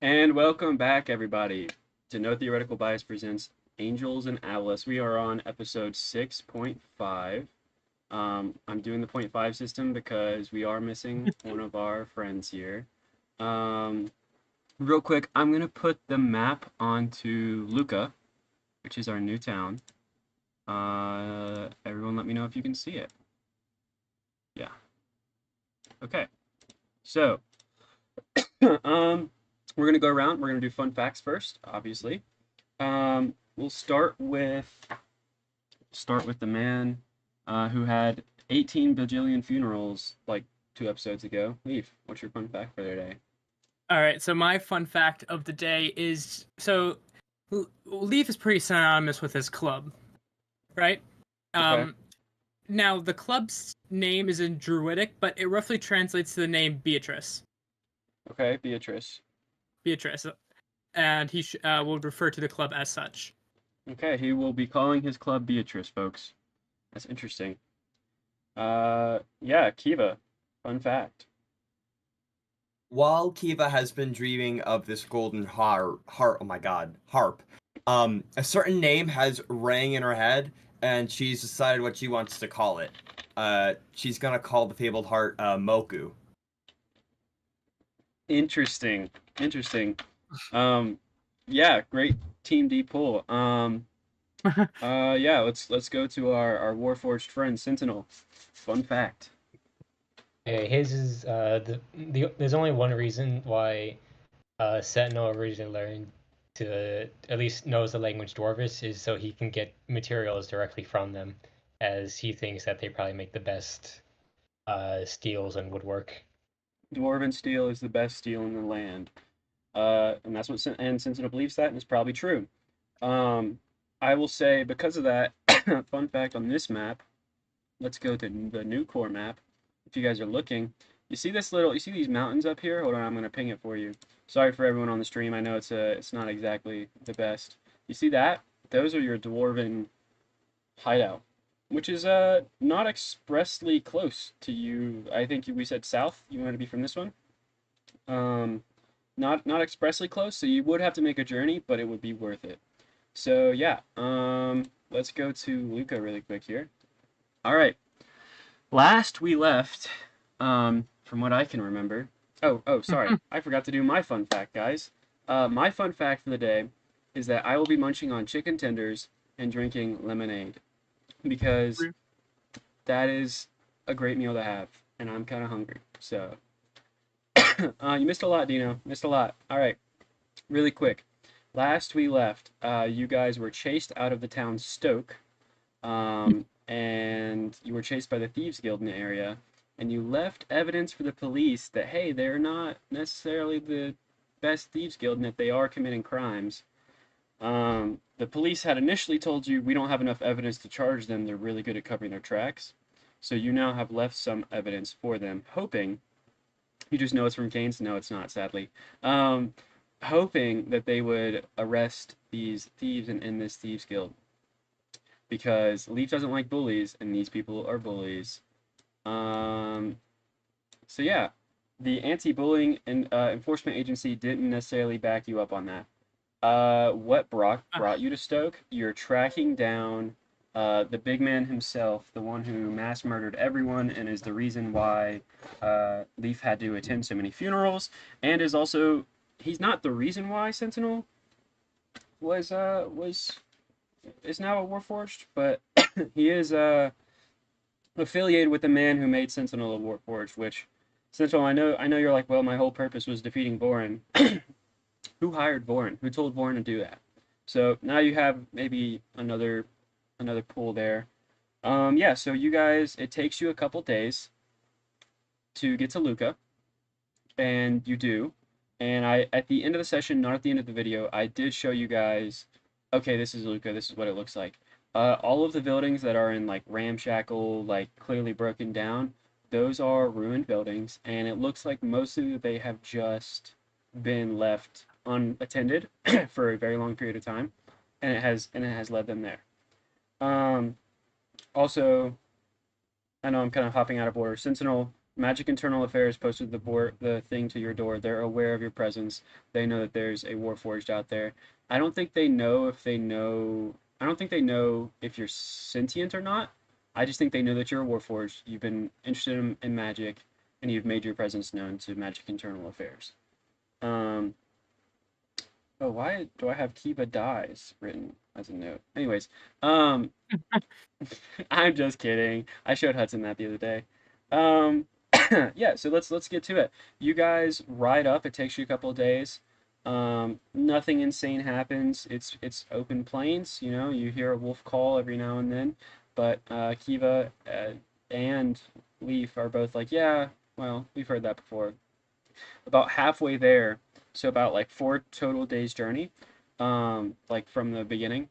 And welcome back, everybody, to No Theoretical Bias presents Angels and Aboleths. We are on episode 6.5. I'm doing the point 5 system because we are missing one of our friends here. Um, Real quick, I'm going to put the map onto Luka, which is our new town. Everyone let me know if you can see it. Yeah. Okay. So, we're going to go around. We're going to do fun facts first, obviously. We'll start with the man who had 18 bajillion funerals like 2 episodes ago. Leaf, what's your fun fact for today? All right, so my fun fact of the day is Leaf is pretty synonymous with his club, right? Okay. Now the club's name is in Druidic, but it roughly translates to the name Beatrice. Okay, Beatrice. Beatrice, and he will refer to the club as such. Okay, he will be calling his club Beatrice, folks. That's interesting. Yeah, Kiva. Fun fact. While Kiva has been dreaming of this golden harp, a certain name has rang in her head, and she's decided what she wants to call it. She's gonna call the fabled harp Moku. Interesting. Interesting. Yeah, great Team D pull. Yeah, let's go to our Warforged friend Sentinel. Fun fact. His is there's only one reason why Sentinel originally learned to at least knows the language Dwarvish is so he can get materials directly from them, as he thinks that they probably make the best steels and woodwork. Dwarven steel is the best steel in the land. And that's what Sentinel believes that, and it's probably true. I will say because of that, fun fact on this map, let's go to the new core map. If you guys are looking, you see these mountains up here? Hold on, I'm gonna ping it for you. Sorry for everyone on the stream. I know it's not exactly the best. You see that? Those are your Dwarven hideout, which is not expressly close to you. I think we said south. You want to be from this one. Not expressly close, so you would have to make a journey, but it would be worth it. So yeah, let's go to Luka really quick here. All right, last we left, from what I can remember. Oh, sorry, I forgot to do my fun fact, guys. My fun fact for the day is that I will be munching on chicken tenders and drinking lemonade because that is a great meal to have, and I'm kind of hungry. So, you missed a lot, Dino. Missed a lot. All right, really quick. Last we left, you guys were chased out of the town Stoke, and you were chased by the Thieves Guild in the area, and you left evidence for the police that, hey, they're not necessarily the best Thieves Guild and that they are committing crimes. The police had initially told you, we don't have enough evidence to charge them, they're really good at covering their tracks. So you now have left some evidence for them, hoping, you just know it's from Keynes? No, it's not, sadly. Hoping that they would arrest these thieves and end this Thieves Guild. Because Leaf doesn't like bullies, and these people are bullies. So yeah, the anti-bullying and enforcement agency didn't necessarily back you up on that. What brought you to Stoke? You're tracking down the big man himself, the one who mass murdered everyone and is the reason why Leaf had to attend so many funerals, and is also, he's not the reason why Sentinel is now a Warforged, but he is affiliated with the man who made Sentinel a Warforged, which, Sentinel, I know you're like, well, my whole purpose was defeating Vorin. Who hired Vorin? Who told Vorin to do that? So now you have maybe another pool there. Yeah, so you guys, it takes you a couple days to get to Luka, and you do. And at the end of the session, not at the end of the video, I did show you guys, okay, this is Luka, this is what it looks like. All of the buildings that are in like ramshackle, like clearly broken down, those are ruined buildings, and it looks like mostly they have just been left unattended for a very long period of time, and it has led them there. Also, I know I'm kind of hopping out of order. Sentinel, Magic Internal Affairs posted the thing to your door. They're aware of your presence. They know that there's a Warforged out there. I don't think they know if they know. I don't think they know if you're sentient or not. I just think they know that you're a Warforged. You've been interested in magic, and you've made your presence known to Magic Internal Affairs. Um, oh, why do I have Kiva dies written as a note? Anyways, I'm just kidding. I showed Hudson that the other day. Um, yeah, so let's get to it. You guys ride up. It takes you a couple of days. Nothing insane happens. It's open plains. You know, you hear a wolf call every now and then, but Kiva and Leaf are both like, yeah, well, we've heard that before. About halfway there, so about like 4 total days journey, like from the beginning.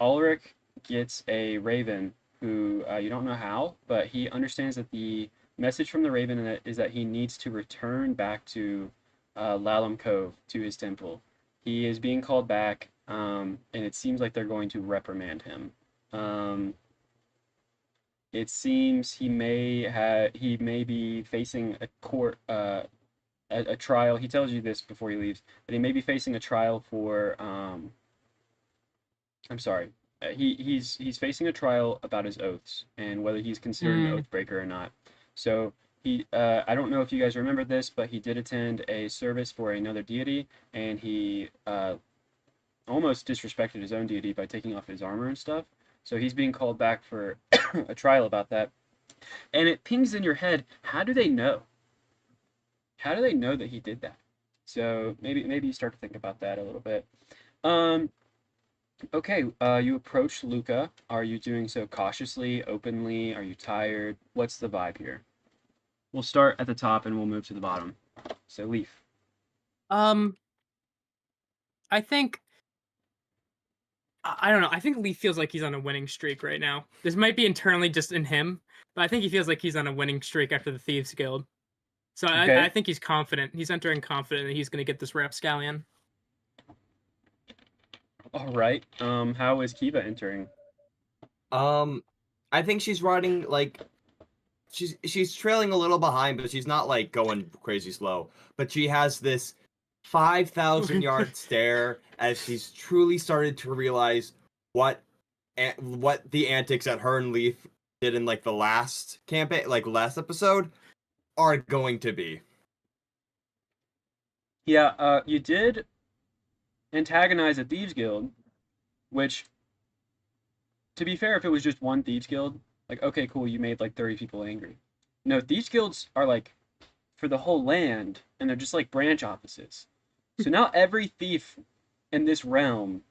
Ulrich gets a raven who you don't know how, but he understands that the message from the raven is that he needs to return back to Lalum Cove to his temple. He is being called back, and it seems like they're going to reprimand him. Um, it seems he may be facing a court a trial. He tells you this before he leaves, that he may be facing a trial for I'm sorry. He's facing a trial about his oaths and whether he's considered an oath breaker or not. So I don't know if you guys remember this, but he did attend a service for another deity, and he almost disrespected his own deity by taking off his armor and stuff. So he's being called back for a trial about that. And it pings in your head, how do they know? How do they know that he did that? So maybe you start to think about that a little bit. Um, Okay, you approach Luka. Are you doing so cautiously, openly? Are you tired? What's the vibe here? We'll start at the top and we'll move to the bottom. So, Leaf. Um, I think I don't know. I think Leaf feels like he's on a winning streak right now. This might be internally just in him, but I think he feels like he's on a winning streak after the Thieves Guild. So Okay. I think he's confident. He's entering confident that he's going to get this rapscallion. All right. How is Kiva entering? I think she's riding like she's trailing a little behind, but she's not like going crazy slow. But she has this 5,000-yard stare as she's truly started to realize what the antics that her and Leaf did in like the last campaign, like last episode, are going to be. Yeah, you did antagonize a Thieves Guild, which, to be fair, if it was just one Thieves Guild, like, okay, cool, you made like 30 people angry. No, Thieves Guilds are like for the whole land, and they're just like branch offices. So now every thief in this realm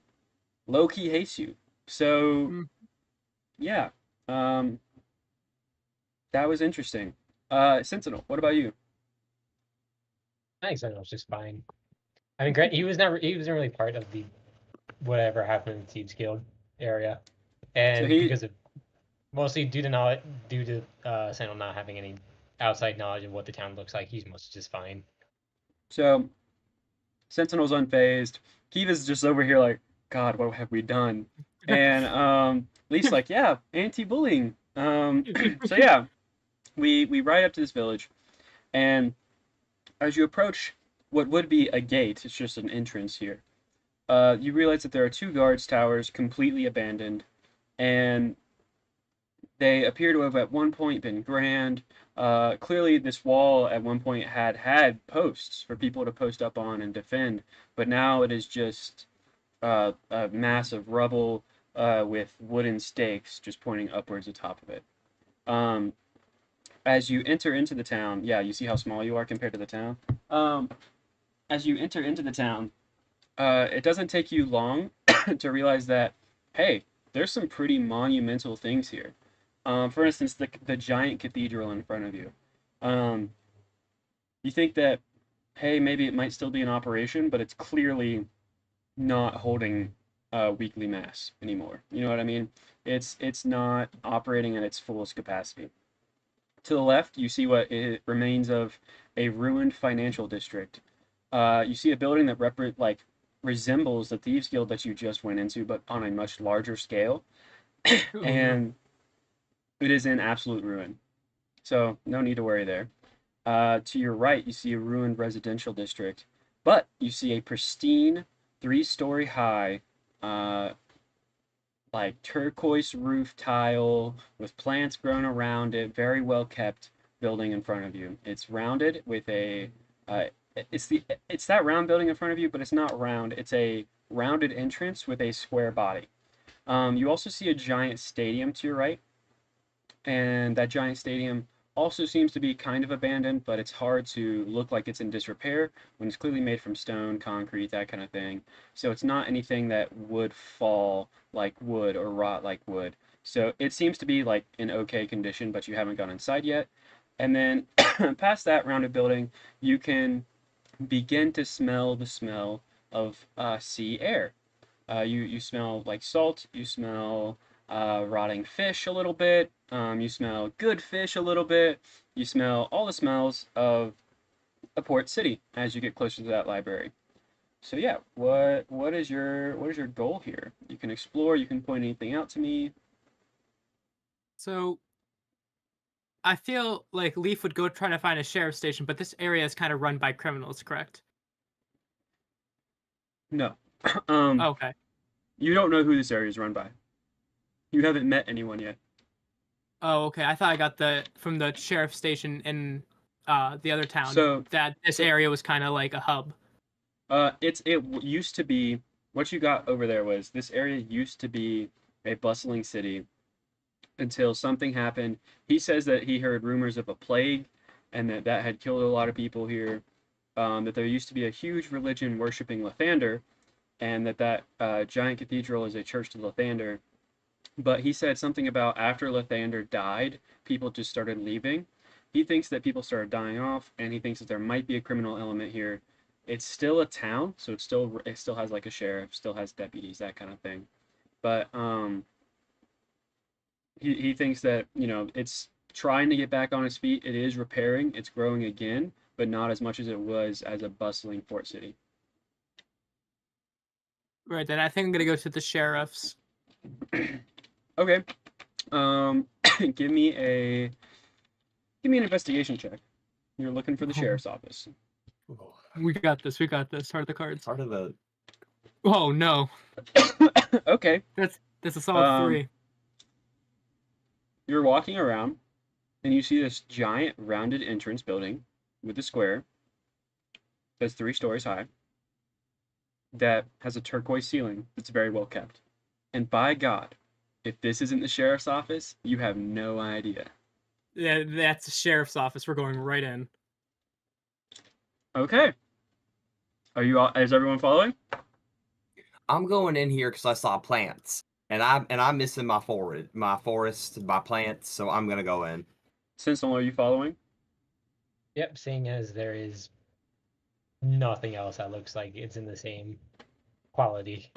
low-key hates you. So yeah, um, that was interesting. Sentinel, what about you? I think Sentinel's just fine. I mean, Grant, he wasn't really part of the whatever happened in the Thieves Guild area, and he because of mostly due to Sentinel not having any outside knowledge of what the town looks like, he's mostly just fine. So Sentinel's unfazed. Kiva's just over here like, God, what have we done? And Leaf's like, yeah, anti-bullying. So yeah, we ride up to this village, and as you approach what would be a gate, it's just an entrance here. You realize that there are 2 guards towers completely abandoned, and they appear to have at one point been grand. Clearly, this wall at one point had posts for people to post up on and defend, but now it is just a mass of rubble with wooden stakes just pointing upwards atop of it. Um, as you enter into the town, yeah, you see how small you are compared to the town. As you enter into the town, it doesn't take you long to realize that, hey, there's some pretty monumental things here. For instance, the giant cathedral in front of you. Um, you think that, hey, maybe it might still be in operation, but it's clearly not holding weekly mass anymore. You know what I mean? It's not operating at its fullest capacity. To the left, you see what it remains of a ruined financial district. You see a building that resembles the Thieves Guild that you just went into, but on a much larger scale, and it is in absolute ruin. So no need to worry there. To your right, you see a ruined residential district, but you see a pristine 3-story high, uh, like turquoise roof tile with plants grown around it, very well kept building in front of you. It's rounded with a, uh, it's that round building in front of you, but it's not round. It's a rounded entrance with a square body. You also see a giant stadium to your right, and that giant stadium also seems to be kind of abandoned, but it's hard to look like it's in disrepair when it's clearly made from stone, concrete, that kind of thing. So it's not anything that would fall like wood or rot like wood. So it seems to be like in okay condition, but you haven't gone inside yet. And then past that rounded building, you can begin to smell the smell of sea air. You smell like salt, you smell rotting fish a little bit, you smell good fish a little bit, you smell all the smells of a port city as you get closer to that library. So yeah, what is your goal here? You can explore, you can point anything out to me. So I feel like Leaf would go try to find a sheriff's station, but this area is kind of run by criminals, correct? No. Okay. You don't know who this area is run by. You haven't met anyone yet. Oh, okay. I thought I got from the sheriff's station in the other town So that this area was kind of like a hub. it used to be, what you got over there was this area used to be a bustling city until something happened. He says that he heard rumors of a plague and that had killed a lot of people here. That there used to be a huge religion worshiping Lathander, and that giant cathedral is a church to Lathander. But he said something about after Lathander died, people just started leaving. He thinks that people started dying off, and he thinks that there might be a criminal element here. It's still a town, so it still has like a sheriff, still has deputies, that kind of thing. But he thinks that it's trying to get back on its feet. It is repairing, it's growing again, but not as much as it was as a bustling port city. Right, then I think I'm gonna go to the sheriff's. Okay. Um, give me an investigation check. You're looking for the sheriff's office. We got this. We got this. Heart of the cards. Part of the Oh no, Okay. that's a solid Um, 3. You're walking around and you see this giant rounded entrance building with a square that's 3 stories high that has a turquoise ceiling that's very well kept. And by God, if this isn't the sheriff's office, you have no idea. Yeah, that's the sheriff's office. We're going right in. Okay. Is everyone following? I'm going in here because I saw plants, and I'm missing my forest, my plants. So I'm gonna go in. Sentinel, are you following? Yep, seeing as there is nothing else that looks like it's in the same quality.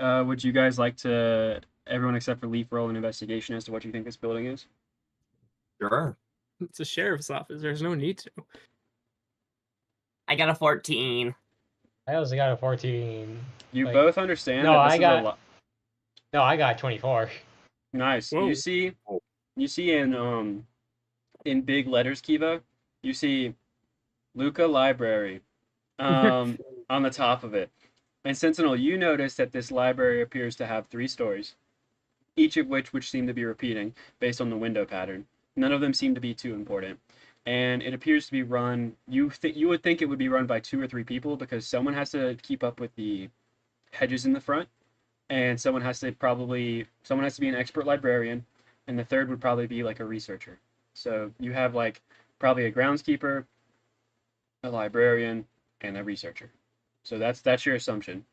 Would you guys like to, everyone except for Leaf, roll an investigation as to what you think this building is? Sure. It's a sheriff's office. There's no need to. I got a 14. I also got a 14. You Like, both understand no, that this I is a got- lot. No, I got 24. Nice. Whoa. You see in big letters, Kiva, you see Luka Library on the top of it. And Sentinel, you notice that this library appears to have 3 stories, each of which seem to be repeating based on the window pattern. None of them seem to be too important. And it appears to be run, you would think it would be run by 2 or 3 people because someone has to keep up with the hedges in the front, and someone has to be an expert librarian, and the third would probably be like a researcher. So you have like probably a groundskeeper, a librarian, and a researcher. So that's your assumption.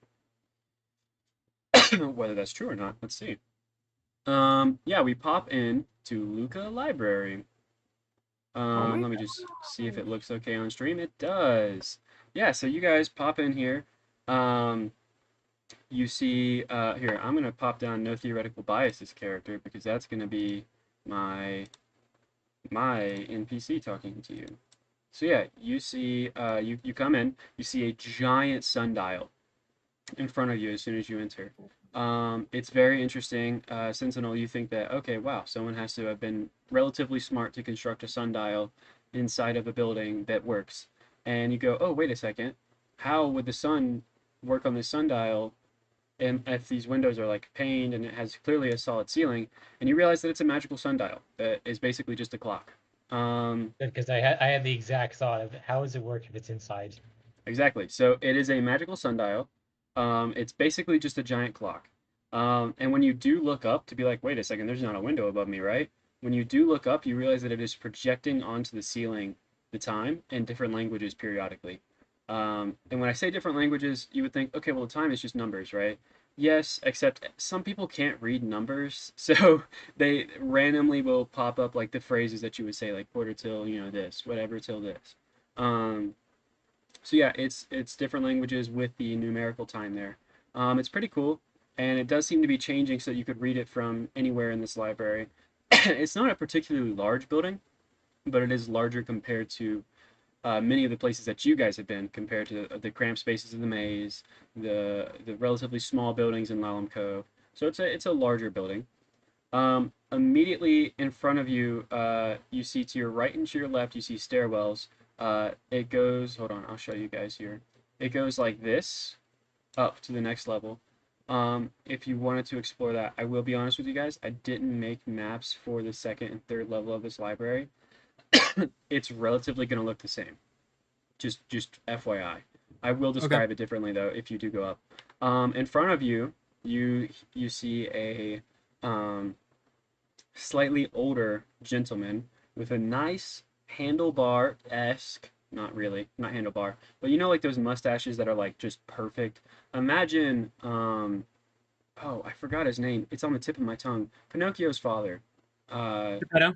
Whether that's true or not, let's see. Yeah, we pop in to Luka Library. Let me just see if it looks okay on stream. It does. Yeah, so you guys pop in here. You see, here, I'm gonna pop down no theoretical biases character because that's gonna be my NPC talking to you. So yeah, you see, you come in, you see a giant sundial in front of you as soon as you enter. It's very interesting. Sentinel, you think that, okay, wow, someone has to have been relatively smart to construct a sundial inside of a building that works. And you go, oh, wait a second. How would the sun work on this sundial? And if these windows are like paned and it has clearly a solid ceiling, and you realize that it's a magical sundial that is basically just a clock. Because I had the exact thought of how does it work if it's inside? Exactly. So it is a magical sundial. It's basically just a giant clock. And when you do look up to be like, wait a second, there's not a window above me, right? When you do look up, you realize that it is projecting onto the ceiling the time in different languages periodically. And when I say different languages, you would think, okay, well, the time is just numbers, right? Yes, except some people can't read numbers, so they randomly will pop up like the phrases that you would say, like quarter till, this, whatever till this. Um, so yeah, it's different languages with the numerical time there. It's pretty cool, and it does seem to be changing so that you could read it from anywhere in this library. It's not a particularly large building, but it is larger compared to many of the places that you guys have been, compared to the cramped spaces of the maze, the relatively small buildings in Lalum Cove. So it's a larger building. Immediately in front of you, you see to your right and to your left, you see stairwells. It goes, hold on, I'll show you guys here. It goes like this up to the next level. If you wanted to explore that, I will be honest with you guys, I didn't make maps for the second and third level of this library. It's relatively going to look the same. Just FYI. I will describe it differently though if you do go up. In front of you, you see a slightly older gentleman with a nice handlebar-esque, not really, not handlebar, but like those mustaches that are like just perfect. Imagine, oh, I forgot his name. It's on the tip of my tongue. Pinocchio's father. Geppetto?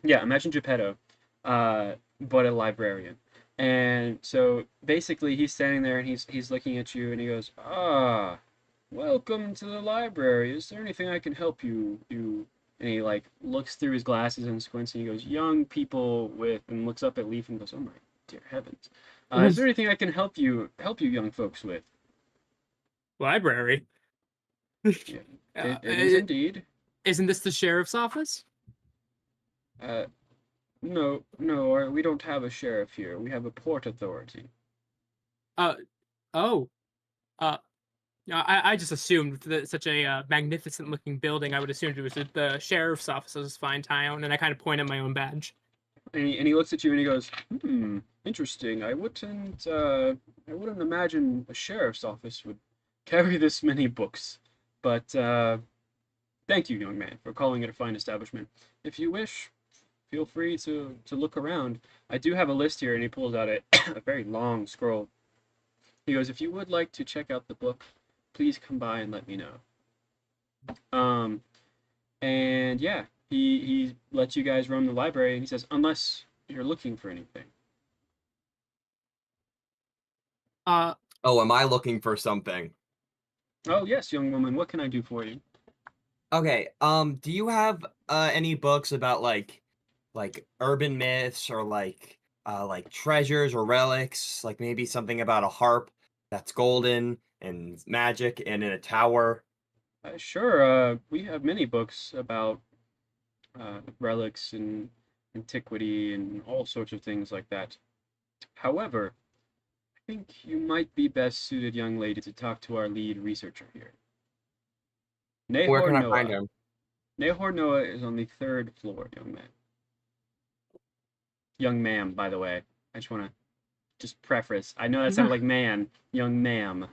Yeah, imagine Geppetto, but a librarian. And so basically, he's standing there and he's looking at you and he goes, "Ah, welcome to the library. Is there anything I can help you?" And he like looks through his glasses and squints and he goes, "Young people with," and looks up at Leaf and goes, "Oh my dear heavens, is there anything I can help you young folks with?" Library? Yeah, it is indeed. Isn't this the sheriff's office? Uh, no, no, we don't have a sheriff here. We have a port authority. Uh, oh. I just assumed that such a magnificent looking building, I would assume it was the sheriff's office of this fine town, and I kind of point at my own badge. And he looks at you and he goes, interesting. I wouldn't imagine a sheriff's office would carry this many books. But thank you, young man, for calling it a fine establishment. If you wish, feel free to look around. I do have a list here, and he pulls out a very long scroll. He goes, if you would like to check out the book, please come by and let me know. And yeah, he lets you guys roam the library, and he says, unless you're looking for anything. Oh, am I looking for something? Oh yes, young woman, what can I do for you? Okay, do you have any books about like urban myths or like treasures or relics, like maybe something about a harp that's golden and magic and in a tower? Sure, we have many books about relics and antiquity and all sorts of things like that. However, I think you might be best suited, young lady, to talk to our lead researcher here. Where Nahor can I find Noah. him? Nahor Noah is on the third floor, young man. Young ma'am, by the way. I just want to preface. I know that sounded like man. Young ma'am.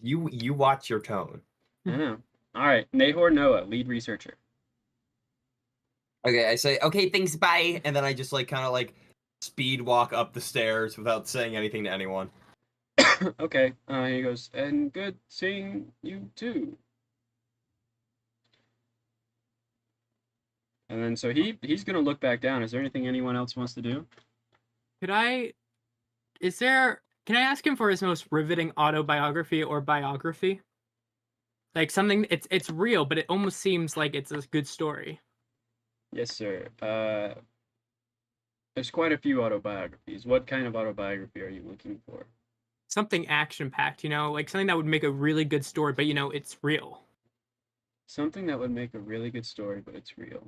You watch your tone. I know. All right, Nahor Noah, lead researcher. Okay, I say, okay, thanks, bye, and then I just like kind of like speed walk up the stairs without saying anything to anyone. Okay, he goes, and good seeing you too. And then so he's gonna look back down. Is there anything anyone else wants to do? Can I ask him for his most riveting autobiography or biography? Like something it's real, but it almost seems like it's a good story. Yes, sir. There's quite a few autobiographies. What kind of autobiography are you looking for? something action packed, like something that would make a really good story, but it's real. Something that would make a really good story, but it's real.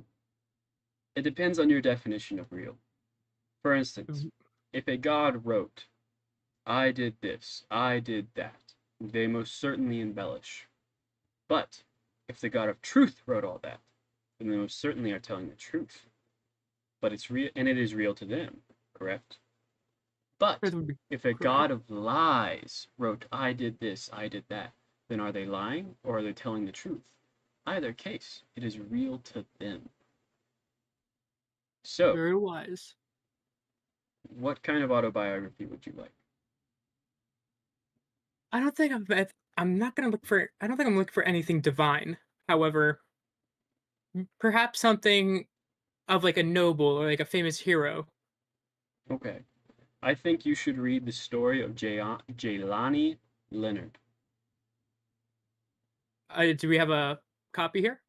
It depends on your definition of real. For instance, if a god wrote, I did this, I did that, they most certainly embellish. But if the God of truth wrote all that, then they most certainly are telling the truth. But it's real, and it is real to them, correct? But That would be if a correct. God of lies wrote, I did this, I did that, then are they lying or are they telling the truth? Either case, it is real to them. So, Very wise. what kind of autobiography would you like? I don't think I'm not gonna look for. I don't think I'm looking for anything divine. However, perhaps something of like a noble or like a famous hero. Okay. I think you should read the story of Jailani Leonard. Do we have a copy here?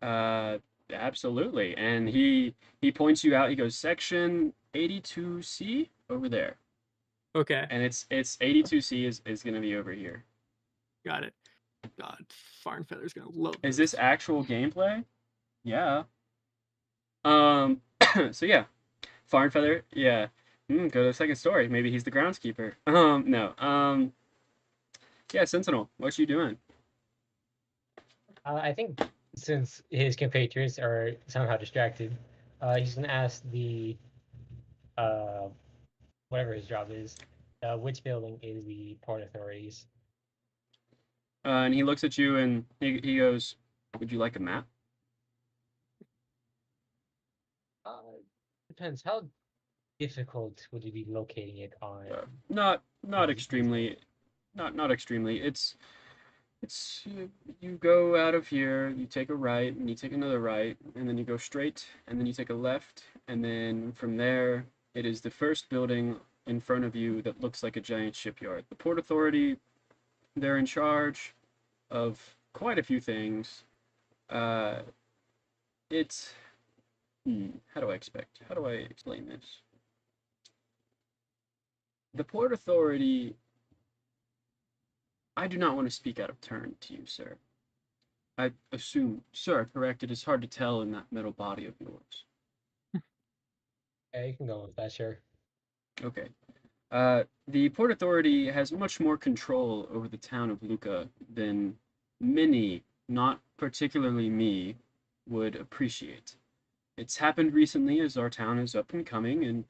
Uh, absolutely. And he points you out. He goes, section 82C over there. Okay, And it's 82C is going to be over here. got it. God, Farn Feather's gonna love Is this actual gameplay? Yeah. So yeah, Farn Feather, yeah. Go to the second story. Maybe he's the groundskeeper. No. Yeah, Sentinel, what you doing? I think since his compatriots are somehow distracted, he's gonna ask the uh, whatever his job is, which building is the Port Authorities? And he looks at you and he goes, would you like a map? Depends. How difficult would you be locating it on? Not extremely, not extremely. It's you go out of here, you take a right, and you take another right, and then you go straight, and then you take a left, and then from there, it is the first building in front of you that looks like a giant shipyard. The Port Authority, they're in charge of quite a few things. Uh, it's how do I explain this? The Port Authority. I do not want to speak out of turn to you, sir. I assume, sir, correct, it is hard to tell in that middle body of yours. Yeah, you can go with that, sure. Okay. The Port Authority has much more control over the town of Luka than many, not particularly me, would appreciate. It's happened recently as our town is up and coming, and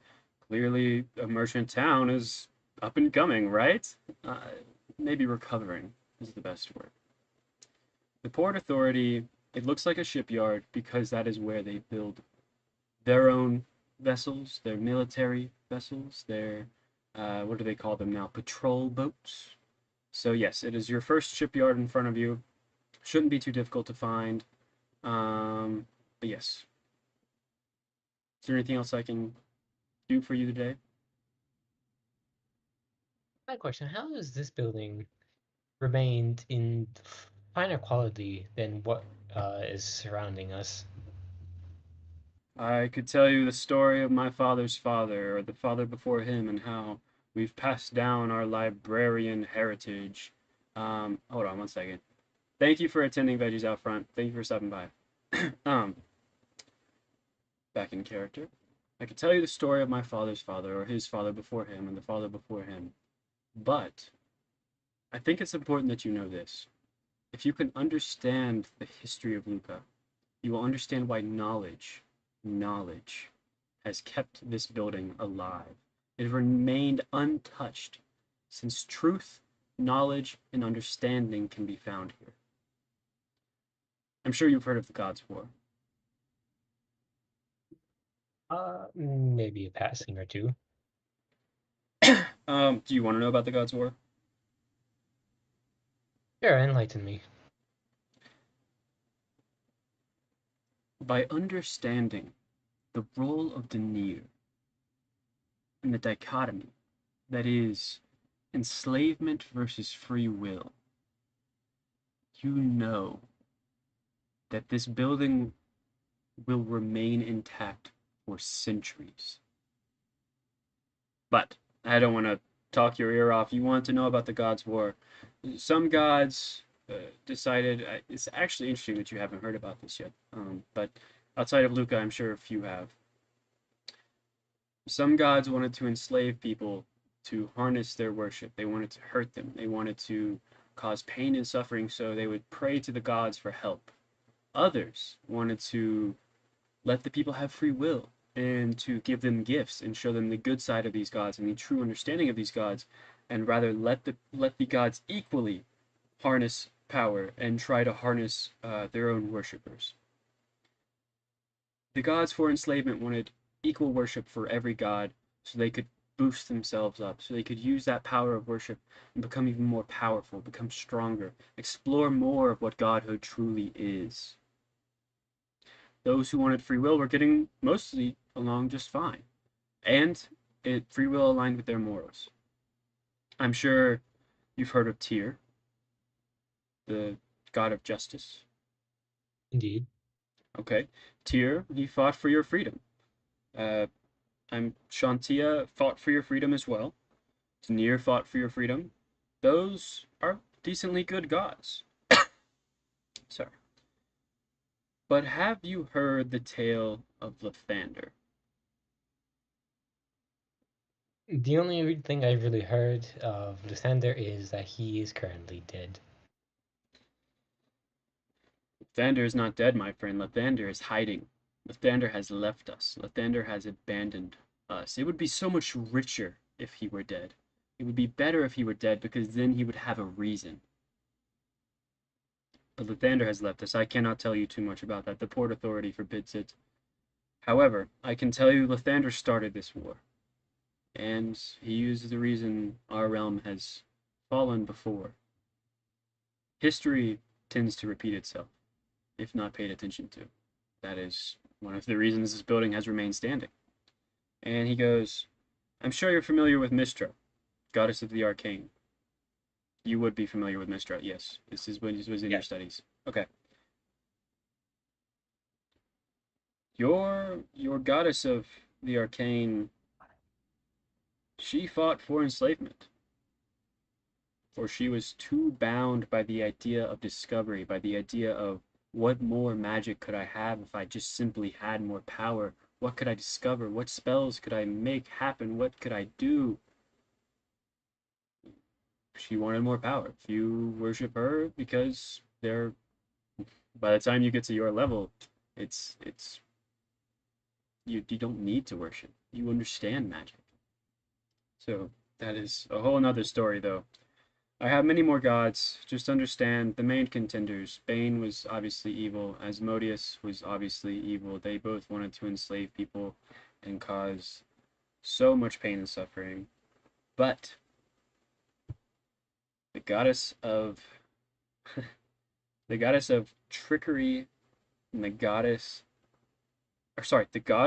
clearly a merchant town is up and coming, right? Uh, Maybe recovering is the best word. The Port Authority, it looks like a shipyard because that is where they build their own vessels, their military vessels, their, what do they call them now? Patrol boats. So, yes, it is your first shipyard in front of you. Shouldn't be too difficult to find. But yes. Is there anything else I can do for you today? My question: how has this building remained in finer quality than what is surrounding us? I could tell you the story of my father's father, or the father before him, and how we've passed down our librarian heritage. Hold on one second. Thank you for attending Veggies Out Front. Thank you for stopping by. um, Back in character. I could tell you the story of my father's father, or his father before him, and the father before him. But I think it's important that you know this. If you can understand the history of Luca, you will understand why knowledge has kept this building alive. It has remained untouched since truth, knowledge, and understanding can be found here. I'm sure you've heard of the Gods' War. Maybe a passing or two. Do you want to know about the Gods' War? Sure, enlighten me. By understanding the role of Denir and the dichotomy that is enslavement versus free will, you know that this building will remain intact for centuries. But I don't want to talk your ear off. You want to know about the gods' war. Some gods decided. It's actually interesting that you haven't heard about this yet. But outside of Luka, I'm sure a few have. Some gods wanted to enslave people to harness their worship. They wanted to hurt them. They wanted to cause pain and suffering, so they would pray to the gods for help. Others wanted to let the people have free will and to give them gifts and show them the good side of these gods and the true understanding of these gods, and rather let the gods equally harness power and try to harness their own worshippers. The gods for enslavement wanted equal worship for every god so they could boost themselves up, so they could use that power of worship and become even more powerful, become stronger, explore more of what godhood truly is. Those who wanted free will were getting mostly along just fine, and free will aligned with their morals. I'm sure you've heard of Tyr, the god of justice. Indeed. Okay, Tyr, he fought for your freedom. Shantia fought for your freedom as well. Tanir fought for your freedom. Those are decently good gods. Sorry. But have you heard the tale of Lathander? The only thing I've really heard of Lysander is that he is currently dead. Lathander is not dead, my friend. Lathander is hiding. Lathander has left us. Lathander has abandoned us. It would be so much richer if he were dead. It would be better if he were dead because then he would have a reason. But Lathander has left us. I cannot tell you too much about that. The Port Authority forbids it. However, I can tell you Lathander started this war. And he used the reason our realm has fallen before. History tends to repeat itself, if not paid attention to. That is one of the reasons this building has remained standing. And he goes, I'm sure you're familiar with Mistra, goddess of the arcane. You would be familiar with Mistra, yes. This was in your studies. Okay. Your goddess of the arcane, she fought for enslavement. For she was too bound by the idea of discovery, by the idea of what more magic could I have if I just simply had more power? What could I discover? What spells could I make happen? What could I do? She wanted more power. If you worship her because they're by the time you get to your level, it's you don't need to worship. You understand magic. So that is a whole another story though. I have many more gods. Just understand the main contenders. Bane was obviously evil. Asmodeus was obviously evil. They both wanted to enslave people and cause so much pain and suffering. But the goddess of the goddess of trickery and the god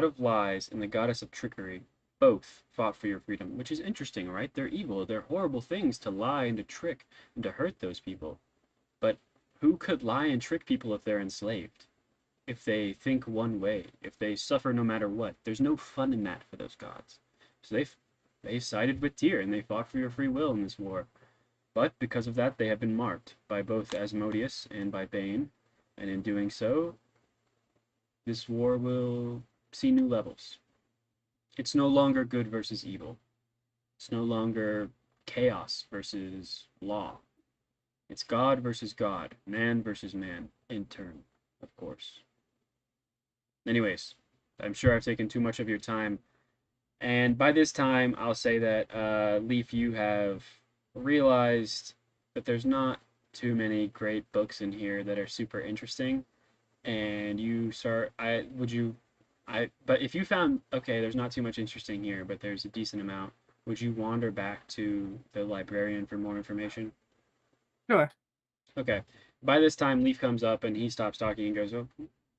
of lies and the goddess of trickery both fought for your freedom, which is interesting, right? They're evil. They're horrible things to lie and to trick and to hurt those people. But who could lie and trick people if they're enslaved? If they think one way, if they suffer no matter what? There's no fun in that for those gods. So they sided with Tyr and they fought for your free will in this war. But because of that, they have been marked by both Asmodeus and by Bane, and in doing so, this war will see new levels. It's no longer good versus evil. It's no longer chaos versus law. It's God versus God, man versus man, in turn, of course. Anyways, I'm sure I've taken too much of your time. And by this time, I'll say that, Leaf, you have realized that there's not too many great books in here that are super interesting. And you start, but if you found, okay, there's not too much interesting here, but there's a decent amount, would you wander back to the librarian for more information? Sure. Okay. By this time, Leaf comes up and he stops talking and goes, oh,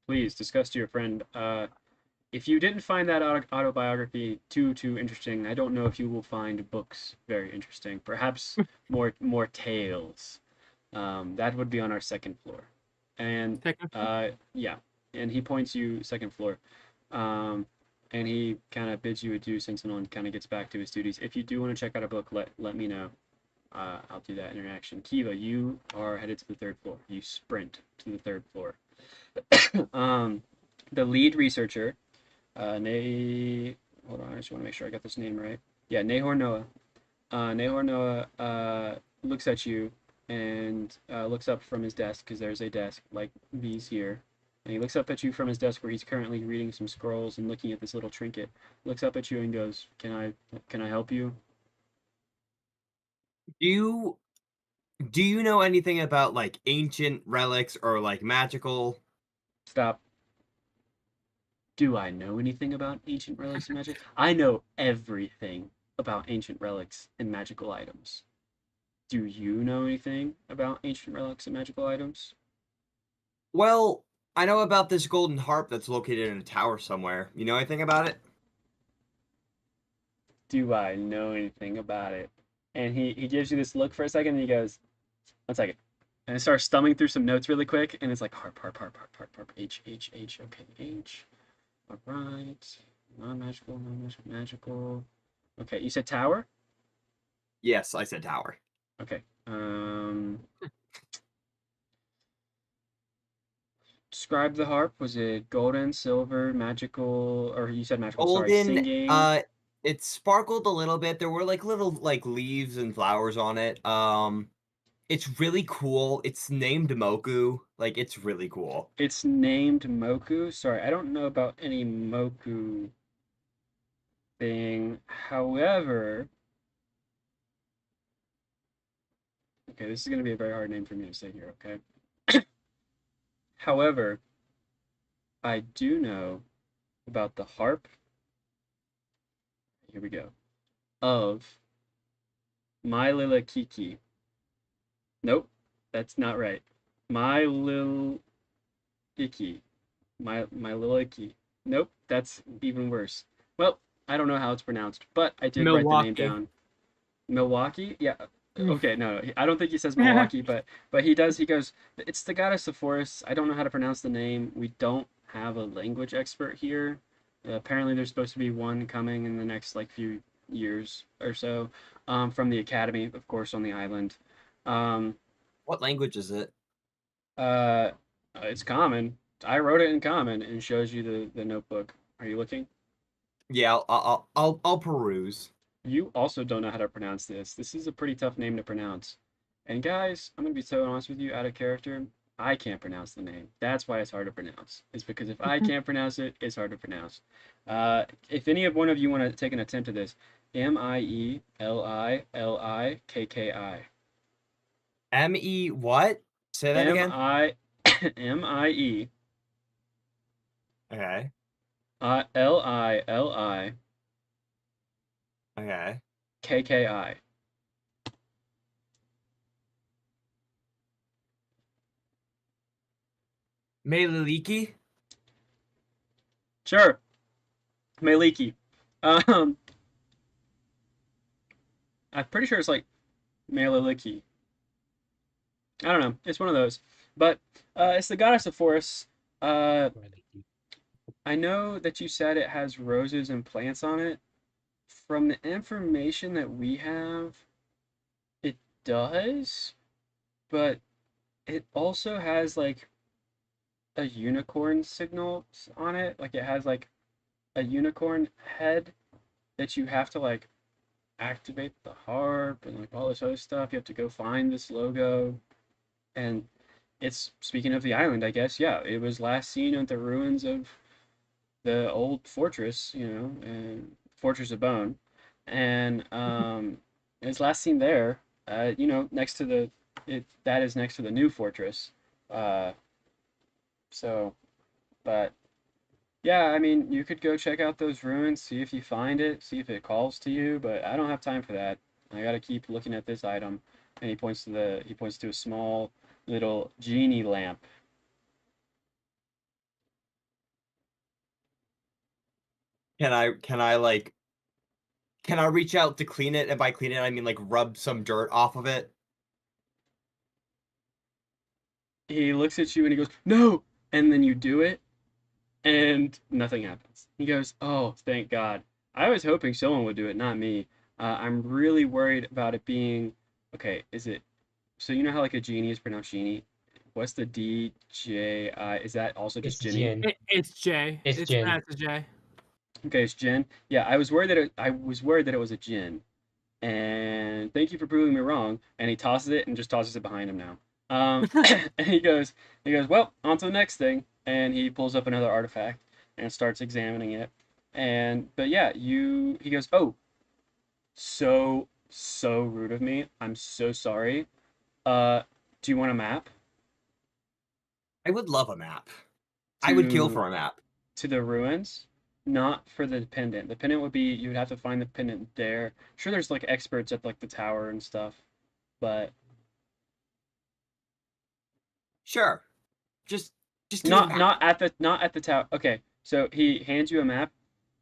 please discuss to your friend. If you didn't find that autobiography too interesting, I don't know if you will find books very interesting. Perhaps more tales. That would be on our second floor. And Second. yeah, and he points you second floor. and he kind of bids you adieu, Sentinel, and kind of gets back to his duties. If you do want to check out a book, let me know. I'll do that interaction. Kiva, you are headed to the 3rd floor. You sprint to the 3rd floor. The lead researcher, hold on, I just want to make sure I got this name right. Yeah, Nahor Noah. Nahor Noah looks at you and looks up from his desk, because there's a desk like these here. And he looks up at you from his desk where he's currently reading some scrolls and looking at this little trinket. Looks up at you and goes, "Can I help you?" Do you know anything about like ancient relics or like magical? Stop. Do I know anything about ancient relics and magic? I know everything about ancient relics and magical items. Do you know anything about ancient relics and magical items? Well, I know about this golden harp that's located in a tower somewhere. You know anything about it? Do I know anything about it? And he gives you this look for a second, and he goes, "One second." And he starts thumbing through some notes really quick, and it's like harp, harp, harp, harp, harp, harp, H, H, H, okay, H. All right. Non-magical, non-magical, magical. Okay, you said tower? Yes, I said tower. Okay. Describe the harp. Was it golden, silver, magical, or you said magical, sorry, Golden, singing? it sparkled a little bit. There were like little like leaves and flowers on it. It's really cool. It's named Moku. Like it's really cool. It's named Moku. Sorry, I don't know about any Moku thing. However, okay, this is going to be a very hard name for me to say here, okay? However, I do know about the harp. Here we go. Of My Lila Kiki. Nope, that's not right. My Lil Icky. My Lil Icky. Nope, that's even worse. Well, I don't know how it's pronounced, but I did write the name Milwaukee. down. Milwaukee? Yeah. Mm. Okay, no, I don't think he says Milwaukee, but he does. He goes, "It's the goddess of forests. I don't know how to pronounce the name. We don't have a language expert here. Apparently, there's supposed to be one coming in the next like few years or so, from the academy, of course, on the island. Um, What language is it? uh, it's common. I wrote it in common and shows you the notebook. Are you looking? Yeah, I'll peruse. You also don't know how to pronounce this. This is a pretty tough name to pronounce. And guys, I'm gonna be so honest with you, out of character, I can't pronounce the name. That's why it's hard to pronounce. It's because if I can't pronounce it, it's hard to pronounce. If any of one of you want to take an attempt at this, Miellikki. M-E what? Say that M again. I M-I-E Okay. L-I-L-I Okay. K-K-I. Meiliki? Sure, Mielikki. Um, I'm pretty sure it's like Mielikki. I don't know. It's one of those. But it's the goddess of forests. Uh, I know that you said it has roses and plants on it. From the information that we have, it does, but it also has like a unicorn signal on it. Like it has like a unicorn head that you have to like activate the harp and like all this other stuff. You have to go find this logo. And it's speaking of the island, I guess. Yeah, it was last seen at the ruins of the old fortress, and Fortress of Bone, and it's last seen there. Next to that is next to the new fortress. Uh, so, but yeah, I mean, you could go check out those ruins, see if you find it, see if it calls to you. But I don't have time for that. I gotta keep looking at this item, and he points to a small little genie lamp. Can I reach out to clean it? And by clean it I mean like rub some dirt off of it. He looks at you and he goes, "No!" And then you do it, and nothing happens. He goes, "Oh, thank God. I was hoping someone would do it, not me. I'm really worried about it being okay. Is it so? You know how like a genie is pronounced genie? What's the DJI? Is that also It's just Ginny? Jin. It's J. It's It's Jin. pronounced as J. Okay, it's Jin. Yeah, I was worried that it was a Jin. And thank you for proving me wrong. And he tosses it and just tosses it behind him now. And he goes, well, on to the next thing. And he pulls up another artifact and starts examining it. But yeah, he goes, oh, so rude of me. I'm so sorry. Do you want a map I would love a map. I would kill to for a map. to the ruins? Not for the pendant. The pendant would be you would have to find the pendant there. Sure, there's like experts at like the tower and stuff, but Sure. Just give me the map. not at the tower. Okay, so he hands you a map,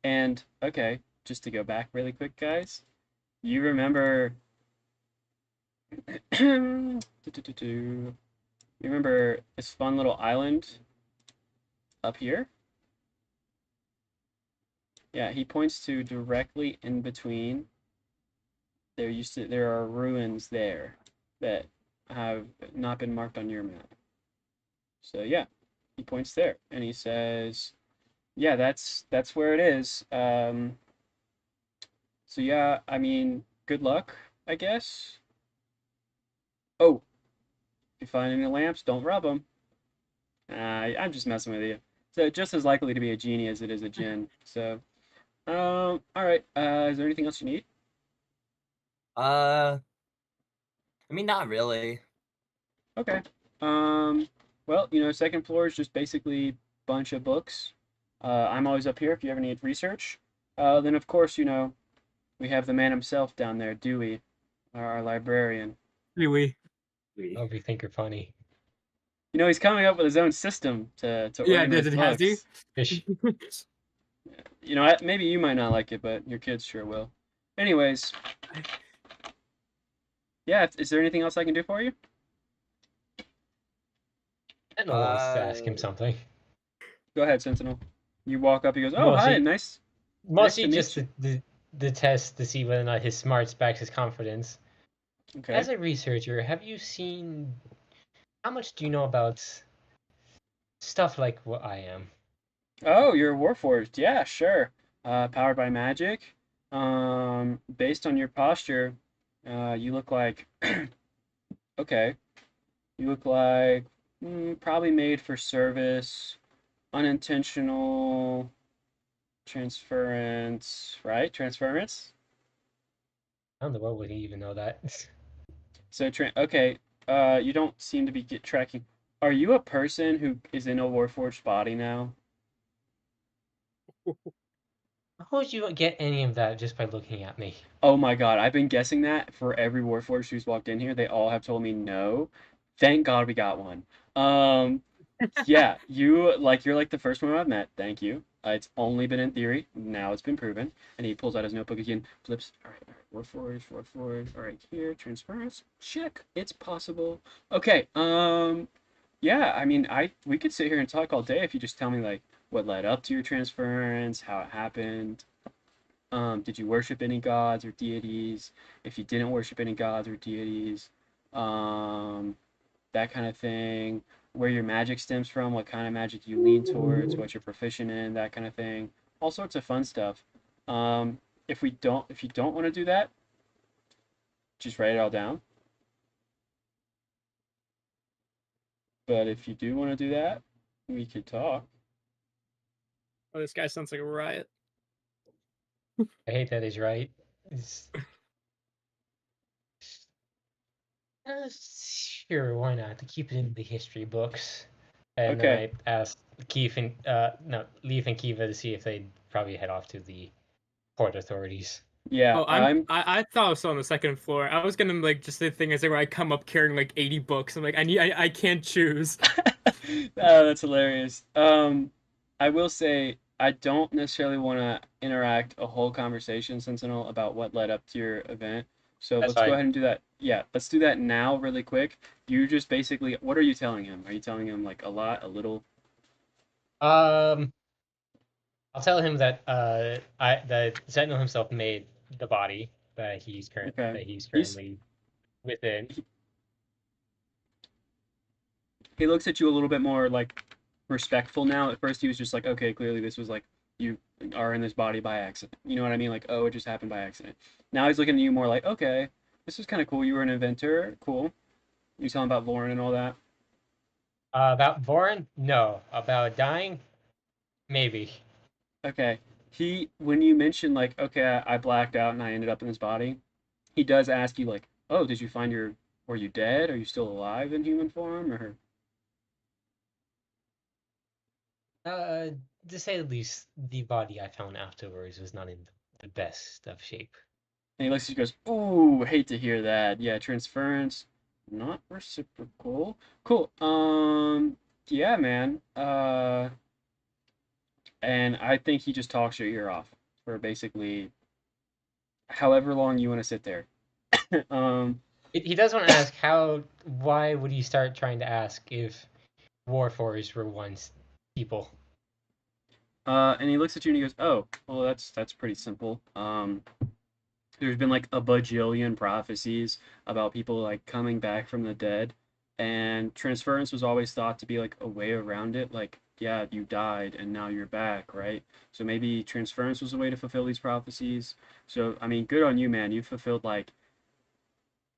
and okay, just to go back really quick, guys. You remember? You remember this fun little island up here? Yeah, he points to directly in between. There are ruins there that have not been marked on your map. So yeah, he points there and he says, "Yeah, that's where it is." So yeah, I mean, good luck, I guess. Oh, if you find any lamps, don't rub them. I'm just messing with you. So just as likely to be a genie as it is a djinn. So, all right. Is there anything else you need? I mean, not really. Okay. Um, well, second floor is just basically bunch of books. I'm always up here if you ever need research. Then of course, we have the man himself down there, Dewey, our librarian. Really? Oh, we think you're funny. He's coming up with his own system to Yeah, organize it has he? books. Fish. Maybe you might not like it, but your kids sure will. Anyways, yeah, is there anything else I can do for you? Sentinel wants to ask him something. Go ahead, Sentinel. You walk up, he goes, "Oh, hi, Mostly, nice mostly to meet just you." the test to see whether or not his smarts backs his confidence. Okay. As a researcher, have you seen? How much do you know about stuff like what I am? Oh, you're Warforged. Yeah, sure. Powered by magic. Based on your posture, you look like okay. You look like probably made for service, unintentional transference, right? Transference. How in the world would he even know that? So, okay. You don't seem to be tracking. Are you a person who is in a Warforged body now? How would you get any of that just by looking at me? Oh my God, I've been guessing that for every Warforged who's walked in here. They all have told me no. Thank God we got one. Um, yeah, you're like the first one I've met. Thank you. It's only been in theory. Now it's been proven. And he pulls out his notebook again, flips. All right, Warforged, Warforged. All right, here, transference. Check. It's possible. Okay. Yeah. I mean, we could sit here and talk all day if you just tell me like what led up to your transference, how it happened. Did you worship any gods or deities? If you didn't worship any gods or deities, um, that kind of thing. Where your magic stems from, what kind of magic you lean towards, what you're proficient in, that kind of thing. All sorts of fun stuff. Um, if you don't want to do that, just write it all down. But if you do want to do that, we could talk. Oh, this guy sounds like a riot. I hate that he's right. Sure, why not? To keep it in the history books. And then Okay. I asked Keith and Leaf and Kiva to see if they'd probably head off to the port authorities. Yeah, Oh, I thought I was on the second floor. I was gonna like just the thing is like where I come up carrying like 80 books. I'm like, I can't choose. Oh, that's hilarious. I will say I don't necessarily want to interact a whole conversation, Sentinel, about what led up to your event. So That's let's go fine. ahead and do that. Yeah, let's do that now, really quick. You just basically, what are you telling him? Are you telling him like a lot, a little? Um, I'll tell him that the Sentinel himself made the body that he's Okay. He's currently within. he looks at you a little bit more like respectful now. At first, he was just like, okay, clearly this was like you are in this body by accident. You know what I mean? Like, oh, it just happened by accident. Now he's looking at you more like, okay, this is kind of cool. You were an inventor. Cool. You tell him about Lauren and all that. About Vorin? No. About dying? Maybe. Okay. When you mention like, okay, I blacked out and I ended up in this body, he does ask you like, oh, did you find were you dead? Are you still alive in human form? Or Uh, to say the least, the body I found afterwards was not in the best of shape. and he looks at you and goes, ooh, hate to hear that. Yeah, transference, not reciprocal. Cool. Yeah, man. And I think he just talks your ear off for basically however long you want to sit there. um, He does want to ask why would he start trying to ask if Warforged were once people? and he looks at you and he goes, "Oh, well, that's pretty simple. There's been like a bajillion prophecies about people like coming back from the dead, and transference was always thought to be like a way around it. Like, yeah, you died and now you're back, right? So maybe transference was a way to fulfill these prophecies. So I mean, good on you, man. You fulfilled like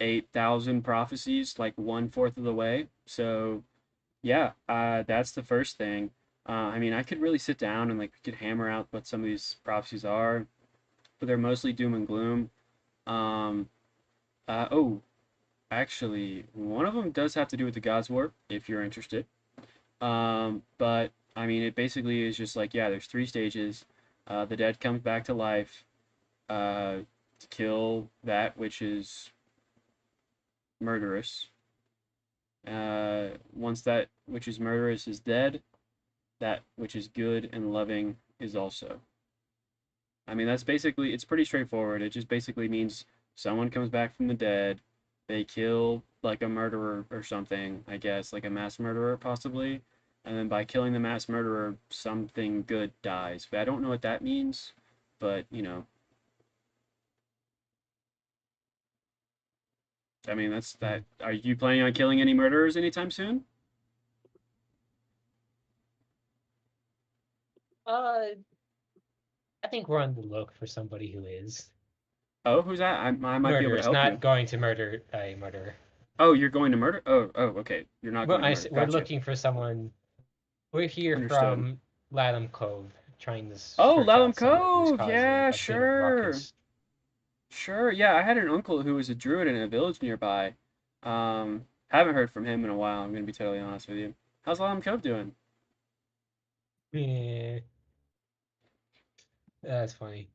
8,000 prophecies, like 1/4 of the way. So yeah, that's the first thing. I mean, I could really sit down and like we could hammer out what some of these prophecies are, but they're mostly doom and gloom. Um, oh, actually, one of them does have to do with the God's War, if you're interested. But I mean, it basically is just like, yeah, there's 3 stages. The dead comes back to life, to kill that which is murderous. Once that which is murderous is dead, that which is good and loving is also. I mean, that's basically, it's pretty straightforward. It just basically means someone comes back from the dead, they kill like a murderer or something, I guess, like a mass murderer possibly. And then by killing the mass murderer, something good dies. But I don't know what that means, but I mean, that's that. Are you planning on killing any murderers anytime soon? Uh, I think we're on the look for somebody who is Oh, who's that? I might be able to murderous, help not you. going to murder a murderer. Oh, you're going to murder? Oh, okay. You're not Well, going to murder. we're Gotcha. looking for someone. We're here Understood. from Latham Cove, trying to Oh, search Lalum out someone who's Cove. causing Yeah, a bit of sure. ruckus. Sure. Yeah, I had an uncle who was a druid in a village nearby. Haven't heard from him in a while, I'm gonna be totally honest with you. How's Lalum Cove doing? Yeah, that's funny.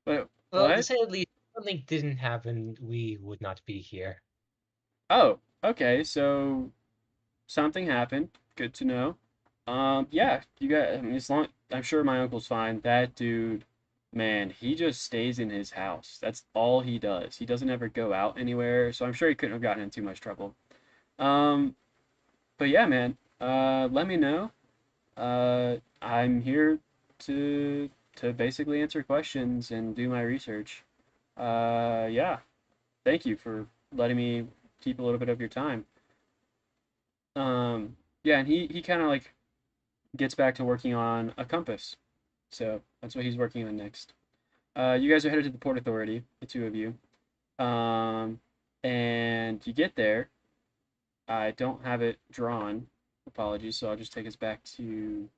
But Well, to what? say the least, if something didn't happen, we would not be here. Oh, okay. So something happened. Good to know. Yeah, you got. I mean, as long I'm sure my uncle's fine. That dude, man, he just stays in his house. That's all he does. He doesn't ever go out anywhere. So I'm sure he couldn't have gotten in too much trouble. Um, but yeah, man. Let me know. I'm here to basically answer questions and do my research. Yeah, thank you for letting me keep a little bit of your time. Yeah, and he kind of like gets back to working on a compass. So that's what he's working on next. You guys are headed to the Port Authority, the two of you. Um, and you get there. I don't have it drawn. Apologies. So I'll just take us back to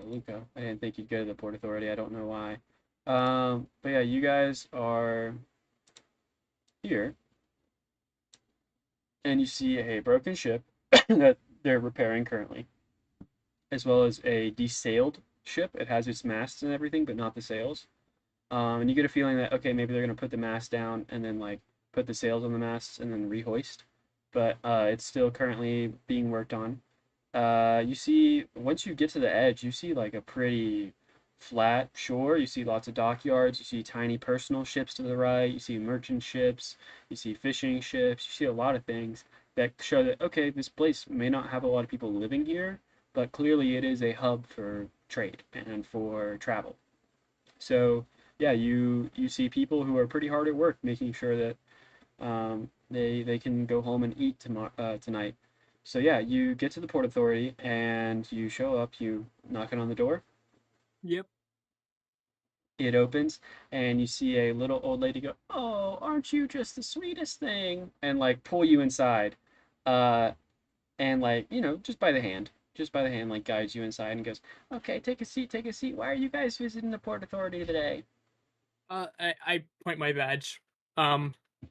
Luka. I didn't think you'd go to the Port Authority. I don't know why. But yeah, you guys are here, and you see a broken ship that they're repairing currently, as well as a desailed ship. It has its masts and everything, but not the sails. And you get a feeling that okay, maybe they're gonna put the mast down and then like put the sails on the masts and then rehoist. But it's still currently being worked on. You see, once you get to the edge, you see like a pretty flat shore. You see lots of dockyards. You see tiny personal ships to the right. You see merchant ships. You see fishing ships. You see a lot of things that show that, okay, this place may not have a lot of people living here, but clearly it is a hub for trade and for travel. So yeah, you see people who are pretty hard at work making sure that they can go home and eat tonight. So yeah, you get to the Port Authority and you show up, you knocking on the door. Yep. It opens and you see a little old lady go, "Oh, aren't you just the sweetest thing?" and like pull you inside. Uh, and like, just by the hand. Just by the hand, like guides you inside and goes, "Okay, take a seat, take a seat. Why are you guys visiting the Port Authority today?" I point my badge.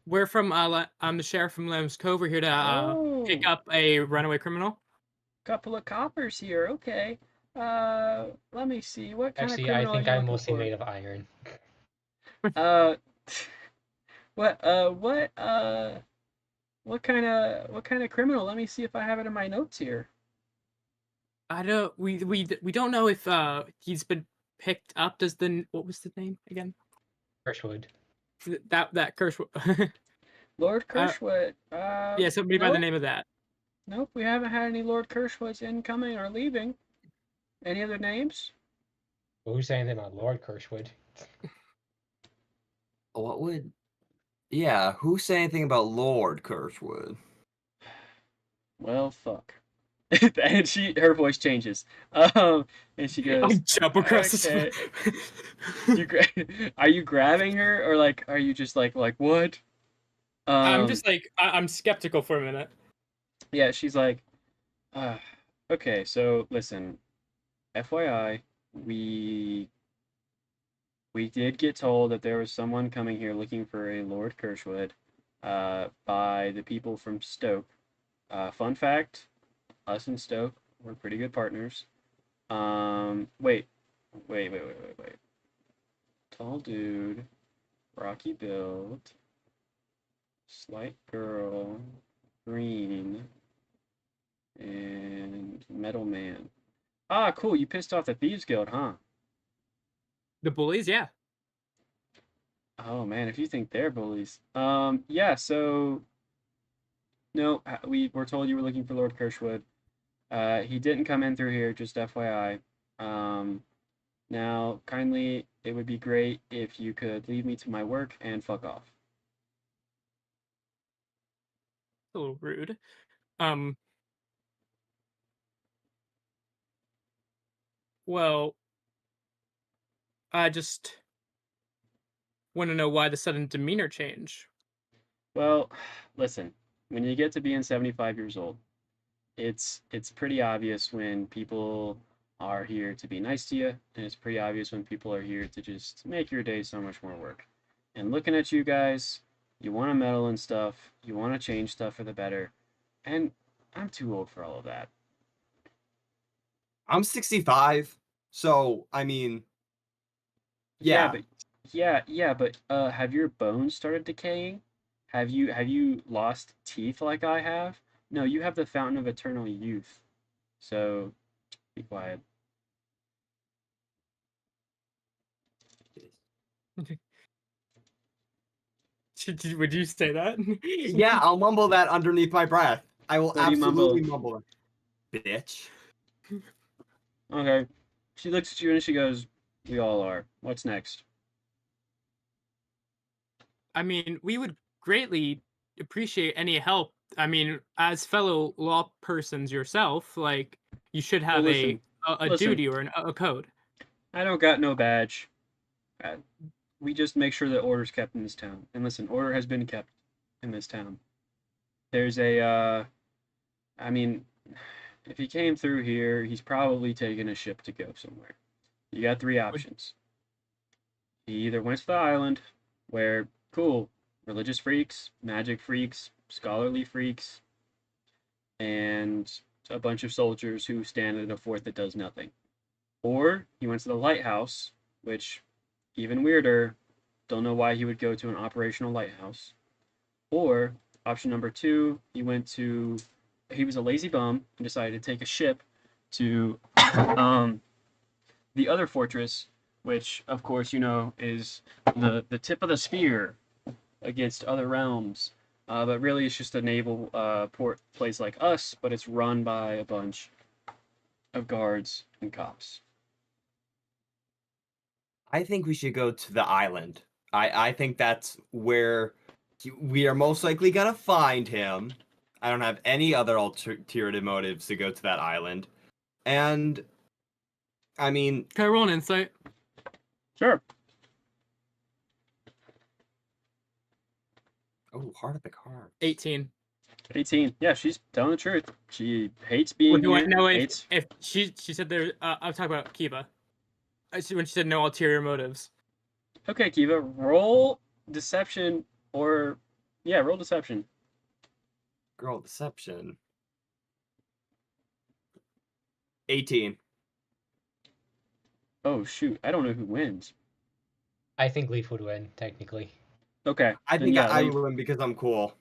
We're from I'm the sheriff from Lamb's Cove. We're here to pick Oh, up a runaway criminal. couple of coppers here. Okay. Let me see. What kind of Actually, I criminal are think you I'm looking mostly for? made of iron. Uh, what kind of criminal? Let me see if I have it in my notes here. I don't. We don't know if he's been picked up. What was the name again? Birchwood. That curse. Lord uh, Kirschwood. yeah, somebody by the Nope, name of that. nope. We haven't had any Lord Kirschwoods incoming or leaving. Any other names? Well, who's saying anything about Lord Kirschwood? What would? Yeah, who say anything about Lord Kirschwood? Well, fuck. And her voice changes. And she I goes, jump across "Okay." the. You gra- are you grabbing her or like are you just like what? I'm Um, just like I'm skeptical for a minute. yeah, she's like, uh, "Okay, so listen, FYI, we did get told that there was someone coming here looking for a Lord Kirschwood, by the people from Stoke. Fun fact, us and Stoke were pretty good partners. Wait. Tall dude, rocky build, slight girl, green, and metal man. Ah, cool. You pissed off the Thieves Guild, huh? The bullies, yeah. Oh man, if you think they're bullies. Yeah, so no, we were told you were looking for Lord Kirschwood. He didn't come in through here, just FYI. Now, kindly, it would be great if you could leave me to my work and fuck off. A little rude. Um. Well, I just want to know why the sudden demeanor change. Well, listen, when you get to being 75 years old, it's pretty obvious when people are here to be nice to you, and it's pretty obvious when people are here to just make your day so much more work. And looking at you guys, you want to meddle and stuff, you want to change stuff for the better, and I'm too old for all of that. I'm 65, so I mean, Yeah, yeah. but have your bones started decaying? Have you lost teeth like I have? No, you have the fountain of eternal youth. So be quiet. Would you say that? Yeah, I'll mumble that underneath my breath. I will What do you mumble? absolutely mumble that. Bitch. Okay. She looks at you and she goes, "We all are. What's next?" I mean, we would greatly appreciate any help. I mean, as fellow law persons yourself, like you should Well, have a listen. duty or a code. I don't got no badge. Uh, we just make sure that order's kept in this town. And listen, order has been kept in this town. There's I mean, if he came through here, he's probably taking a ship to go somewhere. You got three Would options. He either went to the island, where, cool, religious freaks, magic freaks, scholarly freaks, and a bunch of soldiers who stand in a fort that does nothing. Or he went to the lighthouse, which, even weirder, don't know why he would go to an operational lighthouse. Or option number two, he was a lazy bum and decided to take a ship to um, the other fortress, which of course is the tip of the spear against other realms. But really, it's just a naval port place like us, but it's run by a bunch of guards and cops. I think we should go to the island. I think that's where we are most likely gonna find him. I don't have any other alternative motives to go to that island. And I mean, Can I roll an insight? Sure. oh, heart of the cards. 18. 18. Yeah, she's telling the truth. She hates being Well, do I here. know hates... if she said there? I'm talking about Kiva. When she said no ulterior motives. Okay, Kiva, roll deception or roll deception. Girl deception. 18. Oh shoot, I don't know who wins. I think Leaf would win, technically. Okay. I then think yeah, I Leaf, would win because I'm cool.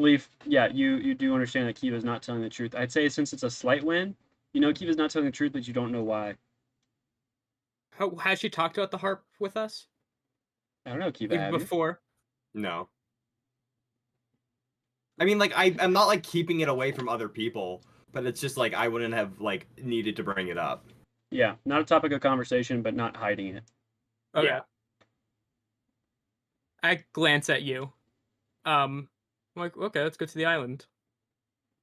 Leaf, yeah, you do understand that Kiva's not telling the truth. I'd say since it's a slight win, you know Kiva's not telling the truth, but you don't know why. How has she talked about the harp with us? I don't know, Kiva, Even have you? before? No. I mean, like, I'm not, like, keeping it away from other people, but it's just, like, I wouldn't have, like, needed to bring it up. Yeah, not a topic of conversation, but not hiding it. Okay. Yeah. I glance at you. I'm like, okay, let's go to the island.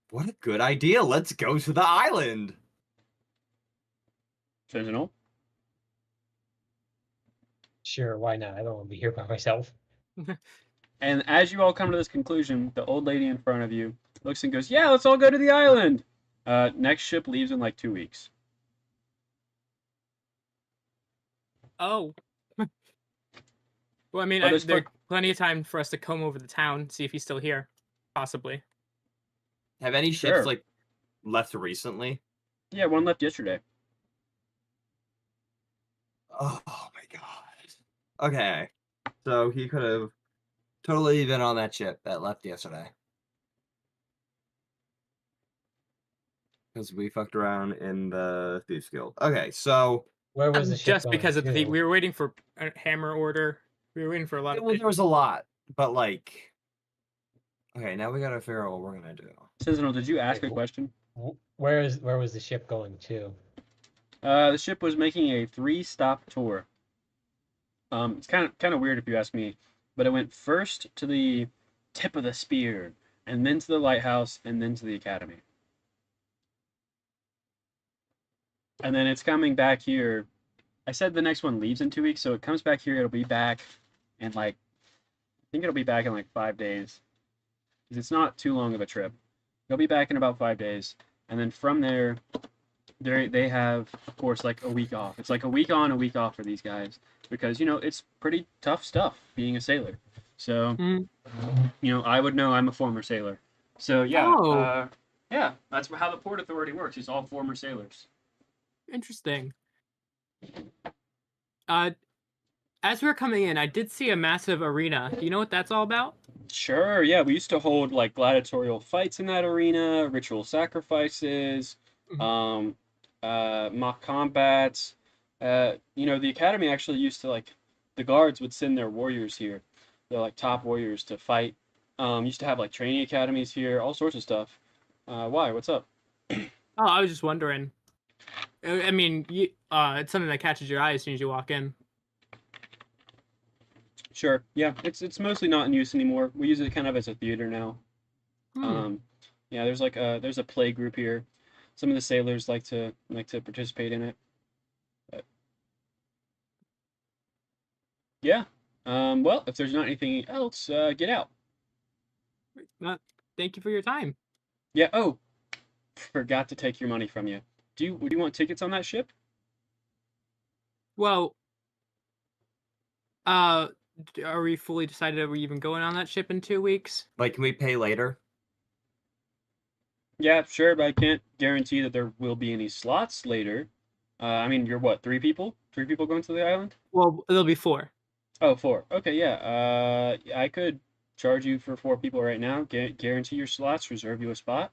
What a good idea. Let's go to the island. Sentinel? Sure, why not? I don't want to be here by myself. And as you all come to this conclusion, the old lady in front of you looks and goes, yeah, let's all go to the island. Next ship leaves in like 2 weeks. Oh. Well, I mean, Oh, there's there's plenty of time for us to comb over the town, see if he's still here. Possibly. Have any ships, Sure. like, left recently? Yeah, one left yesterday. Oh my god. Okay. So he could have totally been on that ship that left yesterday. Because we fucked around in the Thieves Guild. Okay, so Where was the ship Just going because of the to? we were waiting for a hammer order. We were waiting for a lot of there was a lot, but like, okay, now we gotta figure out what we're gonna do. Sentinel, did you ask a Wait, question? Where was the ship going to? The ship was making a 3-stop tour. It's kind of weird if you ask me, but it went first to the tip of the spear, and then to the lighthouse, and then to the academy. And then it's coming back here. I said the next one leaves in 2 weeks, so it comes back here. It'll be back in like, I think it'll be back in like 5 days. Because it's not too long of a trip. They'll be back in about 5 days. And then from there, they have, of course, like a week off. It's like a week on, a week off for these guys. Because, you know, it's pretty tough stuff being a sailor. So, Mm. you know, I would know, I'm a former sailor. So, yeah. Oh. Yeah, that's how the Port Authority works. It's all former sailors. Interesting. As we were coming in, I did see a massive arena. Do you know what that's all about? Sure, yeah, we used to hold like gladiatorial fights in that arena, ritual sacrifices, Mhm. mock combats. You know, the academy actually used to like the guards would send their warriors here. They're like top warriors to fight. Used to have like training academies here, all sorts of stuff. Why? What's up? Oh, I was just wondering. I mean, it's something that catches your eye as soon as you walk in. Sure, yeah, it's mostly not in use anymore. We use it kind of as a theater now. Hmm. Yeah, there's a play group here. Some of the sailors like to participate in it. But, yeah. Well, if there's not anything else, get out. Thank you for your time. Yeah. Oh, forgot to take your money from you. Would you want tickets on that ship? Well, are we fully decided that we're even going on that ship in 2 weeks? Like, can we pay later? Yeah, sure, but I can't guarantee that there will be any slots later. I mean, you're what, 3 people? 3 people going to the island? Well, there'll be 4. Oh, 4. Okay, yeah. I could charge you for 4 people right now. Guarantee your slots, reserve you a spot.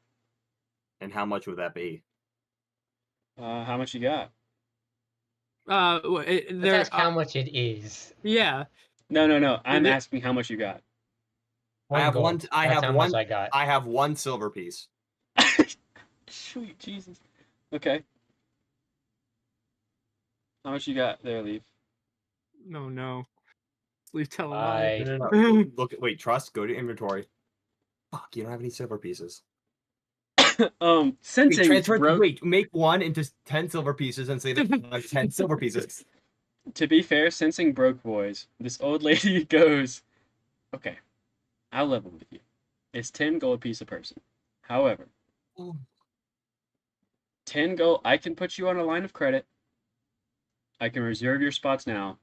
And how much would that be? How much you got? Let's There. ask how much it is. Yeah. No. I'm There- asking how much you got. I have gold. one. I That's have how one. much I got. I have 1 silver piece. Sweet Jesus. Okay. How much you got there, Leaf? No, no. Please tell him I Look, wait, trust. Go to inventory. Fuck, you don't have any silver pieces. Wait, Sensing transfer. broke. Wait, make one into 10 silver pieces and say that you have 10 silver pieces. To be fair, sensing broke boys, this old lady goes, okay, I'll level with you. It's 10 gold piece a person. However, 10 gold, I can put you on a line of credit. I can reserve your spots now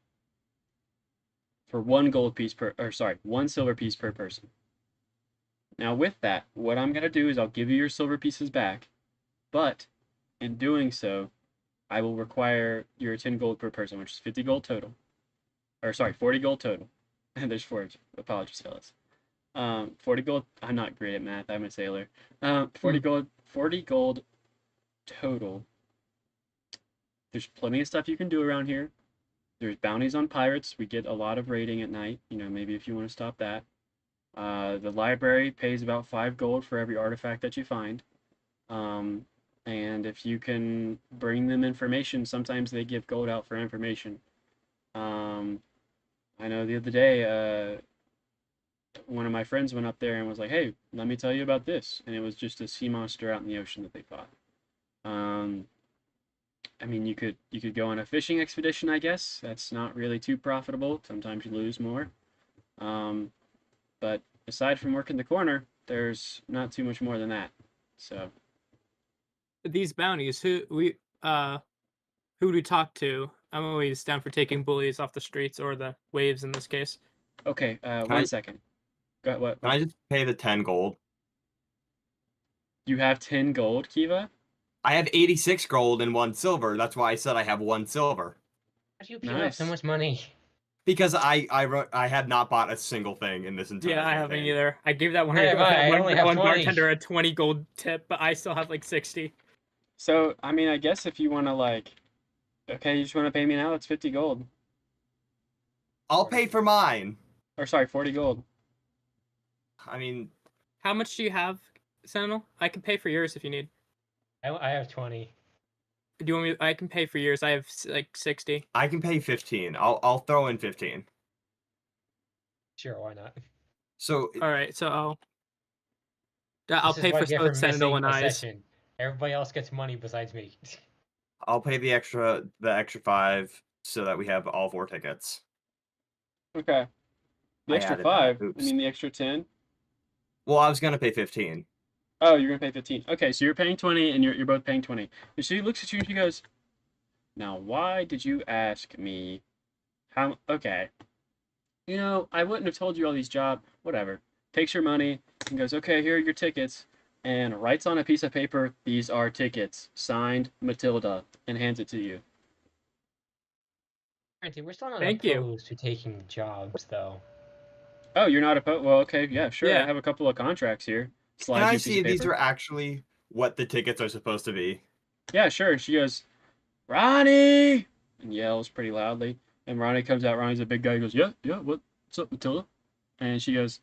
for 1 silver piece per person. Now with that, what I'm going to do is I'll give you your silver pieces back, but in doing so, I will require your 10 gold per person, which is 50 gold total. Or sorry, 40 gold total. And there's 4. Apologies, fellas. 40 gold. I'm not great at math. I'm a sailor. 40 gold total. There's plenty of stuff you can do around here. There's bounties on pirates. We get a lot of raiding at night. You know, maybe if you want to stop that. The library pays about 5 gold for every artifact that you find. And if you can bring them information, sometimes they give gold out for information. I know the other day, one of my friends went up there and was like, "Hey, let me tell you about this," and it was just a sea monster out in the ocean that they fought. I mean, you could go on a fishing expedition, I guess. That's not really too profitable. Sometimes you lose more. But aside from working the corner, there's not too much more than that. So These bounties, who do we talk to? I'm always down for taking bullies off the streets or the waves in this case. okay, 1 second. Go ahead, what? Can I just pay the 10 gold? You have 10 gold, Kiva? I have 86 gold and 1 silver. That's why I said I have 1 silver. How do you peel up so much money? Because I had not bought a single thing in this entire Yeah, I haven't campaign. either. I gave that one, Hey, I only have one 20. bartender a 20 gold tip, but I still have like 60. So, I mean, I guess if you want to, like, okay, you just want to pay me now, it's 50 gold. I'll pay for mine. Or, sorry, 40 gold. I mean, How much do you have, Sentinel? I can pay for yours if you need. I have 20. Do you want me? I can pay for yours. I have like 60. I can pay 15. I'll throw in 15. Sure, why not? So All right, so I'll This is pay what I for get both for Sentinel missing and a Eyes. session. Everybody else gets money besides me. I'll pay the extra 5 so that we have all 4 tickets. Okay. The I extra added that. 5? I Oops. mean, the extra 10? Well, I was gonna pay 15. Oh, you're going to pay 15. Okay, so you're paying 20 and you're both paying 20. And she looks at you and she goes, "Now, why did you ask me how?" Okay. You know, I wouldn't have told you all these jobs. Whatever. Takes your money and goes, "Okay, here are your tickets." And writes on a piece of paper, "These are tickets. Signed, Matilda," and hands it to you. Granted, we're still not Thank you. opposed to taking jobs, though. Oh, you're not opposed? Well, okay, yeah, sure. Yeah. I have a couple of contracts here. Can Slides I you a piece see of if these paper. are actually what the tickets are supposed to be? Yeah, sure. And she goes, "Ronnie!" and yells pretty loudly. And Ronnie comes out. Ronnie's a big guy. He goes, "Yeah, yeah, what's up, Matilda?" And she goes,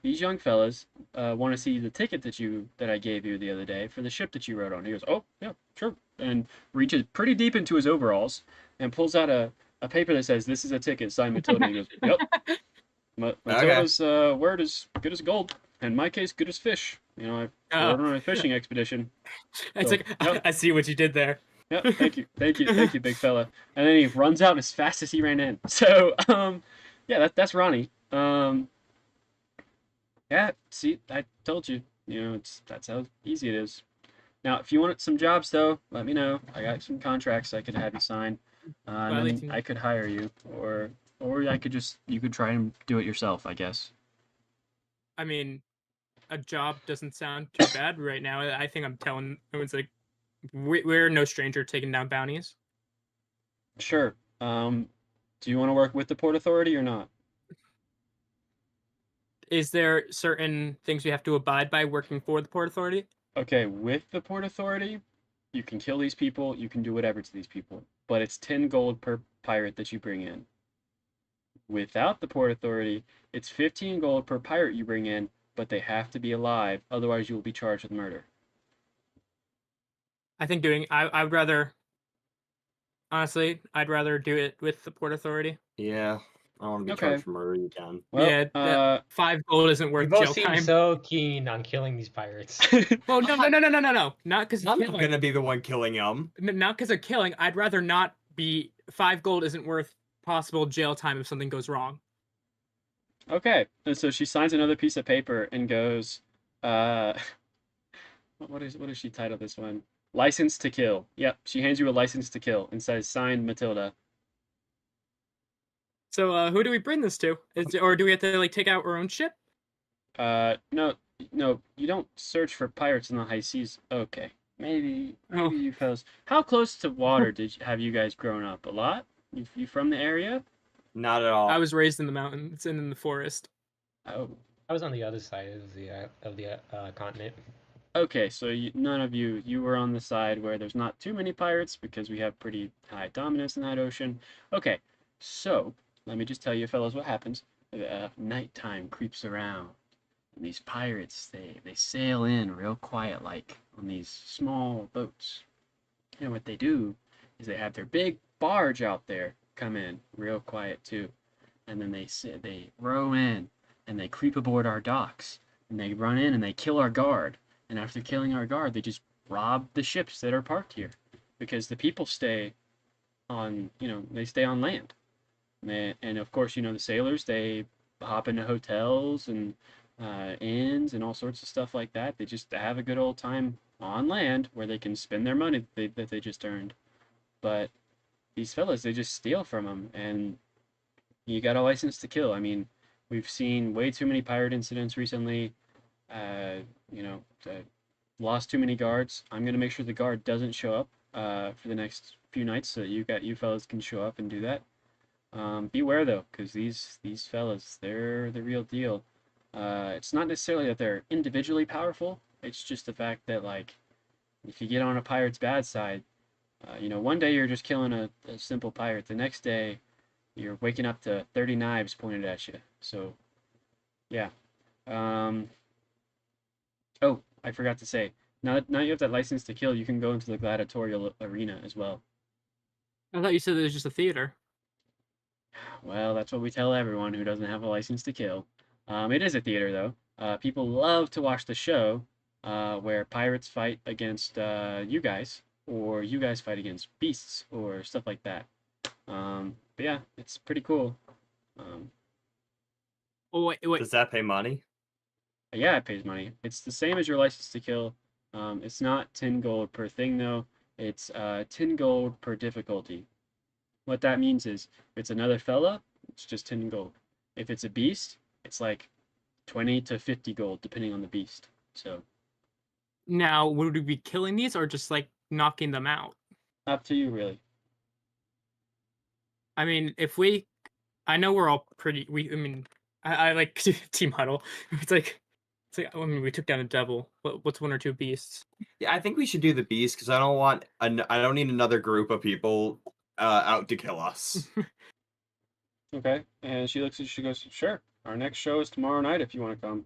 "These young fellas want to see the ticket that I gave you the other day for the ship that you rode on." He goes, "Oh, yeah, sure." And reaches pretty deep into his overalls and pulls out a paper that says, "This is a ticket, signed Matilda." He goes, "Yep. Matilda's word is good as gold. In my case, good as fish. You know, I rode on a fishing expedition." It's So, like yep. I see what you did there. Yep, thank you, big fella. And then he runs out as fast as he ran in. So, yeah, that's Ronnie. Yeah, see, I told you. You know, that's how easy it is. Now, if you want some jobs, though, let me know. I got some contracts I could have you sign, and then I could hire you, or I could you could try and do it yourself, I guess. I mean, a job doesn't sound too bad right now. I think I'm telling everyone's like, we're no stranger to taking down bounties. Sure. Do you want to work with the Port Authority or not? Is there certain things we have to abide by working for the Port Authority? Okay, with the Port Authority, you can kill these people, you can do whatever to these people, but it's 10 gold per pirate that you bring in. Without the Port Authority, it's 15 gold per pirate you bring in, but they have to be alive, otherwise you will be charged with murder. I think I would rather Honestly, I'd rather do it with the Port Authority. Yeah, I don't want to be Okay. charged for murder again. Well, Yeah, 5 gold isn't You worth both jail seem time. so keen on killing these pirates. Well, no, not because I'm killing. gonna be the one killing him. Not because of killing. I'd rather not be. 5 gold isn't worth possible jail time if something goes wrong. okay. And so she signs another piece of paper and goes, uh, what does she title this one? License to kill. Yep, she hands you a license to kill and says, signed Matilda. So, who do we bring this to? Or do we have to like take out our own ship? No, you don't search for pirates in the high seas. Okay, maybe Oh. you fellas. How close to water have you guys grown up? A lot? You from the area? Not at all. I was raised in the mountains and in the forest. Oh, I was on the other side of the continent. okay. So none of you were on the side where there's not too many pirates because we have pretty high dominance in that ocean. Okay, so let me just tell you, fellas, what happens. Nighttime creeps around. And these pirates, they sail in real quiet like on these small boats. And what they do is they have their big barge out there come in real quiet too. And then they row in and they creep aboard our docks. And they run in and they kill our guard. And after killing our guard, they just rob the ships that are parked here. Because the people stay on, they stay on land. And of course, the sailors, they hop into hotels and inns and all sorts of stuff like that. They just have a good old time on land where they can spend their money that they just earned. But these fellas, they just steal from them, and you got a license to kill. I mean, we've seen way too many pirate incidents recently. Uh, lost too many guards. I'm gonna make sure the guard doesn't show up for the next few nights, so that you fellas can show up and do that. Beware though, because these fellas, they're the real deal. It's not necessarily that they're individually powerful. It's just the fact that like, if you get on a pirate's bad side, one day you're just killing a simple pirate. The next day, you're waking up to 30 knives pointed at you. So, yeah. Oh, I forgot to say. Now you have that license to kill, you can go into the gladiatorial arena as well. I thought you said it was just a theater. Well, that's what we tell everyone who doesn't have a license to kill. It is a theater, though. People love to watch the show where pirates fight against you guys, or you guys fight against beasts, or stuff like that. But yeah, it's pretty cool. Oh, wait. Does that pay money? Yeah, it pays money. It's the same as your license to kill. It's not 10 gold per thing, though. It's 10 gold per difficulty. What that means is, if it's another fella, it's just 10 gold. If it's a beast, it's like 20 to 50 gold, depending on the beast. So, Now, would we be killing these or just like knocking them out? up to you, really. I mean, I know we're all pretty. I like team huddle. It's like, I mean, we took down a devil. What's one or two beasts? Yeah, I think we should do the beast because I don't need another group of people out to kill us. Okay. And she looks at you, she goes, sure. Our next show is tomorrow night if you want to come.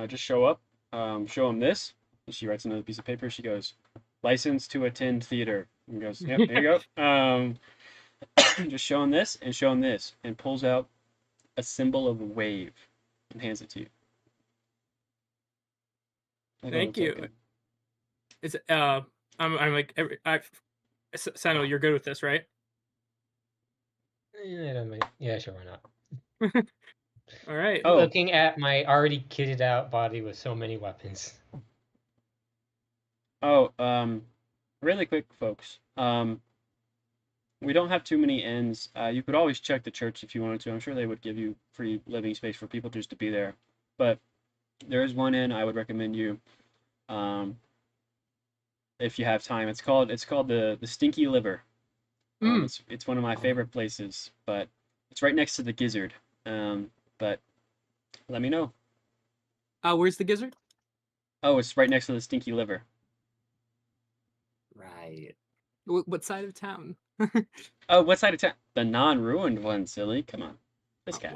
Just show up. Show them this. And she writes another piece of paper. She goes, license to attend theater. And goes, yep, there you go. Just show him this and show him this. And pulls out a symbol of a wave and hands it to you. Thank you. It's I'm like Samuel, you're good with this, right? Yeah, sure, why not? All right. Oh. Looking at my already kitted out body with so many weapons. Oh, really quick, folks. We don't have too many ends. You could always check the church if you wanted to. I'm sure they would give you free living space for people just to be there. But there is one inn I would recommend you, if you have time. It's called the Stinky Liver. It's one of my favorite places, but it's right next to the Gizzard. But let me know. Where's the gizzard? Oh, it's right next to the Stinky Liver. Right. What side of town? Oh, what side of town? The non-ruined one, silly. Come on. This guy.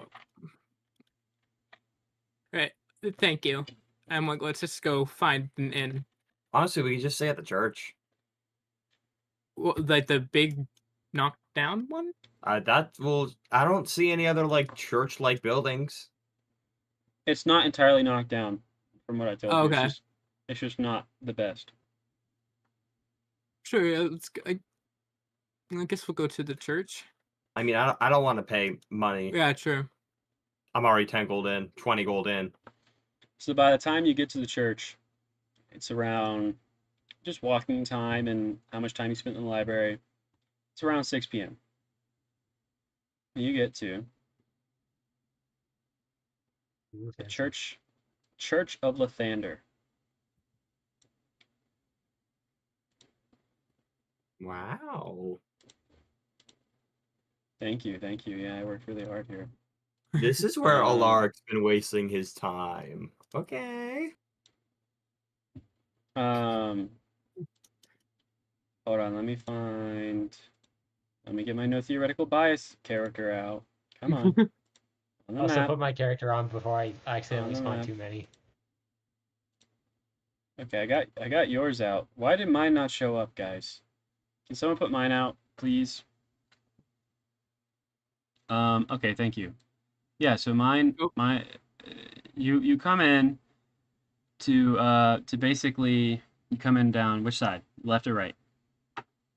Right. Thank you. I'm like, let's just go find an inn. Honestly, we could just stay at the church. Well, like the big knocked down one? I don't see any other like church-like buildings. It's not entirely knocked down, from what I told Oh, you. okay. It's just not the best. Sure, yeah, I guess we'll go to the church. I mean, I don't want to pay money. Yeah, true. I'm already 10 gold in, 20 gold in. So by the time you get to the church, it's around just walking time and how much time you spent in the library. It's around 6 p.m. You get to Ooh, the fancy. Church of Lathander. Wow. Thank you. Yeah, I worked really hard here. This is where Alaric's been wasting his time. Okay. Hold on, let me get my no theoretical bias character out. Come on. On the Also, map. put my character on before I accidentally On the spawn map. too many. Okay, I got yours out. Why did mine not show up, guys? Can someone put mine out, please? Okay, thank you. Yeah, so you come in to basically you come in down which side? Left or right?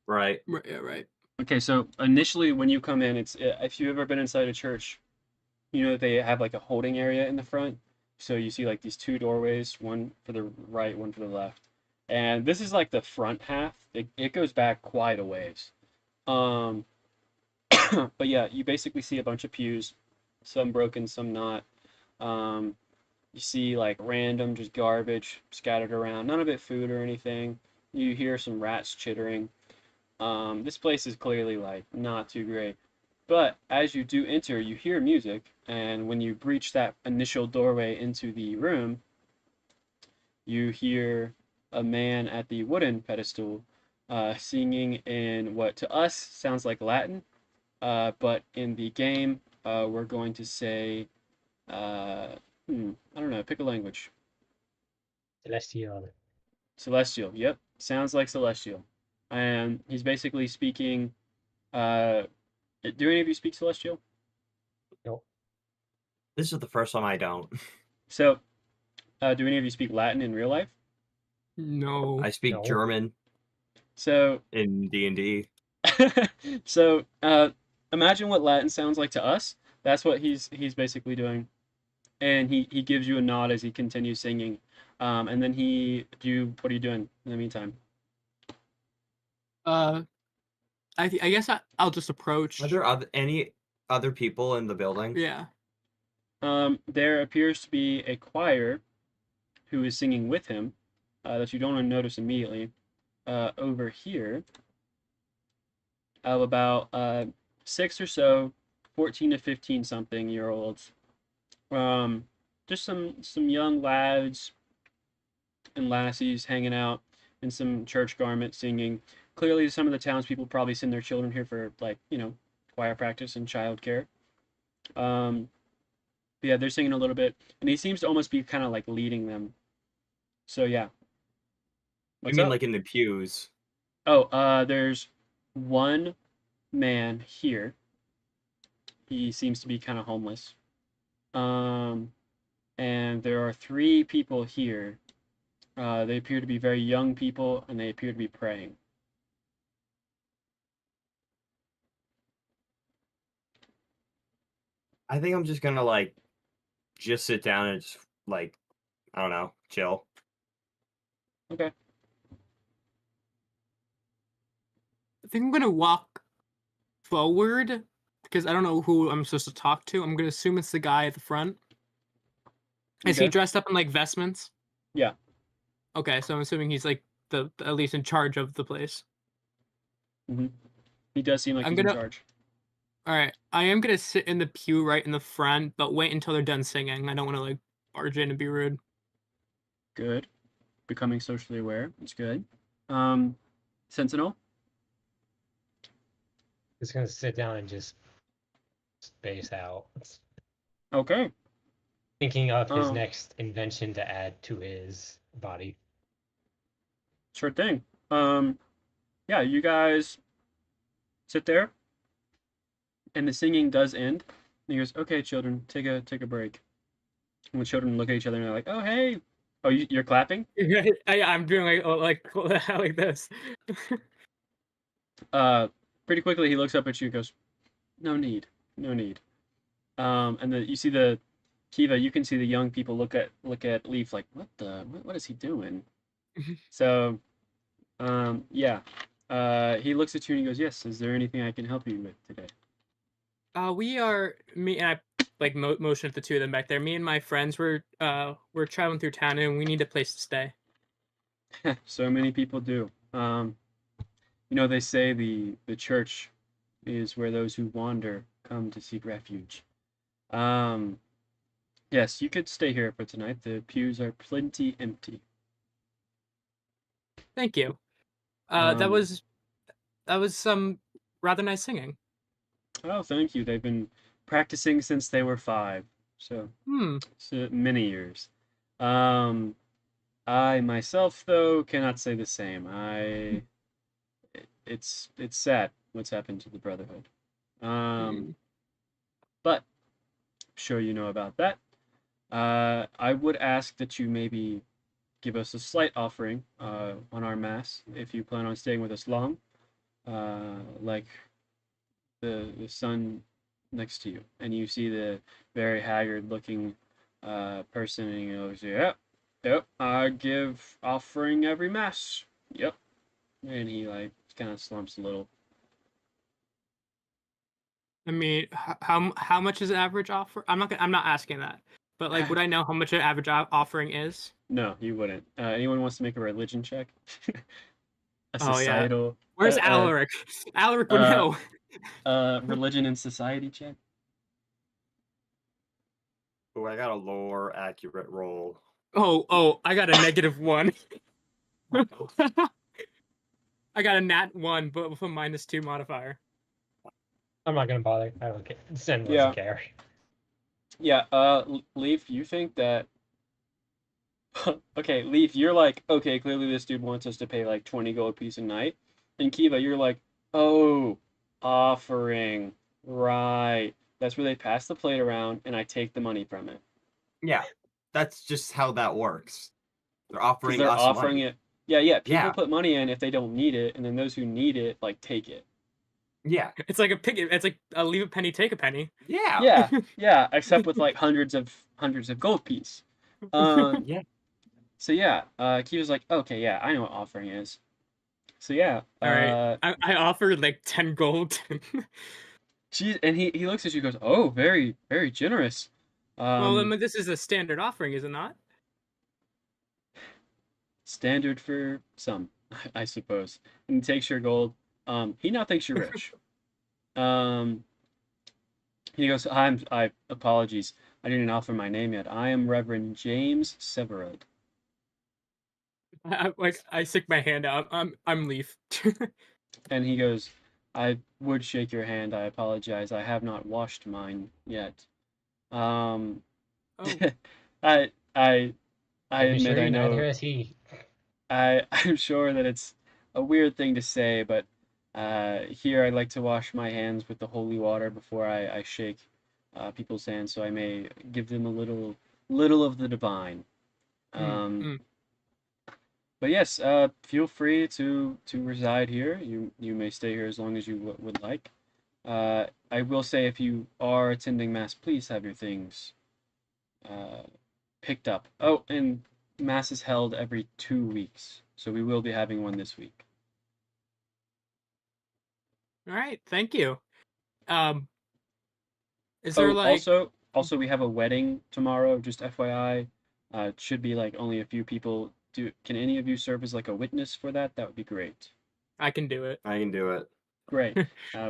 Right. Right, yeah, right. Okay, so initially when you come in, it's if you've ever been inside a church, you know that they have like a holding area in the front. So you see like these two doorways, one for the right, one for the left. And this is like the front half. It goes back quite a ways. Um, but yeah, you basically see a bunch of pews, some broken, some not. Um, you see like random just garbage scattered around, none of it food or anything. You hear some rats chittering. This place is clearly like not too great. But as you do enter, you hear music, and when you breach that initial doorway into the room, you hear a man at the wooden pedestal singing in what to us sounds like Latin, but in the game, we're going to say, uh, I don't know, pick a language. Celestial. Celestial, yep, sounds like Celestial. And he's basically speaking. Uh, do any of you speak Celestial? Nope. This is the first time I don't. So, do any of you speak Latin in real life? No. I speak No. German So, in D&D. so imagine what Latin sounds like to us. That's what he's basically doing, and he gives you a nod as he continues singing, and then what are you doing in the meantime? I guess I'll just approach. Are there any other people in the building? Yeah. There appears to be a choir who is singing with him, that you don't notice immediately. Over here, of about 6 or so, 14 to 15 something year olds. Just some young lads and lassies hanging out in some church garments singing. Clearly, some of the townspeople probably send their children here for like choir practice and childcare. But yeah, they're singing a little bit, and he seems to almost be kind of like leading them. So yeah, You what's mean up? like in the pews? Oh, there's one man here. He seems to be kind of homeless. Um, and there are three people here. They appear to be very young people, and they appear to be praying. I think I'm just gonna like just sit down and just like I don't know, chill. Okay. I think I'm gonna walk forward because I don't know who I'm supposed to talk to. I'm gonna assume it's the guy at the front. Is he Okay. dressed up in like vestments? Yeah. Okay, so I'm assuming he's like the at least in charge of the place. Hmm. He does seem like I'm he's in gonna. charge. All right, I am gonna sit in the pew right in the front, but wait until they're done singing. I don't want to like barge in and be rude. Good. Becoming socially aware. It's good. Sentinel. Just gonna sit down and just space out. Okay. Thinking of his Um, next invention to add to his body. sure thing. Yeah, you guys sit there, and the singing does end. And he goes, "Okay, children, take a break." And the children look at each other and they're like, "Oh, hey, oh, you're clapping?" I'm doing like this. Pretty quickly he looks up at you and goes, "No need, no need." And you see the Kiva. You can see the young people look at Leaf like, what is he doing? So, yeah. He looks at you and he goes, "Yes. Is there anything I can help you with today?" We are me and I like motion at the two of them back there. Me and my friends we're traveling through town and we need a place to stay. So many people do. They say the church is where those who wander come to seek refuge. Yes, you could stay here for tonight. The pews are plenty empty. Thank you. Um, That was some rather nice singing. Oh, thank you. They've been practicing since they were 5, so many years. I myself, though, cannot say the same. It's sad what's happened to the Brotherhood. But I'm sure you know about that. I would ask that you maybe give us a slight offering on our mass if you plan on staying with us long, like the son next to you, and you see the very haggard-looking person, and he goes, "Yep, yep, I give offering every mass. Yep," and he like kind of slumps a little. I mean, how much is an average offer? I'm not asking that, but like, would I know how much an average offering is? No, you wouldn't. Anyone wants to make a religion check? A Oh yeah. societal. Where's Alaric? Alaric would know. Religion and society check. Oh, I got a lore accurate roll. Oh, I got a -1. I got a nat 1, but with a -2 modifier. I'm not gonna bother. I don't care. Sen doesn't Yeah. care. Yeah, Leaf, you think that okay, Leaf, you're like, okay, clearly this dude wants us to pay like 20 gold piece a night. And Kiva, you're like, oh, offering. Right. That's where they pass the plate around and I take the money from it. Yeah, that's just how that works. They're Because offering they're us offering money. it. Yeah, people Yeah. put money in if they don't need it, and then those who need it, like, take it. Yeah. It's like it's like a leave a penny, take a penny. Yeah. Yeah, except with like hundreds of gold piece. Yeah. So yeah, Kiva's like, okay, yeah, I know what offering is. So yeah, All right, I offered like 10 gold. and he looks at you and goes, "Oh, very, very generous." Well, then this is a standard offering, is it not? Standard for some, I suppose. And he takes your gold. He now thinks you're rich. He goes, I apologies. I didn't offer my name yet. I am Reverend James Severud. I stick my hand out. I'm Leaf. And he goes, I would shake your hand. I apologize. I have not washed mine yet. Oh. I I'm admit sure I know neither has he. I'm sure that it's a weird thing to say, but here I like to wash my hands with the holy water before I shake people's hands, so I may give them a little of the divine. But yes, feel free to reside here. You may stay here as long as you would like. I will say, if you are attending mass, please have your things picked up. Oh, and mass is held every 2 weeks, so we will be having one this week. All right, thank you. Is there like also we have a wedding tomorrow, just FYI. It should be like only a few people. Can any of you serve as like a witness for that? That would be great. I can do it. I can do it. Great.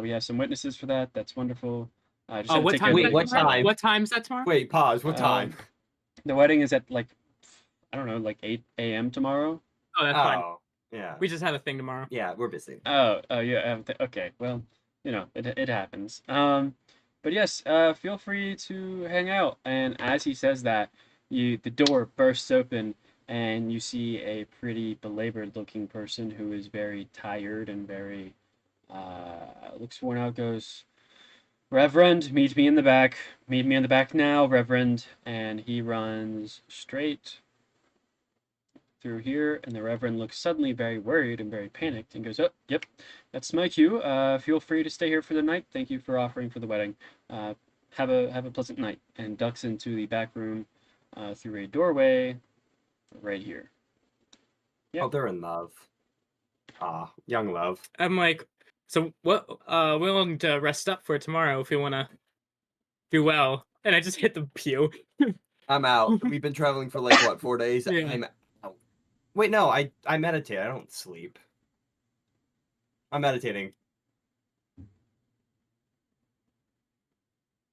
We have some witnesses for that. That's wonderful. What time? Wait, what time? What time is that tomorrow? Wait, pause. What time? The wedding is at like, I don't know, like 8 a.m. tomorrow. Oh, that's fine. Yeah. We just have a thing tomorrow. Yeah, we're busy. Oh, yeah. Okay. Well, it happens. But yes, feel free to hang out. And as he says that, the door bursts open, and you see a pretty belabored-looking person who is very tired and very Looks worn out, goes, Reverend, meet me in the back. Meet me in the back now, Reverend. And he runs straight through here, and the Reverend looks suddenly very worried and very panicked and goes, oh, yep, that's my cue. Feel free to stay here for the night. Thank you for offering for the wedding. Have a pleasant night. And ducks into the back room through a doorway right here. Yep. Oh, they're in love. Ah, young love. I'm like, so what? We're willing to rest up for tomorrow if you want to do well. And I just hit the pew. I'm out. We've been traveling for like what, 4 days? Yeah. I'm out. Wait, no, I meditate. I don't sleep. I'm meditating.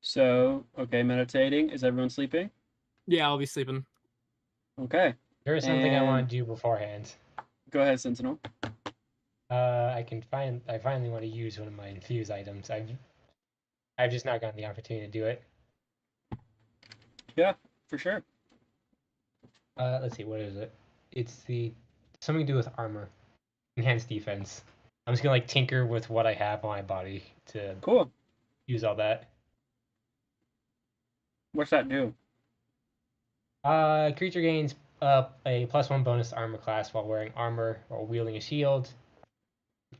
So, okay, meditating. Is everyone sleeping? Yeah, I'll be sleeping. Okay. There is something I want And to do beforehand. go ahead, Sentinel. I finally want to use one of my infused items. I've just not gotten the opportunity to do it. Yeah, for sure. Let's see, what is it? It's something to do with armor, enhanced defense. I'm just gonna like tinker with what I have on my body to Cool. use all that. What's that do? Creature gains a +1 bonus to armor class while wearing armor or wielding a shield.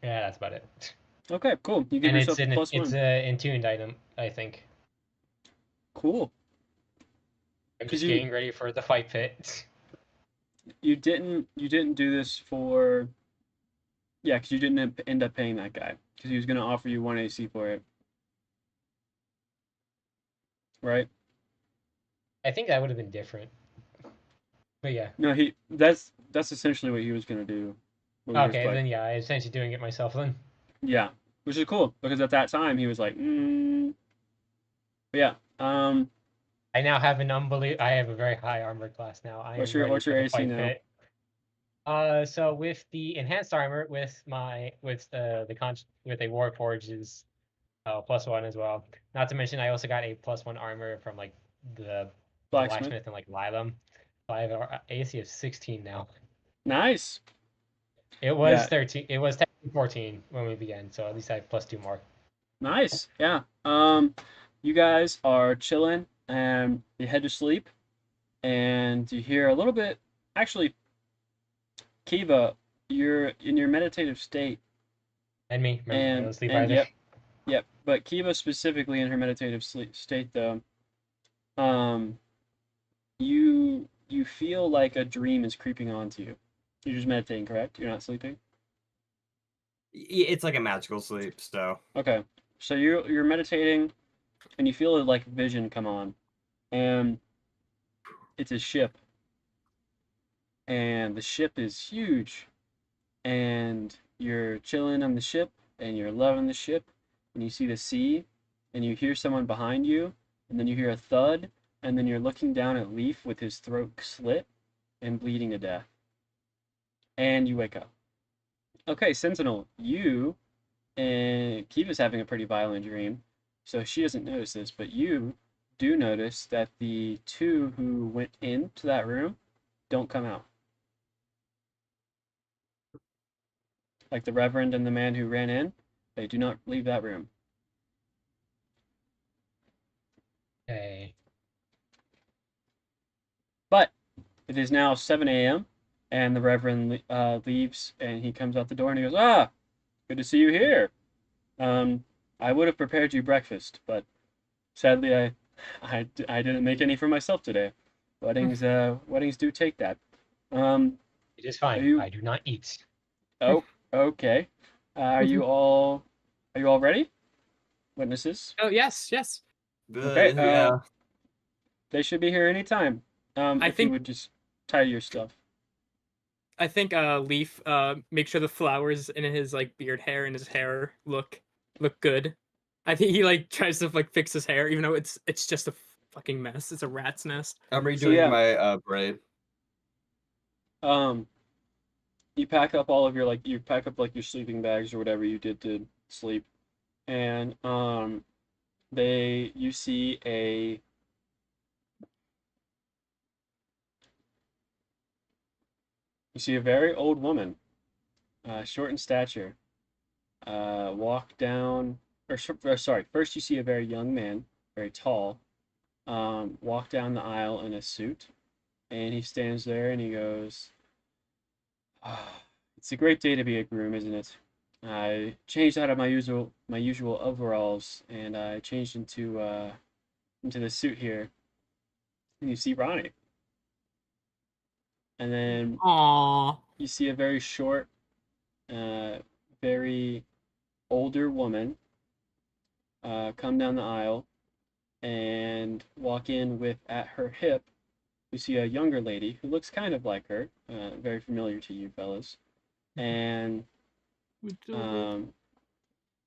Yeah, that's about it. Okay, cool. You give And yourself a plus it's one. a intuned item, I think. Cool. I'm 'Cause just you- getting ready for the fight pit. You didn't do this for, yeah, because you didn't end up paying that guy because he was gonna offer you 1 AC for it, right? I think that would have been different. But yeah. No, that's essentially what he was gonna do. What he was Okay, like, then yeah, I'm essentially doing it myself then. yeah, which is cool because at that time he was like, But yeah, I now have I have a very high armor class now. I what's am ready your for the AC fight now? pit. So with the enhanced armor, with with a Warforge's +1 as well. Not to mention, I also got a +1 armor from like the Blacksmith. blacksmith and like Lilam. So I have an AC of 16 now. Nice. It was Yeah. 13. It was technically 14 when we began. So at least I have +2 more. Nice. Yeah. You guys are chilling and you head to sleep, and you hear a little bit. Actually, Kiva, you're in your meditative state, And me, remember, I and don't sleep and either. yep. But Kiva specifically in her meditative state though, um, you feel like a dream is creeping onto you. You're just meditating, correct? You're not sleeping. It's like a magical sleep, so. Okay. So you're meditating, and you feel like vision come on, and it's a ship, and the ship is huge, and you're chilling on the ship, and you're loving the ship, and you see the sea, and you hear someone behind you, and then you hear a thud, and then you're looking down at Leaf with his throat slit and bleeding to death, and you wake up. Okay, Sentinel, you and Kiva's having a pretty violent dream, so she doesn't notice this, but you do notice that the two who went into that room don't come out. Like the Reverend and the man who ran in, they do not leave that room. Okay. But it is now 7 a.m., and the Reverend leaves, and he comes out the door and he goes, "Ah, good to see you here. I would have prepared you breakfast, but sadly I didn't make any for myself today. Weddings do take that. Um, It is are fine. you? I do not eat. Oh, okay. Are you all ready? Witnesses? Oh yes, yes. Okay. Yeah. They should be here anytime. I If you think would just tidy your stuff. Leaf make sure the flowers in his like beard hair and his hair look good. I think he like tries to like fix his hair, even though it's just a fucking mess. It's a rat's nest. I'm redoing So, yeah. my braid. You pack up all of your you pack up like your sleeping bags or whatever you did to sleep, and you see a very old woman, short in stature, walk down, or sorry, first you see a very young man, very tall, walk down the aisle in a suit, and he stands there and he goes, "Ah, it's a great day to be a groom, isn't it? I changed out of my usual overalls and I changed into the suit here, and you see Ronnie, and then Aww. you see a very short, uh, very older woman come down the aisle and walk in with at her hip. You see a younger lady who looks kind of like her, very familiar to you fellas, and um,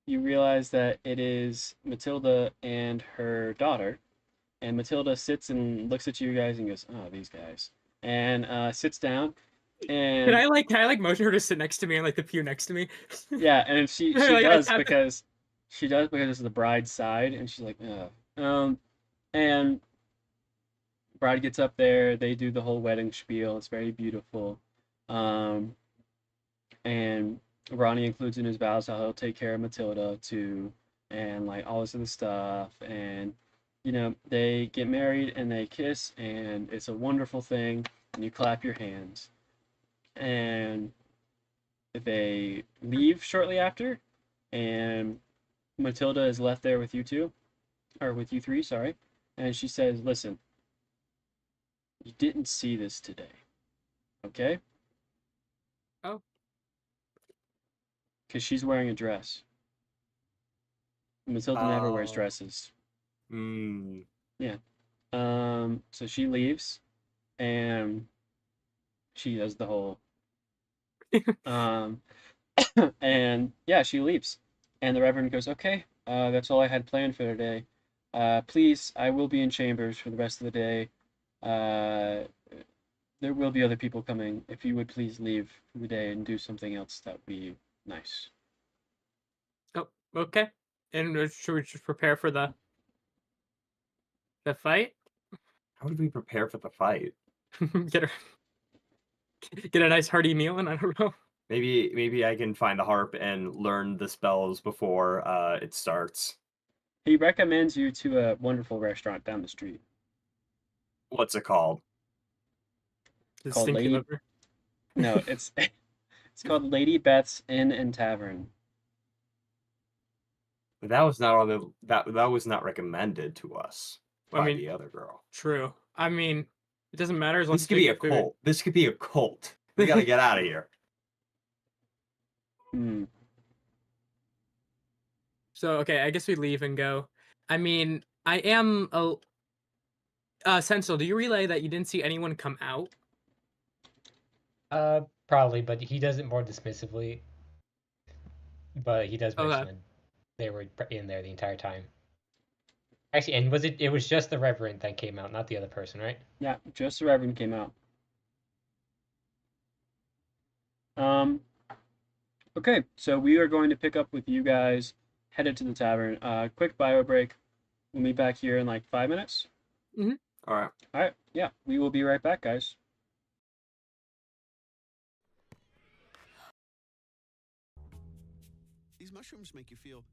you realize that it is Matilda and her daughter. And Matilda sits and looks at you guys and goes, "Oh, these guys," and sits down. Can And I motion her to sit next to me in like the pew next to me? yeah, and she Like, I does tap it. because it's the bride's side, and she's like, "Oh." And bride gets up there. They do the whole wedding spiel. It's very beautiful. Um, and Ronnie includes in his vows how he'll take care of Matilda too, and like all this other stuff. And they get married and they kiss, and it's a wonderful thing. And you clap your hands, and they leave shortly after, and Matilda is left there with you two, or with you three, sorry. And she says, "Listen, you didn't see this today, okay?" Oh. Because she's wearing a dress. Matilda never wears Oh. dresses. Hmm. Yeah. So she leaves, and she does the whole, um, and yeah, she leaves. And the Reverend goes, "Okay, that's all I had planned for today. Please, I will be in chambers for the rest of the day. Uh, there will be other people coming. If you would please leave for the day and do something else, that would be nice." Oh, okay. And should we just prepare for the fight? How do we prepare for the fight? Get her get a nice hearty meal, and I don't know. Maybe I can find the harp and learn the spells before it starts. He recommends you to a wonderful restaurant down the street What's it called? The called stinky Lady. liver. No, it's called Lady Beth's Inn and Tavern. That was not on the that was not recommended to us I by mean, the other girl. true. I mean, it doesn't matter as long This as could we be get a food. cult. This could be a cult. We gotta get out of here. Hmm. So okay, I guess we leave and go. I mean, I am a Sentinel, do you relay that you didn't see anyone come out? Probably, but he does it more dismissively. But he does mention Okay. that they were in there the entire time. Actually, and was it? It was just the Reverend that came out, not the other person, right? Yeah, just the Reverend came out. Okay, so we are going to pick up with you guys headed to the tavern. Quick bio break. We'll meet back here in like 5 minutes. All right. All right, yeah, we will be right back, guys. These mushrooms make you feel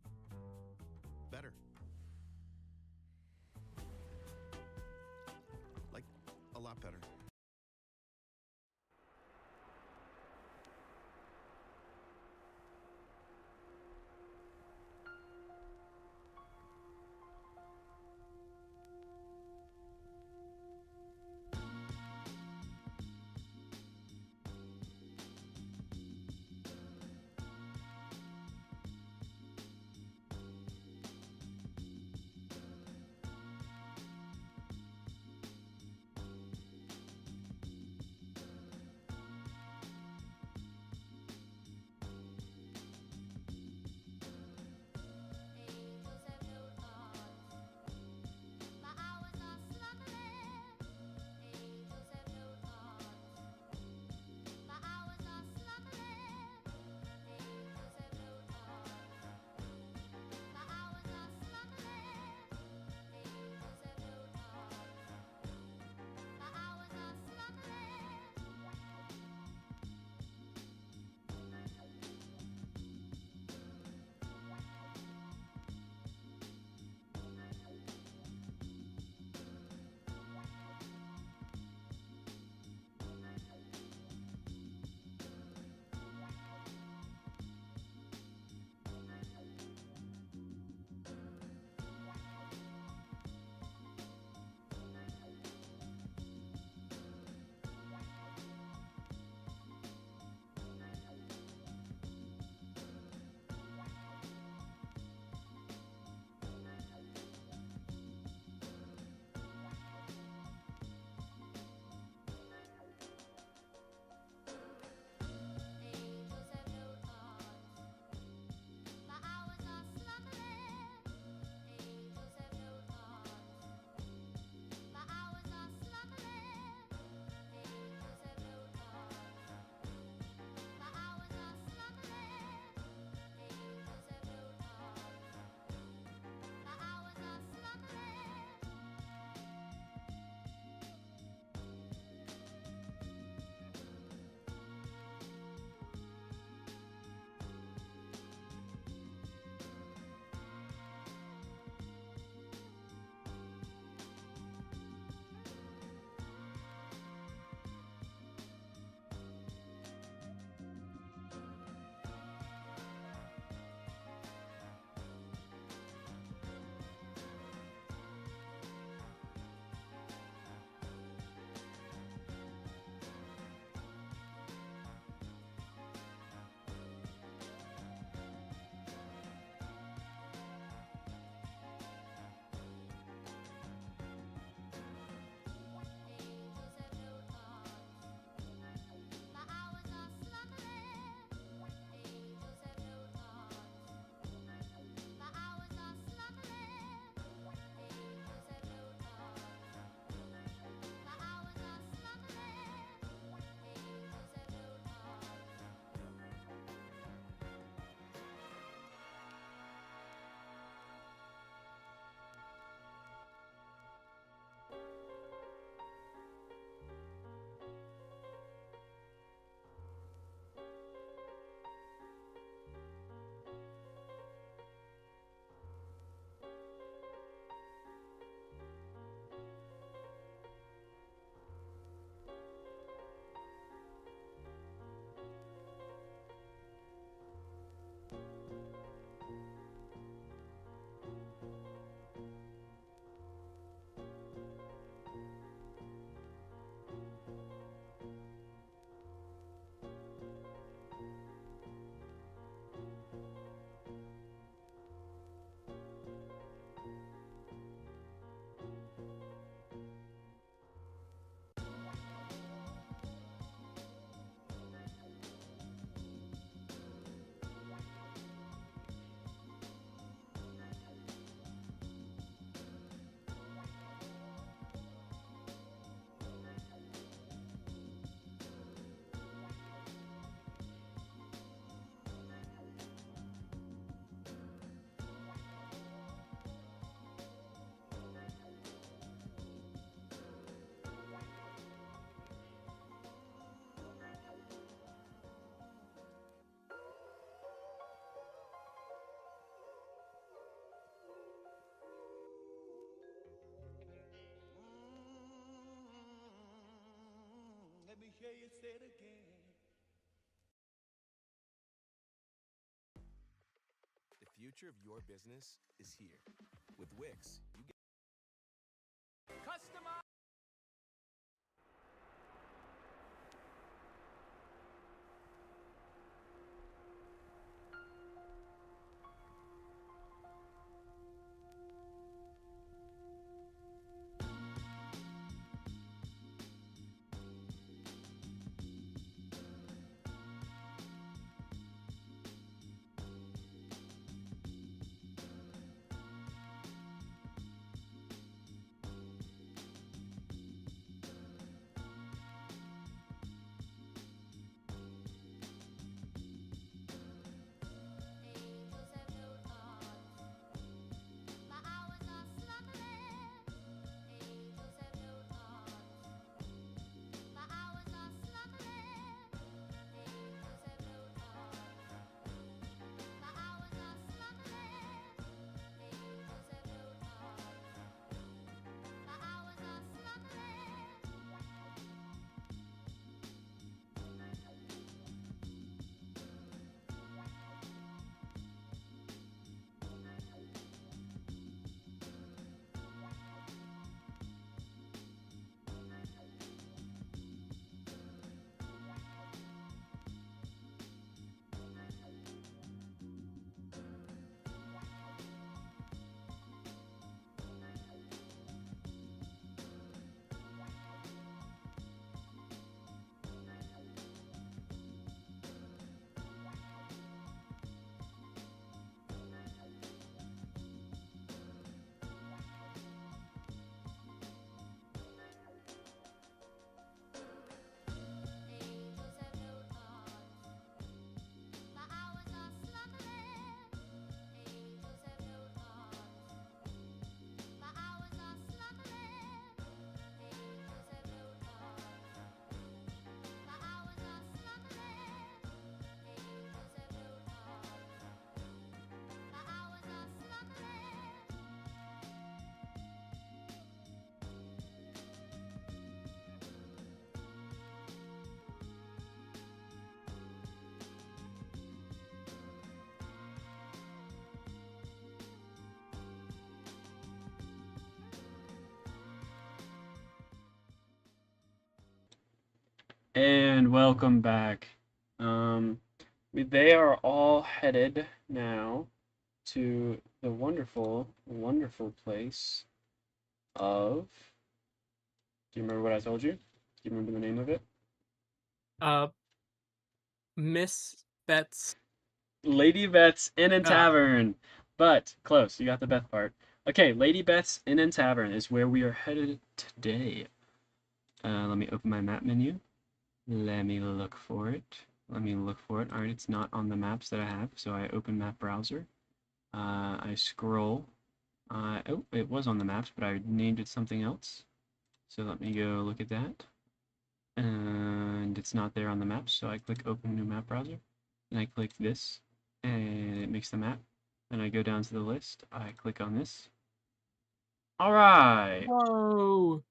better. Like, a lot better. The future of your business is here. With Wix, you get And welcome back. They are all headed now to the wonderful, wonderful place of. Do you remember what I told you? Do you remember the name of it? Miss Betts. Lady Beth's Inn and Tavern. But close, you got the Beth part. Okay, Lady Beth's Inn and Tavern is where we are headed today. Let me open my map menu. Let me look for it. Alright, it's not on the maps that I have, so I open map browser. I scroll. Oh, it was on the maps, but I named it something else. So let me go look at that. And it's not there on the maps, so I click open new map browser. And I click this, and it makes the map. And I go down to the list. I click on this. Alright! Whoa!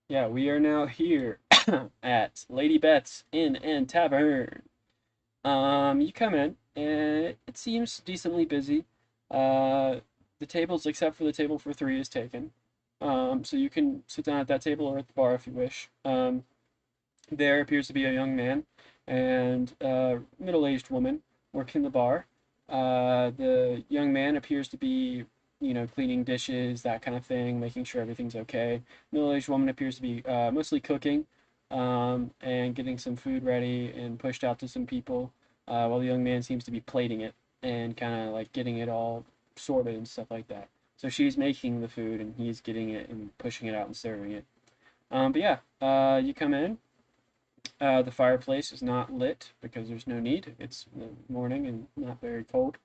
Yeah, we are now here at Lady Beth's Inn and Tavern. You come in, and it seems decently busy. The tables, except for the table for 3, is taken. So you can sit down at that table or at the bar if you wish. There appears to be a young man and a middle-aged woman working the bar. The young man appears to be, cleaning dishes, that kind of thing, making sure everything's okay. Middle-aged woman appears to be mostly cooking and getting some food ready and pushed out to some people, while the young man seems to be plating it and kind of like getting it all sorted and stuff like that. So she's making the food and he's getting it and pushing it out and serving it. But yeah, you come in. The fireplace is not lit because there's no need. It's the morning and not very cold.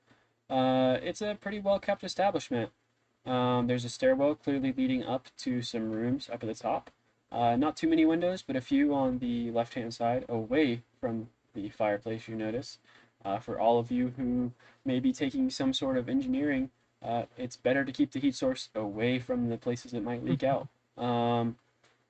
It's a pretty well kept establishment. There's a stairwell clearly leading up to some rooms up at the top. Not too many windows, but a few on the left-hand side away from the fireplace, you notice. For all of you who may be taking some sort of engineering, it's better to keep the heat source away from the places that might leak out.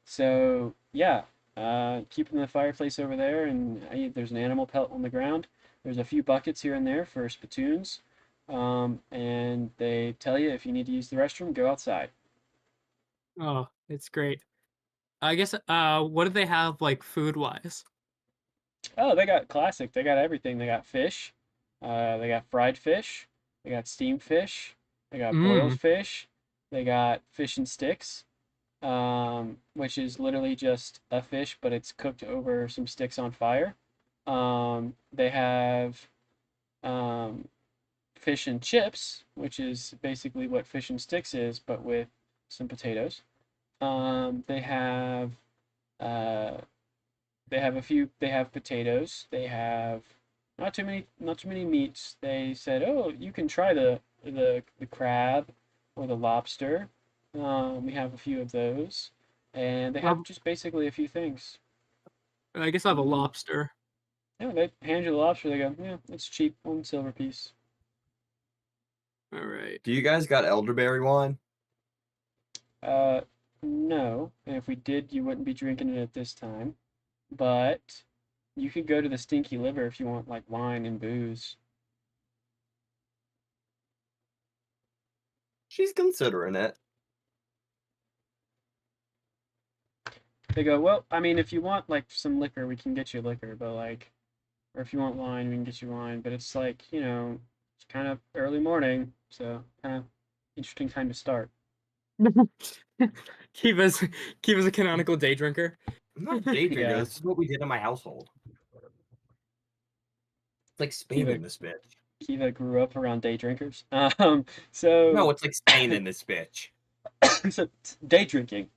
So, yeah, keeping the fireplace over there, and there's an animal pelt on the ground. There's a few buckets here and there for spittoons, and they tell you if you need to use the restroom, go outside. Oh, it's great. I guess. What do they have like food wise? Oh, they got classic. They got everything. They got fish. They got fried fish. They got steamed fish. They got boiled Mm. fish. They got fish and sticks, which is literally just a fish, but it's cooked over some sticks on fire. They have um, fish and chips, which is basically what fish and sticks is, but with some potatoes. They have uh, they have a few. They have potatoes. They have not too many meats. They said, "Oh, you can try the crab or the lobster." We have a few of those, and they have just basically a few things. I guess I have a Mhm. lobster. Yeah, they hand you the lobster. They go, "Yeah, it's cheap, 1 silver piece." All right. Do you guys got elderberry wine? Uh, no. And if we did, you wouldn't be drinking it at this time. But you could go to the Stinky Liver if you want like wine and booze. She's considering it. They go, well, I mean, if you want like some liquor, we can get you liquor, but like, or if you want wine, we can get you wine. But it's like, it's kind of early morning, so kind of interesting time to start. Kiva's Kiva's a canonical day drinker. I'm not a day drinker. Yeah. This is what we did in my household. It's like Spain Kiva, in this bitch. Kiva grew up around day drinkers. So No, it's like Spain in this bitch. so day drinking.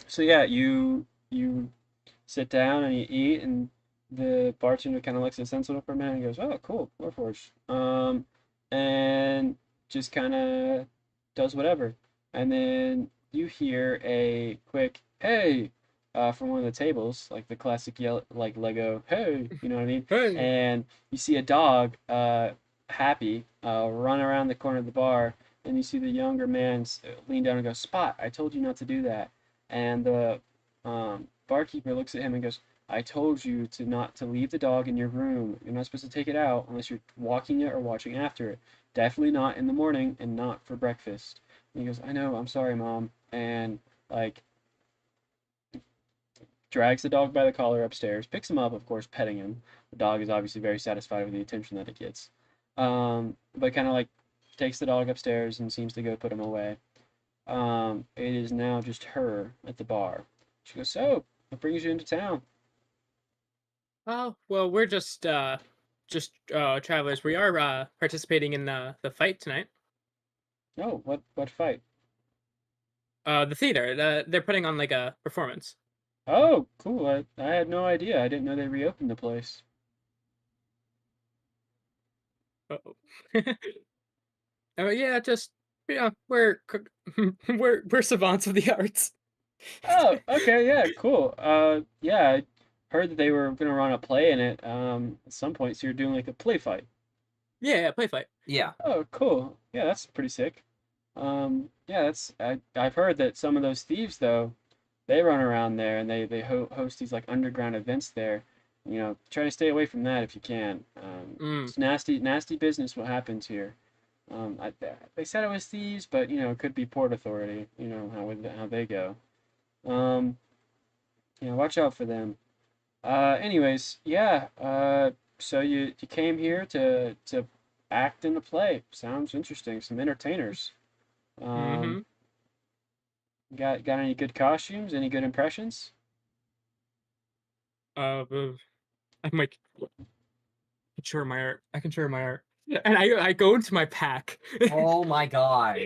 So yeah, you sit down and you eat, and the bartender kind of looks sensible for a minute and goes, "Oh, cool, Warforged," and just kind of does whatever, and then you hear a quick "Hey" from one of the tables, like the classic yell, like Lego "Hey," you know what I mean? Hey. And you see a dog, happy, run around the corner of the bar, and you see the younger man lean down and go, "Spot, I told you not to do that." And the barkeeper looks at him and goes, "I told you to not to leave the dog in your room. You're not supposed to take it out unless you're walking it or watching after it. Definitely not in the morning and not for breakfast." And he goes, "I know, I'm sorry, Mom." And like drags the dog by the collar upstairs, picks him up, of course, petting him. The dog is obviously very satisfied with the attention that it gets. But kind of like takes the dog upstairs and seems to go put him away. It is now just her at the bar. She goes, "So, what brings you into town?" Oh well, we're just travelers. We are participating in the fight tonight. "Oh, what fight?" The theater. They're putting on like a performance. "Oh, cool. I had no idea. I didn't know they reopened the place." Uh-oh. Yeah, just yeah, we're savants of the arts. "Oh, okay, yeah, cool. Yeah, I heard that they were gonna run a play in it, at some point, so you're doing like a play fight." Yeah, play fight. Yeah. "Oh, cool. Yeah, that's pretty sick." Yeah, I've heard that some of those thieves though, they run around there and they host these like underground events there. Try to stay away from that if you can. Mm. It's nasty business what happens here. They said it was thieves, but it could be Port Authority. You know how they go. Um, watch out for them. Anyways, yeah. So you came here to act in the play. Sounds interesting. Some entertainers. Mm-hmm. Um, got any good costumes? Any good impressions? I'm like, I can share my art. I can share my art. And I go into my pack. Oh my god.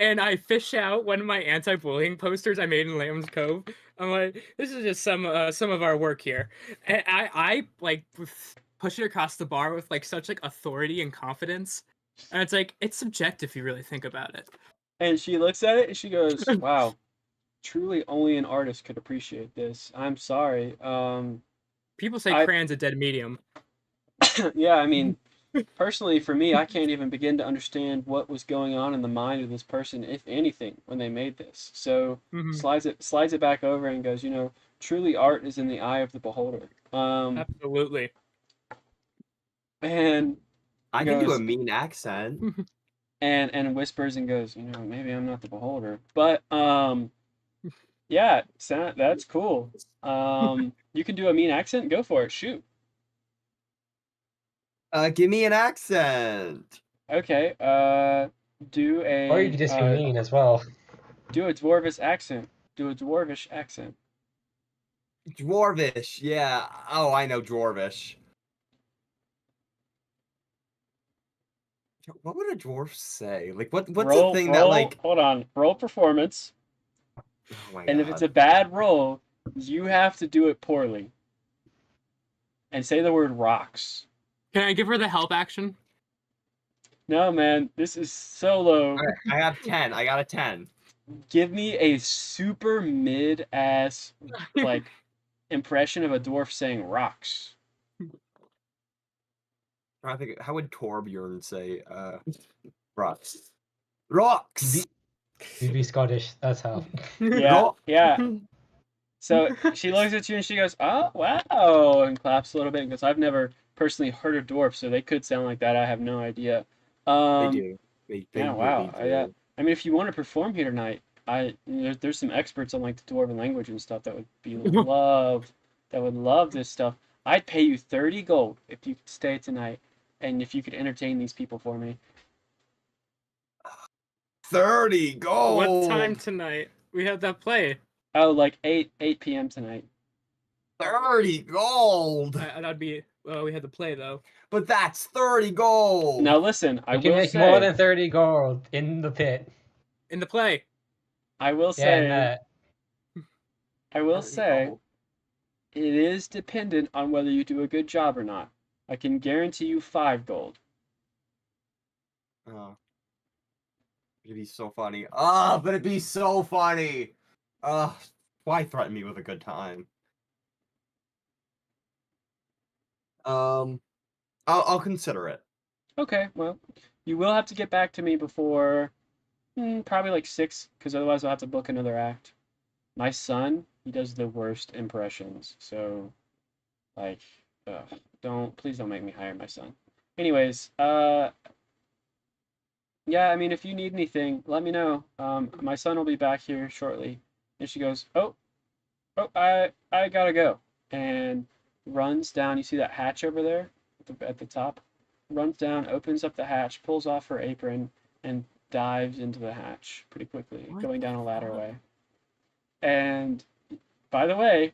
And I fish out one of my anti-bullying posters I made in Lamb's Cove. I'm like, this is just some of our work here. And I like push it across the bar with like such like authority and confidence. And it's like it's subjective if you really think about it. And she looks at it and she goes, "Wow, truly only an artist could appreciate this. I'm sorry." People say I crane's a dead medium. yeah, I mean, personally, for me, I can't even begin to understand what was going on in the mind of this person, if anything, when they made this. So Mhm. slides it back over and goes, truly art is in the eye of the beholder. Absolutely. And I can do a goes mean accent. and whispers and goes, maybe I'm not the beholder, but yeah, that's cool. You can do a mean accent. Go for it. Shoot. Give me an accent. Okay. Do Or you a could just be mean as well. do a dwarvish accent. Do a dwarvish accent. Dwarvish, yeah. Oh, I know Dwarvish. What would a dwarf say? Like, what's the thing that, like... Hold on. Roll performance. Oh my And if it's a god. bad roll, you have to do it poorly. And say the word rocks. Can I give her the help action? No, man, this is so low. Alright, I have 10. I got a 10. Give me a super mid-ass, like, impression of a dwarf saying rocks. I think, how would Torbjorn say, rocks? Rocks! You'd be Scottish. That's how. Yeah, Rock. yeah. So she looks at you and she goes, "Oh, wow," and claps a little bit and goes, "I've never personally heard a dwarf, so they could sound like that. I have no idea." They do. They Yeah, really wow. Yeah. do. I mean, if you want to perform here tonight, there's some experts on like the dwarven language and stuff that would love this stuff. I'd pay you 30 gold if you could stay tonight, and if you could entertain these people for me. 30 gold! What time tonight? We have that play. Oh, like 8 p.m. tonight. 30 gold! That'd be. Well, we had the play though. But that's 30 gold! Now listen, I You can will make say, more than 30 gold in the pit. In the play. I will Yeah, and say, that. I will 30 say, gold. it is dependent on whether you do a good job or not. I can guarantee you 5 gold. Oh. It'd be so funny. Ah, but it'd be so funny! Why threaten me with a good time? I'll consider it. Okay, well, you will have to get back to me before probably like 6, because otherwise I'll have to book another act. My son, he does the worst impressions, so like, please don't make me hire my son. Anyways, yeah, I mean, if you need anything, let me know. My son will be back here shortly. And she goes, oh, I gotta go, and runs down. You see that hatch over there at the top? Runs down, opens up the hatch, pulls off her apron, and dives into the hatch pretty quickly, going down a ladder way. And by the way,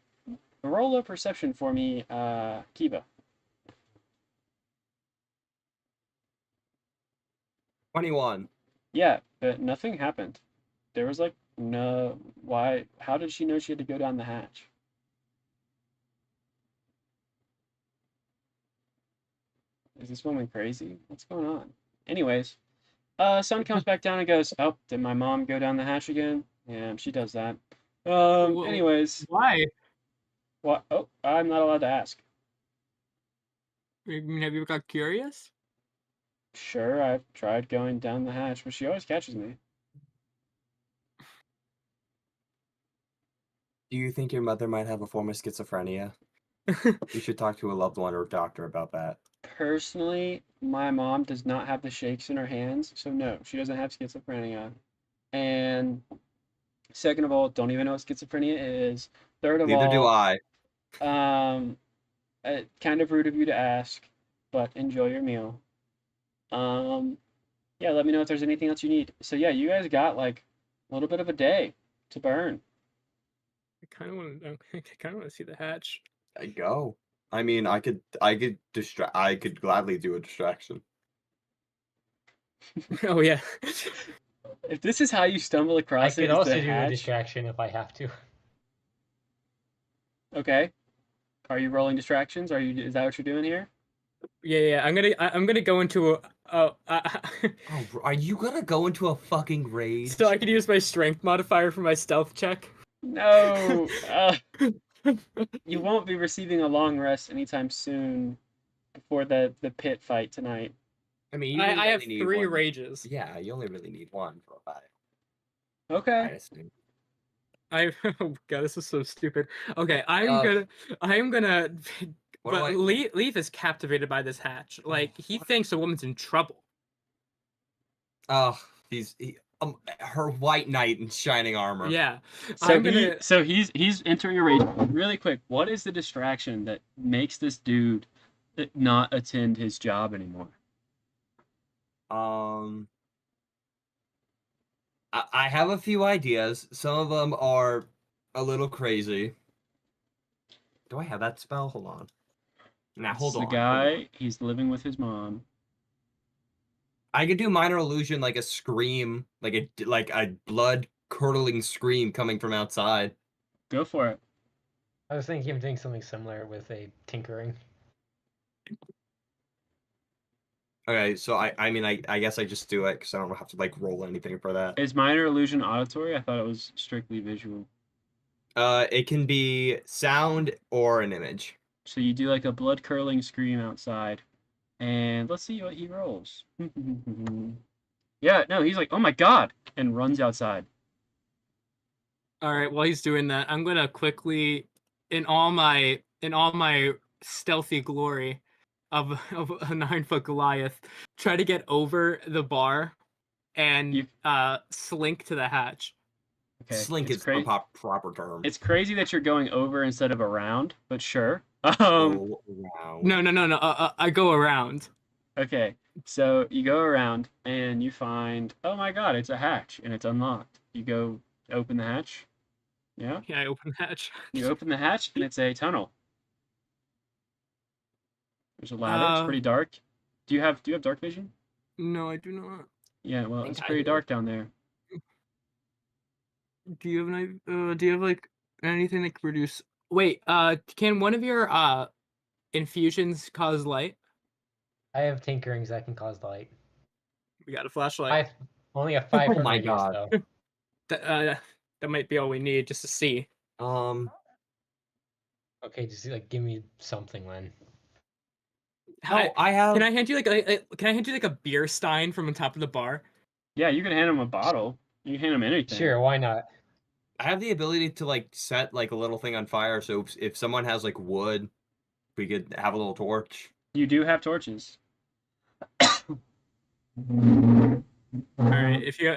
roll a perception for me, Kiva. 21. Yeah, but nothing happened. There was like no why. How did she know she had to go down the hatch? Is this woman crazy? What's going on? Anyways, son comes back down and goes, "Oh, did my mom go down the hatch again?" Yeah, she does that. Anyways, Why? what? Oh, I'm not allowed to ask. I mean, have you ever got curious? Sure, I've tried going down the hatch, but she always catches me. Do you think your mother might have a form of schizophrenia? You should talk to a loved one or a doctor about that. Personally, my mom does not have the shakes in her hands, so no, she doesn't have schizophrenia. And second of all, don't even know what schizophrenia is. Third of Neither do all, I. kind of rude of you to ask, but enjoy your meal. Yeah, let me know if there's anything else you need. So yeah, you guys got like a little bit of a day to burn. I kind of want to. I kind of want to see the hatch. I go. I mean, I could gladly do a distraction. Oh yeah. If this is how you stumble I across it, could is also the do a hatch. distraction if I have to. Okay. Are you rolling distractions? Is that what you're doing here? Yeah. I'm gonna go into a. Oh, are you gonna go into a fucking rage? So I could use my strength modifier for my stealth check. No. You won't be receiving a long rest anytime soon for the pit fight tonight. I mean, you I really have need 3 one. rages. Yeah, you only really need one for a fight. Okay. I assume. Oh god, this is so stupid. Okay, I'm Uh, gonna. What do But I- Leaf is captivated by this hatch. Like he thinks a woman's in trouble. Oh, her white knight in shining armor. Yeah, So I'm gonna. he's entering a rage. Really quick, what is the distraction that makes this dude not attend his job anymore? I have a few ideas. Some of them are a little crazy. Do I have that spell? Hold on. Now It's hold the on. guy, he's living with his mom. I could do minor illusion, like a scream, like a blood curdling scream coming from outside. Go for it. I was thinking of doing something similar with a tinkering. Okay, so I mean I guess I just do it because I don't have to like roll anything for that. Is minor illusion auditory? I thought it was strictly visual. It can be sound or an image. So you do like a blood curdling scream outside, and let's see what he rolls. Yeah, no, he's like, oh my god, and runs outside. All right, while he's doing that, I'm gonna quickly, in all my stealthy glory of a 9-foot Goliath, try to get over the bar and You- slink to the hatch. Okay, Slink it's is the proper term. It's crazy that you're going over instead of around, but sure. Oh, wow. No. I go around. Okay, so you go around and you find, oh my god, it's a hatch and it's unlocked. You go open the hatch. Yeah, Yeah, I open the hatch. you open the hatch and it's a tunnel. There's a ladder. It's pretty dark. Do you have dark vision? No, I do not. Yeah, well, think it's I pretty do. dark down there. Do you have like anything that can produce? Wait, can one of your infusions cause light? I have tinkerings that can cause light. We got a flashlight. Only a 5-foot my radius, God. though. That might be all we need just to see. Okay, just like give me something then. No, I have. Can I hand you like a beer stein from on top of the bar? Yeah, you can hand him a bottle. You can hand him anything. Sure, why not? I have the ability to like set like a little thing on fire. So if someone has like wood, we could have a little torch. You do have torches. All right, if you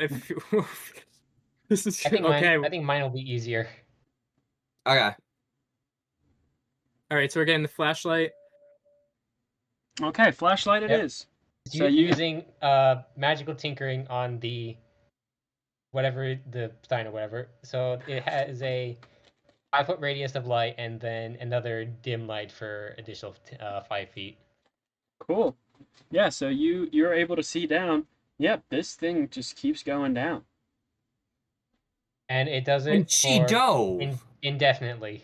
this is I think okay. I think mine will be easier. Okay. All right, so we're getting the flashlight. Okay, flashlight it Yep. is. So Using magical tinkering on the whatever the stein or whatever. So it has a 5-foot radius of light and then another dim light for additional 5 feet. Cool. Yeah, so you're able to see down. Yep, this thing just keeps going down. And it does it And she for dove. indefinitely.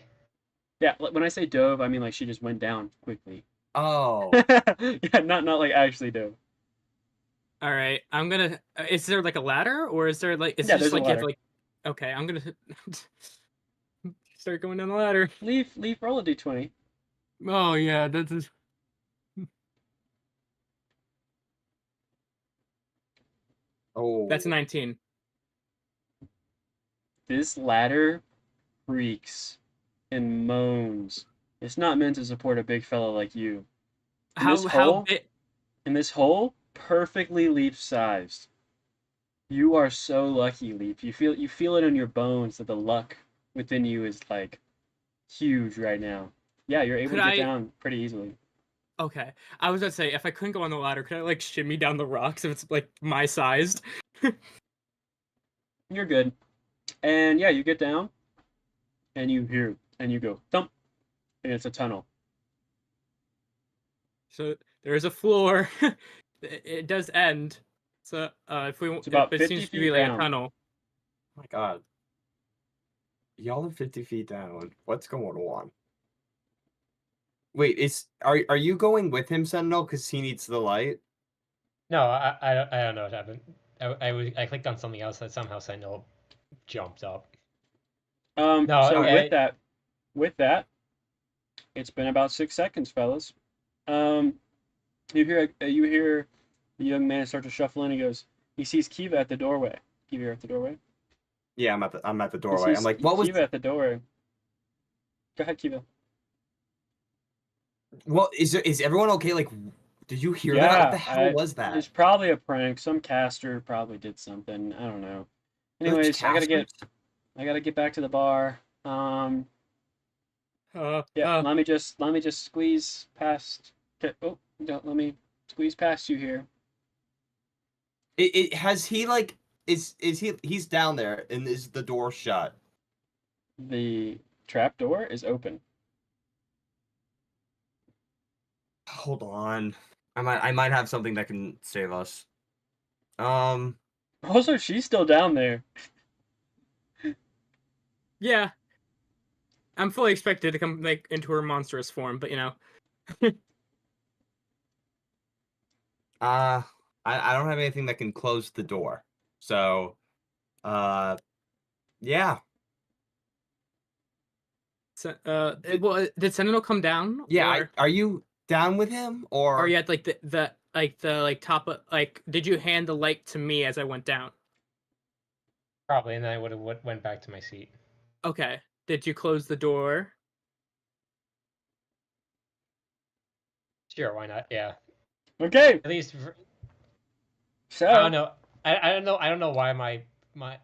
Yeah, when I say dove, I mean like she just went down quickly. Oh. Yeah, not like actually dove. All right, I'm gonna. Is there like a ladder, or is there like? It's Yeah, just there's a like you have ladder. to, like. Okay, I'm gonna start going down the ladder. Leaf, roll a d20. Oh yeah, that's. Oh. That's 19. This ladder creaks and moans. It's not meant to support a big fella like you. How hole? big? And this hole, perfectly Leaf sized. You are so lucky, Leaf. You feel it in your bones that the luck within you is like huge right now. Yeah, you're able Could to get I- down pretty easily. Okay, I was gonna say if I couldn't go on the ladder, could I like shimmy down the rocks if it's like my sized? You're good. And yeah, you get down and you hear and you go thump, and it's a tunnel. So there's a floor. It does end. So if we It's about it 50 seems to feet be like down. a tunnel. Oh my God. Y'all are 50 feet down. What's going on? Wait, are you going with him, Sentinel? Because he needs the light. No, I don't know what happened. I clicked on something else that somehow Sentinel jumped up. So okay. with that, it's been about 6 seconds, fellas. You hear the young man start to shuffle in. He sees Kiva at the doorway. Kiva, you're at the doorway. Yeah, I'm at the He doorway. I'm sees like, what was? Kiva at the doorway. Go ahead, Kiva. What is everyone okay? Like, did you hear that? What the Yeah, hell was that? it's probably a prank. Some caster probably did something. I don't know. Those Anyways, casters? I gotta get back to the bar. Yeah, let me just squeeze past. Oh, don't let me squeeze past you here. It has he like he's down there and is the door shut? The trap door is open. Hold on. I might have something that can save us. Um Also, she's still down there. Yeah. I'm fully expected to come like into her monstrous form, but you know. I don't have anything that can close the door. So yeah. So, well, did Sentinel come down? Yeah, Or are you down with him or are you at like the top of like? Did you hand the light to me as I went down? Probably, and then I would have went back to my seat. Okay. Did you close the door? Sure, why not? Yeah. Okay, At least so I don't know. I don't know. I don't know why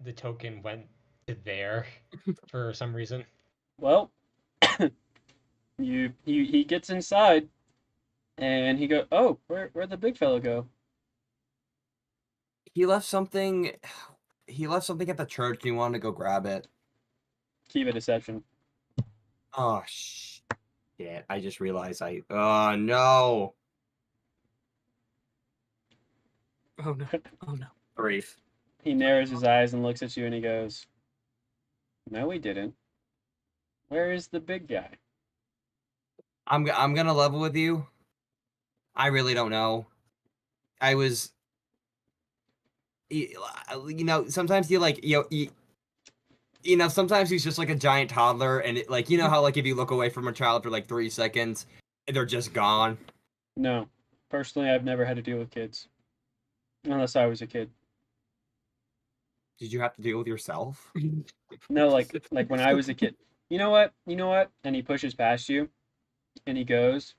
the token went to there for some reason. well, he gets inside, and he go. Oh, where'd the big fellow go? he left something at the church and he wanted to go grab it. Kiva deception. Oh shit. I just realized oh no. Oh no! Oh no! Grief. He narrows his eyes and looks at you, and he goes, "No, we didn't. Where is the big guy?" I'm gonna level with you. I really don't know. I was, you know, sometimes you like, you know, sometimes he's just like a giant toddler, and it, like, you know how like if you look away from a child for like 3 seconds, they're just gone. No, personally, I've never had to deal with kids, unless I was a kid. Did you have to deal with yourself? No, like when I was a kid. You know what? You know what? And he pushes past you, and he goes,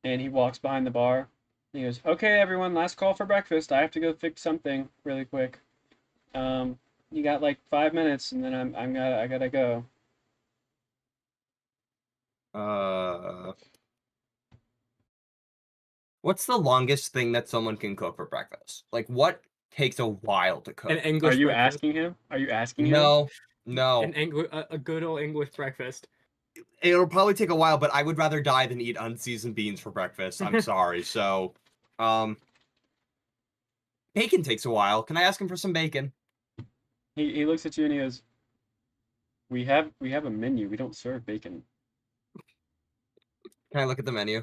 and he walks behind the bar. And he goes, "Okay, everyone, last call for breakfast. I have to go fix something really quick. You got like 5 minutes, and then I gotta go." What's the longest thing that someone can cook for breakfast? Like, what takes a while to cook? An Are English you breakfast. asking him? Are you asking him? No, An no. a good old English breakfast. It'll probably take a while, but I would rather die than eat unseasoned beans for breakfast. I'm sorry. So, bacon takes a while. Can I ask him for some bacon? He looks at you and he goes, we have a menu. We don't serve bacon." Can I look at the menu?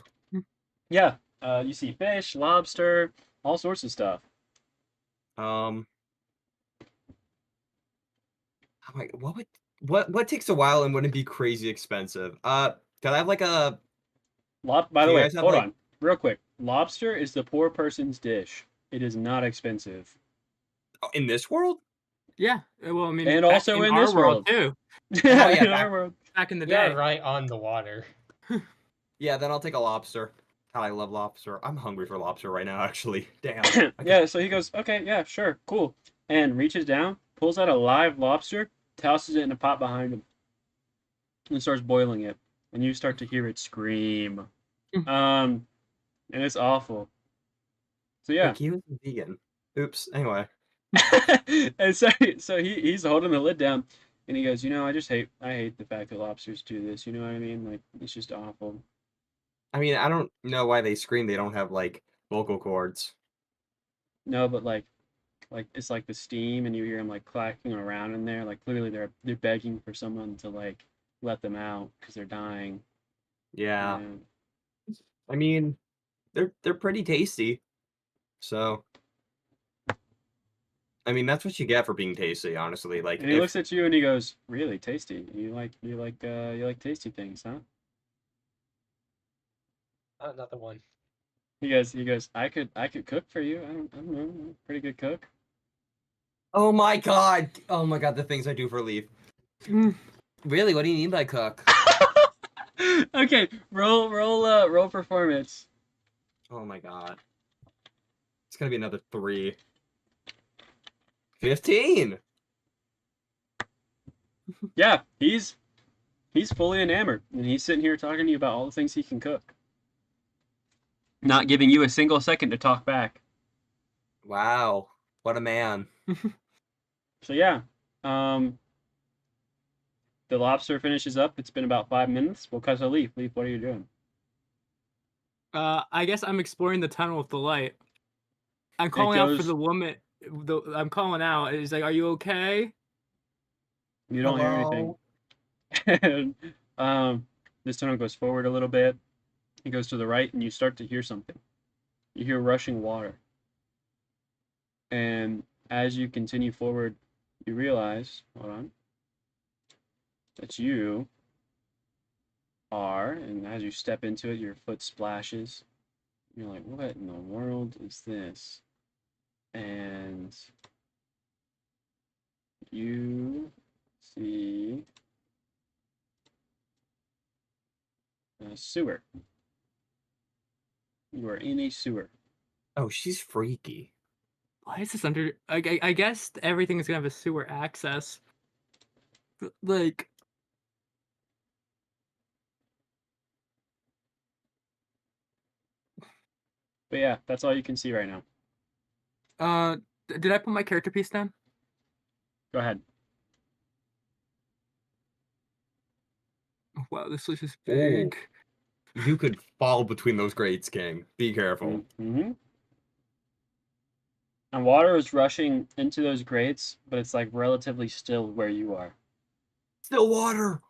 Yeah. You see fish, lobster, all sorts of stuff. I'm like, what takes a while and wouldn't be crazy expensive? Can I have like a By do the you way, guys have hold like on, real quick. Lobster is the poor person's dish. It is not expensive, in this world? Yeah. Well, I mean, and back also in our this world too. Yeah, Oh yeah, in our back, world. Back in the We are day. right on the water. yeah, then I'll take a lobster. God, I love lobster. I'm hungry for lobster right now, actually. Damn. I could- Yeah. So he goes, "Okay, yeah, sure, cool," and reaches down, pulls out a live lobster, tosses it in a pot behind him, and starts boiling it. And you start to hear it scream. And it's awful. So yeah. Wait, he was vegan. Oops. Anyway. And so he's holding the lid down, and he goes, I hate the fact that lobsters do this. You know what I mean? Like, it's just awful. I mean, I don't know why they scream. They don't have like vocal cords. No, but like it's like the steam, and you hear them like clacking around in there. Like clearly they're begging for someone to like let them out because they're dying. Yeah. And I mean, they're pretty tasty. So, I mean, that's what you get for being tasty, honestly. Like he looks at you and he goes, "Really tasty? You like tasty things, huh?" Another one. He goes, I could cook for you. I don't know, I'm a pretty good cook. Oh my god! Oh my god, the things I do for a leave. Really? What do you mean by cook? Okay, roll performance. Oh my god. It's gonna be another 3. 15! Yeah, he's fully enamored, and he's sitting here talking to you about all the things he can cook. Not giving you a single second to talk back. Wow. What a man. So yeah, the lobster finishes up. It's been about 5 minutes. We'll cut to Leaf. Leaf, what are you doing? I guess I'm exploring the tunnel with the light. I'm calling out for the woman. I'm calling out. He's like, "Are you okay?" You don't hear anything. And, this tunnel goes forward a little bit. It goes to the right, and you start to hear something. You hear rushing water. And as you continue forward, you realize, hold on, that you are, and as you step into it, your foot splashes. You're like, what in the world is this? And you see a sewer. You are in a sewer. Oh, she's freaky. Why is this under? I guess everything is gonna have a sewer access. Like, But yeah, that's all you can see right now. did I put my character piece down? Go ahead. Wow, this place is big. You could fall between those grates, King. Be careful. Mm-hmm. And water is rushing into those grates, but it's like relatively still where you are. Still water!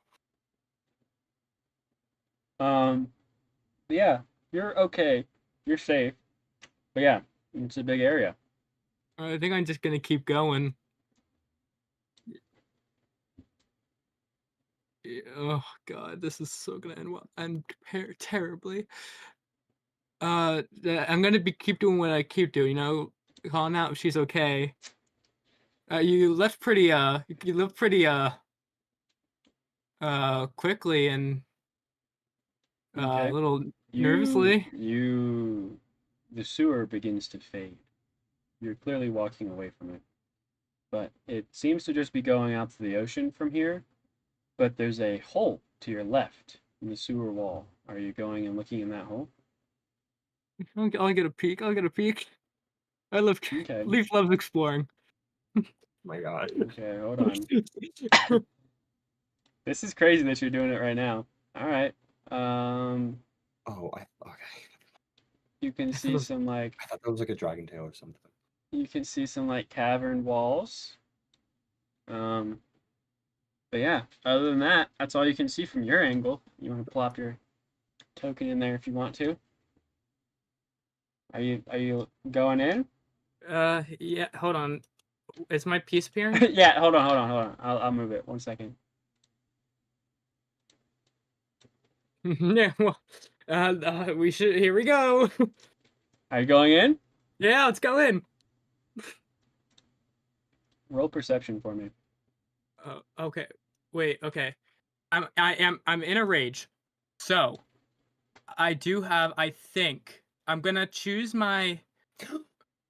Yeah, you're okay. You're safe. But yeah, it's a big area. I think I'm just gonna keep going. Oh god, this is so gonna end terribly. I'm gonna keep doing what I keep doing. You know, calling out if she's okay. You left pretty quickly and Okay. a little nervously. The sewer begins to fade. You're clearly walking away from it. But it seems to just be going out to the ocean from here. But there's a hole to your left in the sewer wall. Are you going and looking in that hole? I'll get a peek. I'll get a peek. I love. Okay. Leaf loves exploring. Oh my god. Okay, hold on. This is crazy that you're doing it right now. All right. Oh, okay. You can see some like I thought that was like a dragon tail or something. you can see some like cavern walls. But yeah, other than that, that's all you can see from your angle. You want to plop your token in there if you want to. Are you going in? Yeah. Hold on. Is my piece appearing? Yeah. Hold on. I'll move it. 1 second. Yeah. Well, we should. Here we go. Are you going in? Yeah. Let's go in. Roll perception for me. Okay. Wait. Okay. I'm in a rage. So, I do have. I think I'm gonna choose my.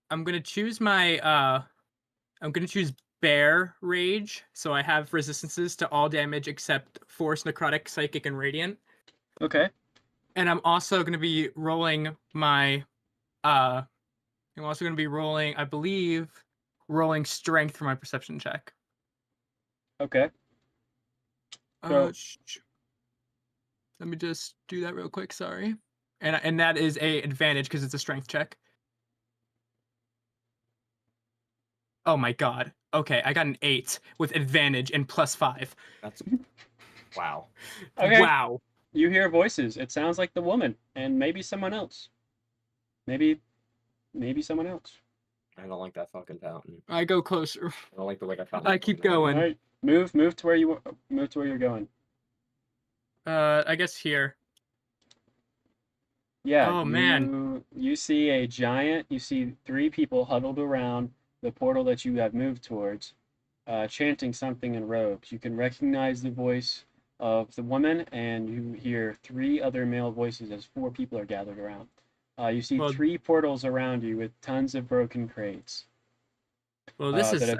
I'm gonna choose bear rage. So I have resistances to all damage except force, necrotic, psychic, and radiant. Okay. And I'm also gonna be rolling my. I'm also gonna be rolling. I believe rolling strength for my perception check. Okay. So Let me just do that real quick. Sorry, and that is a advantage because it's a strength check. Oh my god. Okay, I got an 8 with advantage and +5. That's wow. Okay. Wow. You hear voices. It sounds like the woman and maybe someone else. Maybe someone else. I don't like that fucking fountain. I go closer. I don't like the way I found. I keep going. All right. Move to where you're going. I guess here. Yeah, Oh, man. you see a giant. You see three people huddled around the portal that you have moved towards, chanting something in robes. You can recognize the voice of the woman, and you hear three other male voices as four people are gathered around. You see Well, three portals around you with tons of broken crates this that is have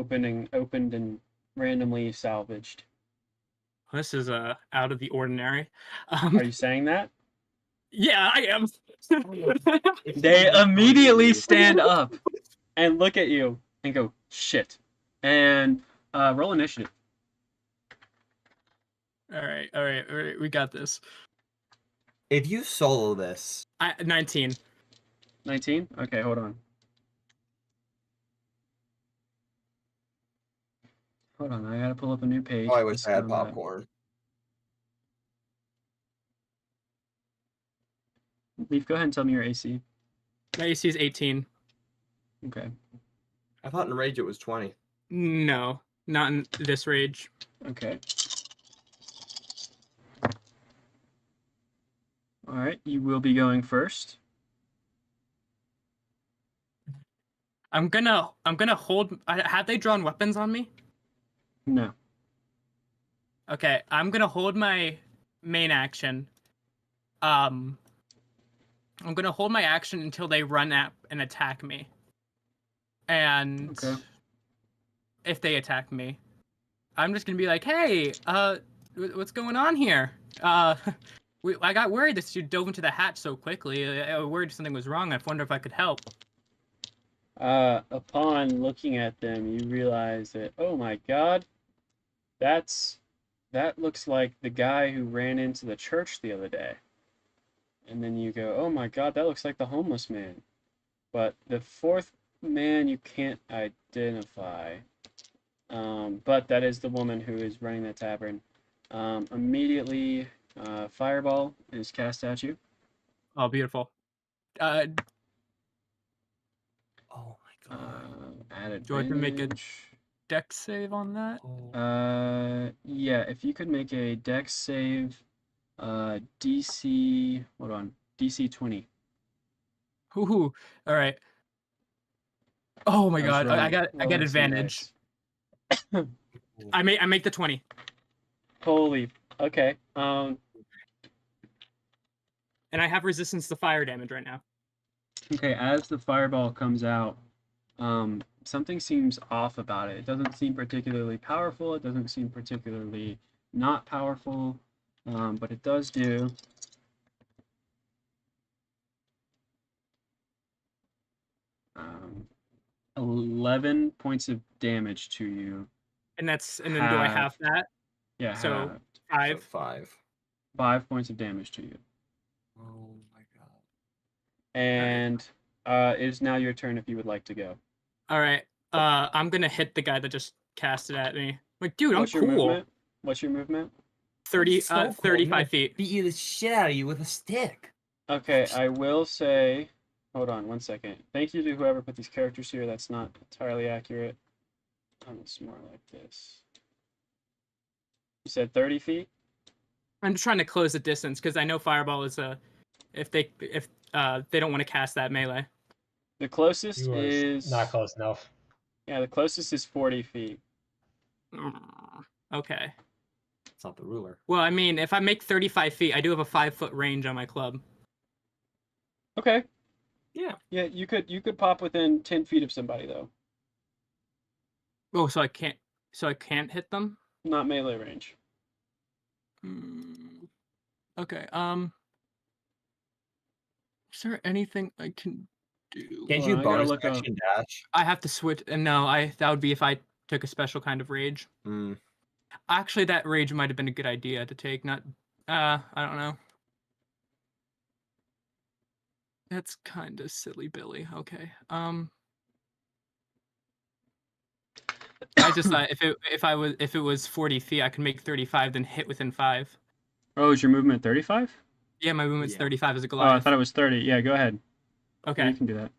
been opened and randomly salvaged. out of the ordinary. Are you saying that? Yeah, I am. They immediately stand up and look at you and go, shit. And roll initiative. All right, we got this. If you solo this, 19. 19? Okay, hold on. Hold on, I gotta pull up a new page. oh, I for wish this I had combat. popcorn. Leaf, go ahead and tell me your AC. My AC is 18. Okay. I thought in Rage it was 20. No, not in this rage. Okay. All right, you will be going first. I'm gonna hold. Have they drawn weapons on me? No. Okay, I'm gonna hold my main action. I'm gonna hold my action until they run up and attack me. And Okay. if they attack me, I'm just gonna be like, "Hey, what's going on here? I got worried that you dove into the hatch so quickly. I was worried something was wrong. I wonder if I could help." Upon looking at them, you realize that, oh my god, that looks like the guy who ran into the church the other day. And then you go, oh my god, that looks like the homeless man. But the fourth man you can't identify. But that is the woman who is running the tavern. Immediately, fireball is cast at you. Oh, beautiful. Oh my god. Add Do I have to make a advantage. dex save on that? Yeah, if you could make a dex save, DC, hold on, DC 20. Ooh, all right. Oh my I was god, I rolling- got rolling some advantage. dice. I make the 20. Holy, okay. And I have resistance to fire damage right now. Okay, as the fireball comes out, something seems off about it. It doesn't seem particularly powerful. It doesn't seem particularly not powerful, but it does do 11 points of damage to you. And then do I have that? Yeah, So halved. 5. So 5. 5 points of damage to you. Oh my god. And it is now your turn if you would like to go. All right. I'm gonna hit the guy that just cast it at me. Like, dude, What's I'm your cool. movement? What's your movement? 35 feet. Beat you the shit out of you with a stick. Okay, I will say, hold on 1 second. Thank you to whoever put these characters here. That's not entirely accurate. It's more like this. You said 30 feet? I'm just trying to close the distance because I know fireball is if they don't want to cast that melee. The closest You are is not close enough. Yeah, the closest is 40 feet. Okay. It's not the ruler. Well, I mean, if I make 35 feet, I do have a 5-foot range on my club. Okay. Yeah. Yeah, you could pop within 10 feet of somebody though. Oh, so I can't hit them? Not melee range. Okay. Is there anything I can do? Can't Hold you on, I gotta bonus look up. action dash? I have to switch. And no, that would be if I took a special kind of rage. Hmm. Actually, that rage might have been a good idea to take. Not, I don't know. That's kind of silly, Billy. Okay. I just thought if it was 40 feet, I could make 35, then hit within 5. Oh, is your movement 35? Yeah, my movement's Yeah. 35 as a Oh, I Goliath. thought it was 30. Yeah, go ahead. Okay. You can do that.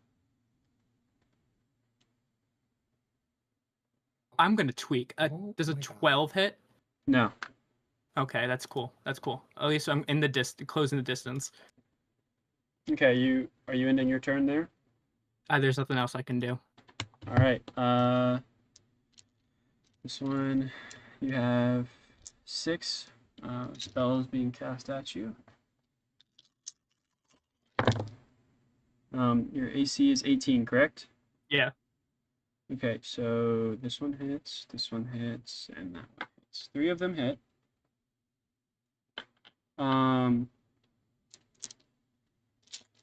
I'm gonna tweak. Oh Does a my God. 12 hit? No. Okay, that's cool. That's cool. At least I'm in the closing the distance. Okay, are you ending your turn there? There's nothing else I can do. All right. This one, you have 6 spells being cast at you. Your AC is 18, correct? Yeah. Okay, so this one hits, and that one hits. 3 of them hit.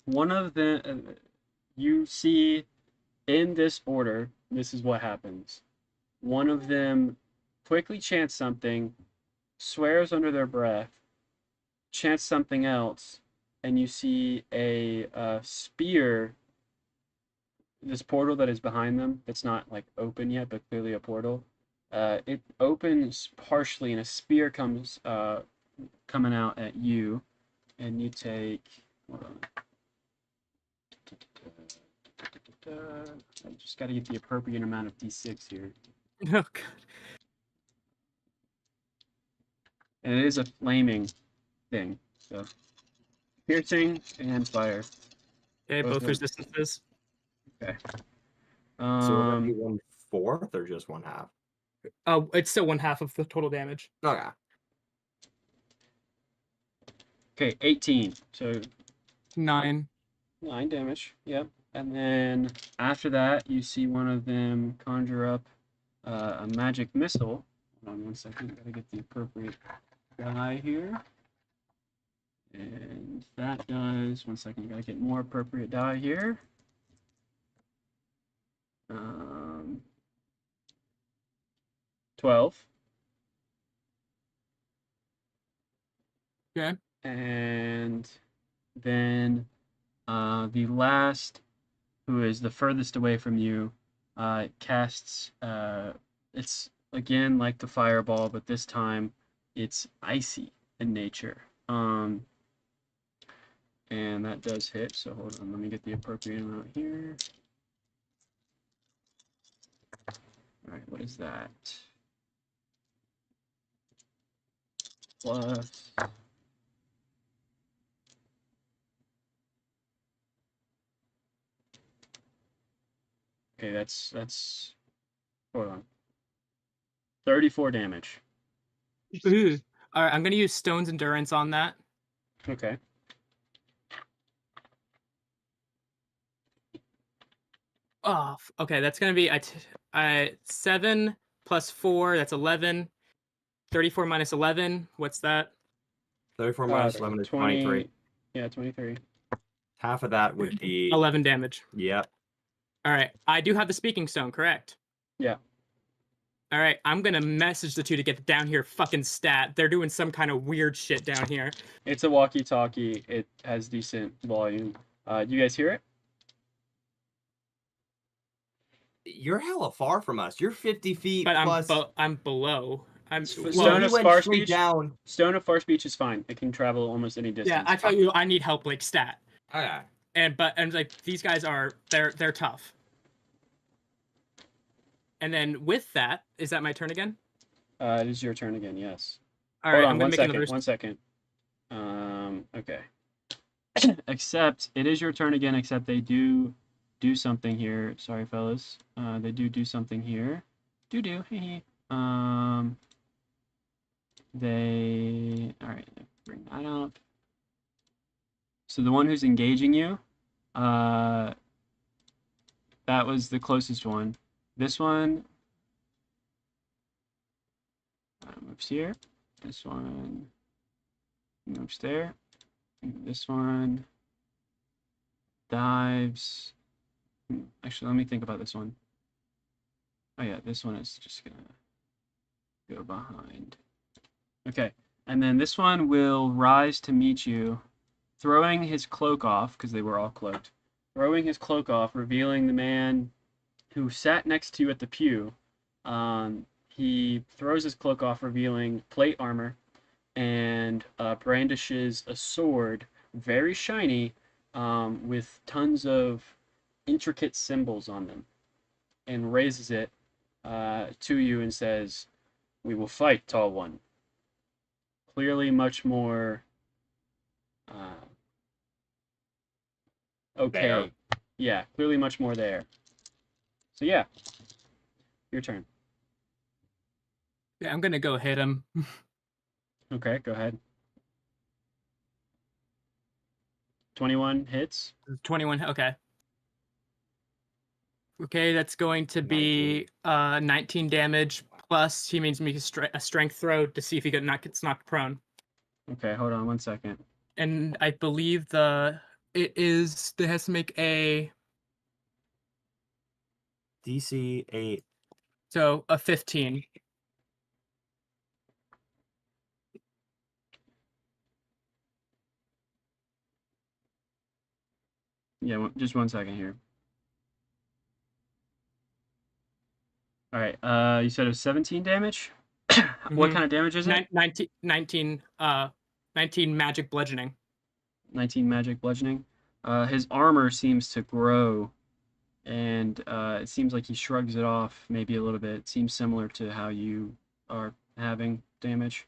One of the you see in this order, this is what happens. One of them quickly chants something, swears under their breath, chants something else, and you see a spear. This portal that is behind them, that's not like open yet, but clearly a portal. It opens partially, and a spear comes coming out at you, and you take. Hold on. I just got to get the appropriate amount of d6 here. Oh god. And it is a flaming thing, so piercing and fire. Okay, Both both of- resistances. Okay. So would that be 1/4 or just 1/2? Oh, it's still 1/2 of the total damage. Okay. Okay, 18. So 9. 9 damage. Yep. And then after that, you see one of them conjure up a magic missile. Hold on one second. Gotta get the appropriate die here. And that does. One second. Gotta get more appropriate die here. 12. Okay. And then the last, who is the furthest away from you, casts. It's again like the fireball, but this time it's icy in nature. And that does hit. So hold on, let me get the appropriate amount here. All right, what is that? Plus. Okay, that's. Hold on. 34 damage. Ooh. All right, I'm gonna use Stone's Endurance on that. Okay. Oh, okay, that's gonna be 7 plus 4. That's 11. 34 minus 11. What's that? 34 minus 11 is 23. Yeah, 23. Half of that would be 11 damage. Yep. All right, I do have the Speaking Stone, correct? Yeah. All right, I'm gonna message the two to get down here. Fucking stat. They're doing some kind of weird shit down here. It's a walkie-talkie. It has decent volume. You guys hear it? You're hella far from us. You're 50 feet But plus. I'm below. I'm Stone well, you of went Far straight Speech? down. Stone of Far Speech is fine. It can travel almost any distance. yeah. I tell you, I need help like stat. Okay. And like these guys are they're tough. And then with that, is that my turn again? It is your turn again. Yes. All Hold right, on I'm gonna one make second. another. 1 second. Okay. Except it is your turn again. Except they do something here. Sorry, fellas. They do something here. Do. Hee. They. All right. Bring that up. So the one who's engaging you, that was the closest one. This one moves here. This one moves there. And this one dives. Actually, let me think about this one. Oh yeah, this one is just gonna go behind. Okay, and then this one will rise to meet you, throwing his cloak off, because they were all cloaked. Throwing his cloak off, revealing the man who sat next to you at the pew. He throws his cloak off, revealing plate armor, and brandishes a sword, very shiny, with tons of intricate symbols on them, and raises it to you and says, "We will fight, tall one." Clearly much more okay. There. Yeah, clearly much more there. So yeah, your turn. Yeah, I'm gonna go hit him. Okay, go ahead. 21 hits. 21. Okay. Okay, that's going to be 19 damage plus he needs me a strength throw to see if he gets knocked prone. Okay, hold on 1 second. And I believe it has to make a DC 8. so a 15. Yeah, just 1 second here. All right. You said it was 17 damage. What kind of damage is it? 19 magic bludgeoning. 19 magic bludgeoning. His armor seems to grow, and it seems like he shrugs it off maybe a little bit. It seems similar to how you are having damage.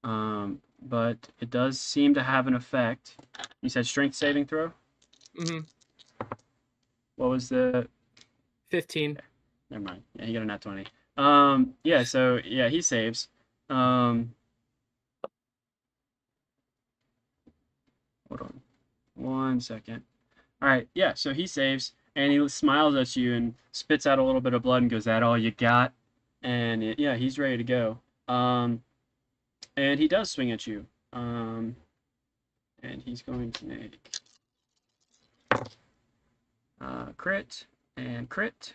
But it does seem to have an effect. You said strength saving throw? Mm-hmm. What was the 15. Never mind. Yeah, he got a nat 20. Yeah, so yeah, he saves. Hold on 1 second. All right, yeah, so he saves, and he smiles at you and spits out a little bit of blood and goes, "That all you got?" And yeah, he's ready to go. And he does swing at you. And he's going to make crit and crit.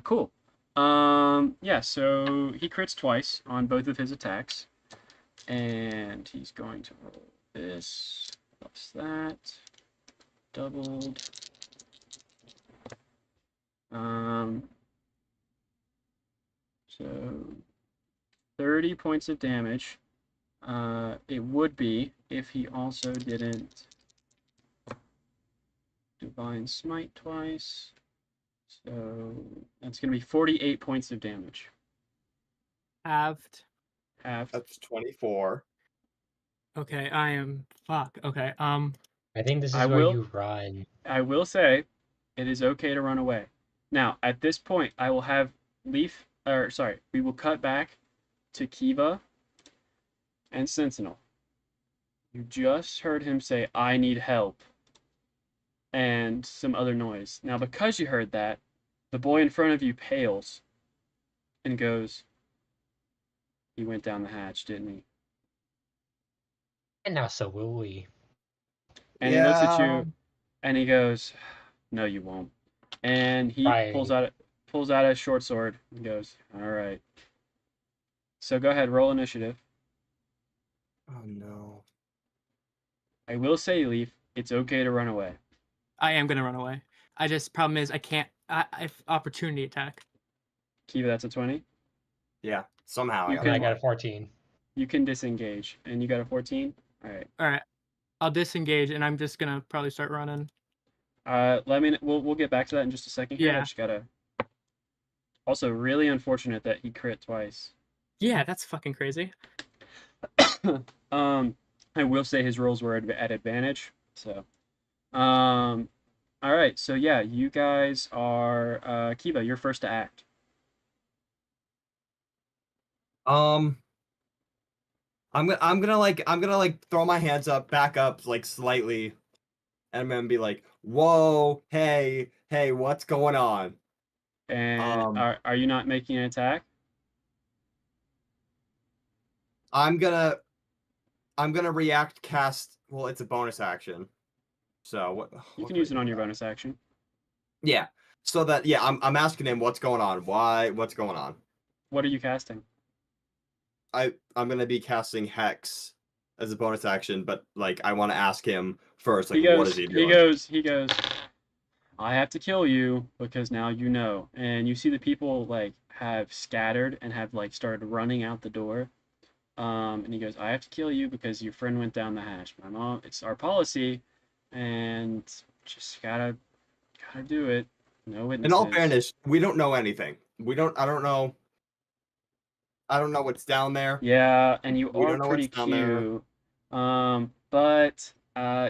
Cool. Yeah, so he crits twice on both of his attacks. And he's going to roll this plus that. Doubled. So 30 points of damage. It would be if he also didn't Divine Smite twice. So that's going to be 48 points of damage. Halved. Half. That's 24. Okay, I am fuck. Okay. I think this is I where will- you run. I will say it is okay to run away. Now, at this point, I will have we will cut back to Kiva and Sentinel. You just heard him say, "I need help," and some other noise. Now, because you heard that, the boy in front of you pales and goes, "He went down the hatch, didn't he?" And now so will we. And he looks at you and he goes, "No, you won't." And he Right. pulls out a short sword and goes, "All right." So go ahead, roll initiative. Oh no. I will say, Leaf, it's okay to run away. I am gonna run away. Problem is I can't. I opportunity attack. Kiva, that's a 20. Yeah. Somehow You I can- I got got a 14. You can disengage, and you got a 14. All right. All right. I'll disengage and I'm just gonna probably start running. We'll get back to that in just a second here. I Yeah. just gotta. Also, really unfortunate that he crit twice. Yeah, that's fucking crazy. I will say his rolls were at advantage. So, all right. So yeah, you guys are Kiva. You're first to act. I'm gonna like throw my hands up, back up like slightly, and I'm gonna be like, "Whoa, hey, what's going on?" And are you not making an attack? I'm gonna react cast. Well, it's a bonus action, so what? You what can do I use it do on with your that? bonus action. Yeah. So that I'm asking him what's going on. What's going on? What are you casting? I'm gonna be casting Hex as a bonus action, but like I want to ask him first, like what is he doing? He goes, "I have to kill you because now you know." And you see the people like have scattered and have like started running out the door. And he goes, "I have to kill you because your friend went down the hatch. My mom, it's our policy, and just gotta do it. No In witnesses." all fairness, we don't know anything. I don't know. I don't know what's down there. Yeah, and you We are don't know pretty what's down there. cute. But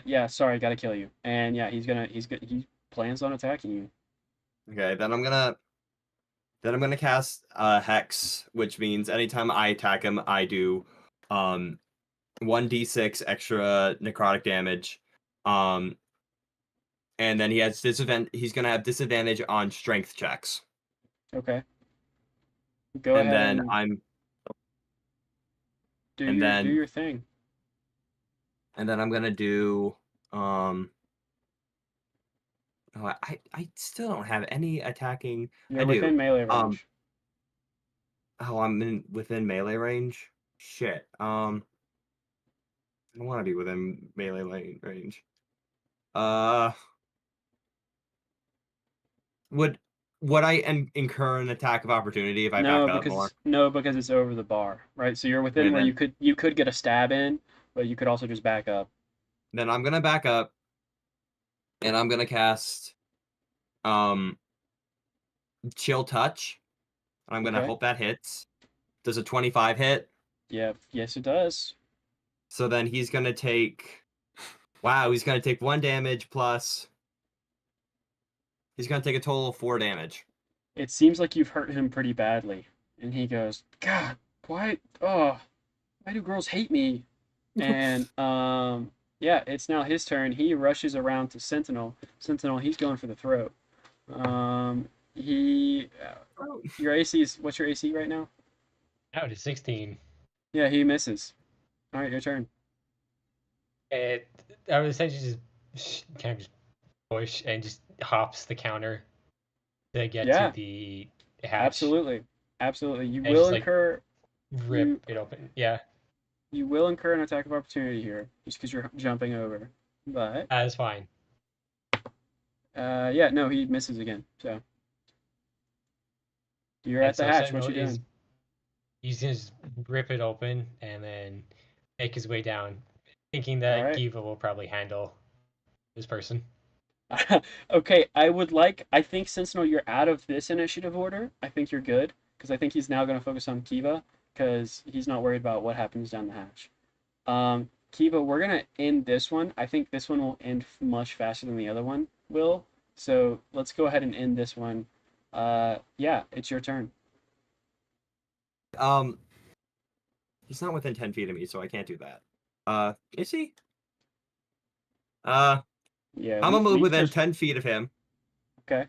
Yeah, sorry, gotta kill you. And yeah, he plans on attacking you. Okay, then I'm gonna cast Hex, which means anytime I attack him, I do 1d6 extra necrotic damage. And then he's gonna have disadvantage on strength checks. Okay. Go And ahead then and I'm do and then your thing. and then I'm gonna do oh, I still don't have any attacking. You're I do. within melee range. Oh, I'm within melee range? Shit. I don't want to be within melee range. Would I incur an attack of opportunity if I back up more? No, because it's over the bar, right? So you're within Okay, where then. you could get a stab in, but you could also just back up. Then I'm gonna back up, and I'm gonna cast Chill Touch. I'm gonna Okay. hope that hits. Does a 25 hit? Yeah, yes it does. So then he's gonna take. Wow, he's gonna take 1 damage plus. He's gonna take a total of 4 damage. It seems like you've hurt him pretty badly. And he goes, God, why do girls hate me? And yeah, it's now his turn. He rushes around to Sentinel. Sentinel, he's going for the throat. He your AC is what's your AC right now? Out to 16. Yeah, he misses. All right, your turn. I would essentially just kind of just push and just hops the counter to get Yeah. to the hatch. Absolutely. Absolutely. You And will just, like, incur rip it open. Yeah, you will incur an attack of opportunity here, just because you're jumping over. But that's fine. yeah, no, he misses again. So you're And at the so hatch. What Sentinel you doing? he's gonna just rip it open and then make his way down, thinking All that right. Giva will probably handle this person. Okay, I think Sentinel, you're out of this initiative order. I think you're good, because I think he's now going to focus on Kiva, because he's not worried about what happens down the hatch. Kiva, we're going to end this one. I think this one will end much faster than the other one will. So let's go ahead and end this one. Yeah, it's your turn. He's not within 10 feet of me, so I can't do that. Is he? Yeah, I'm gonna move within first. 10 feet of him. Okay.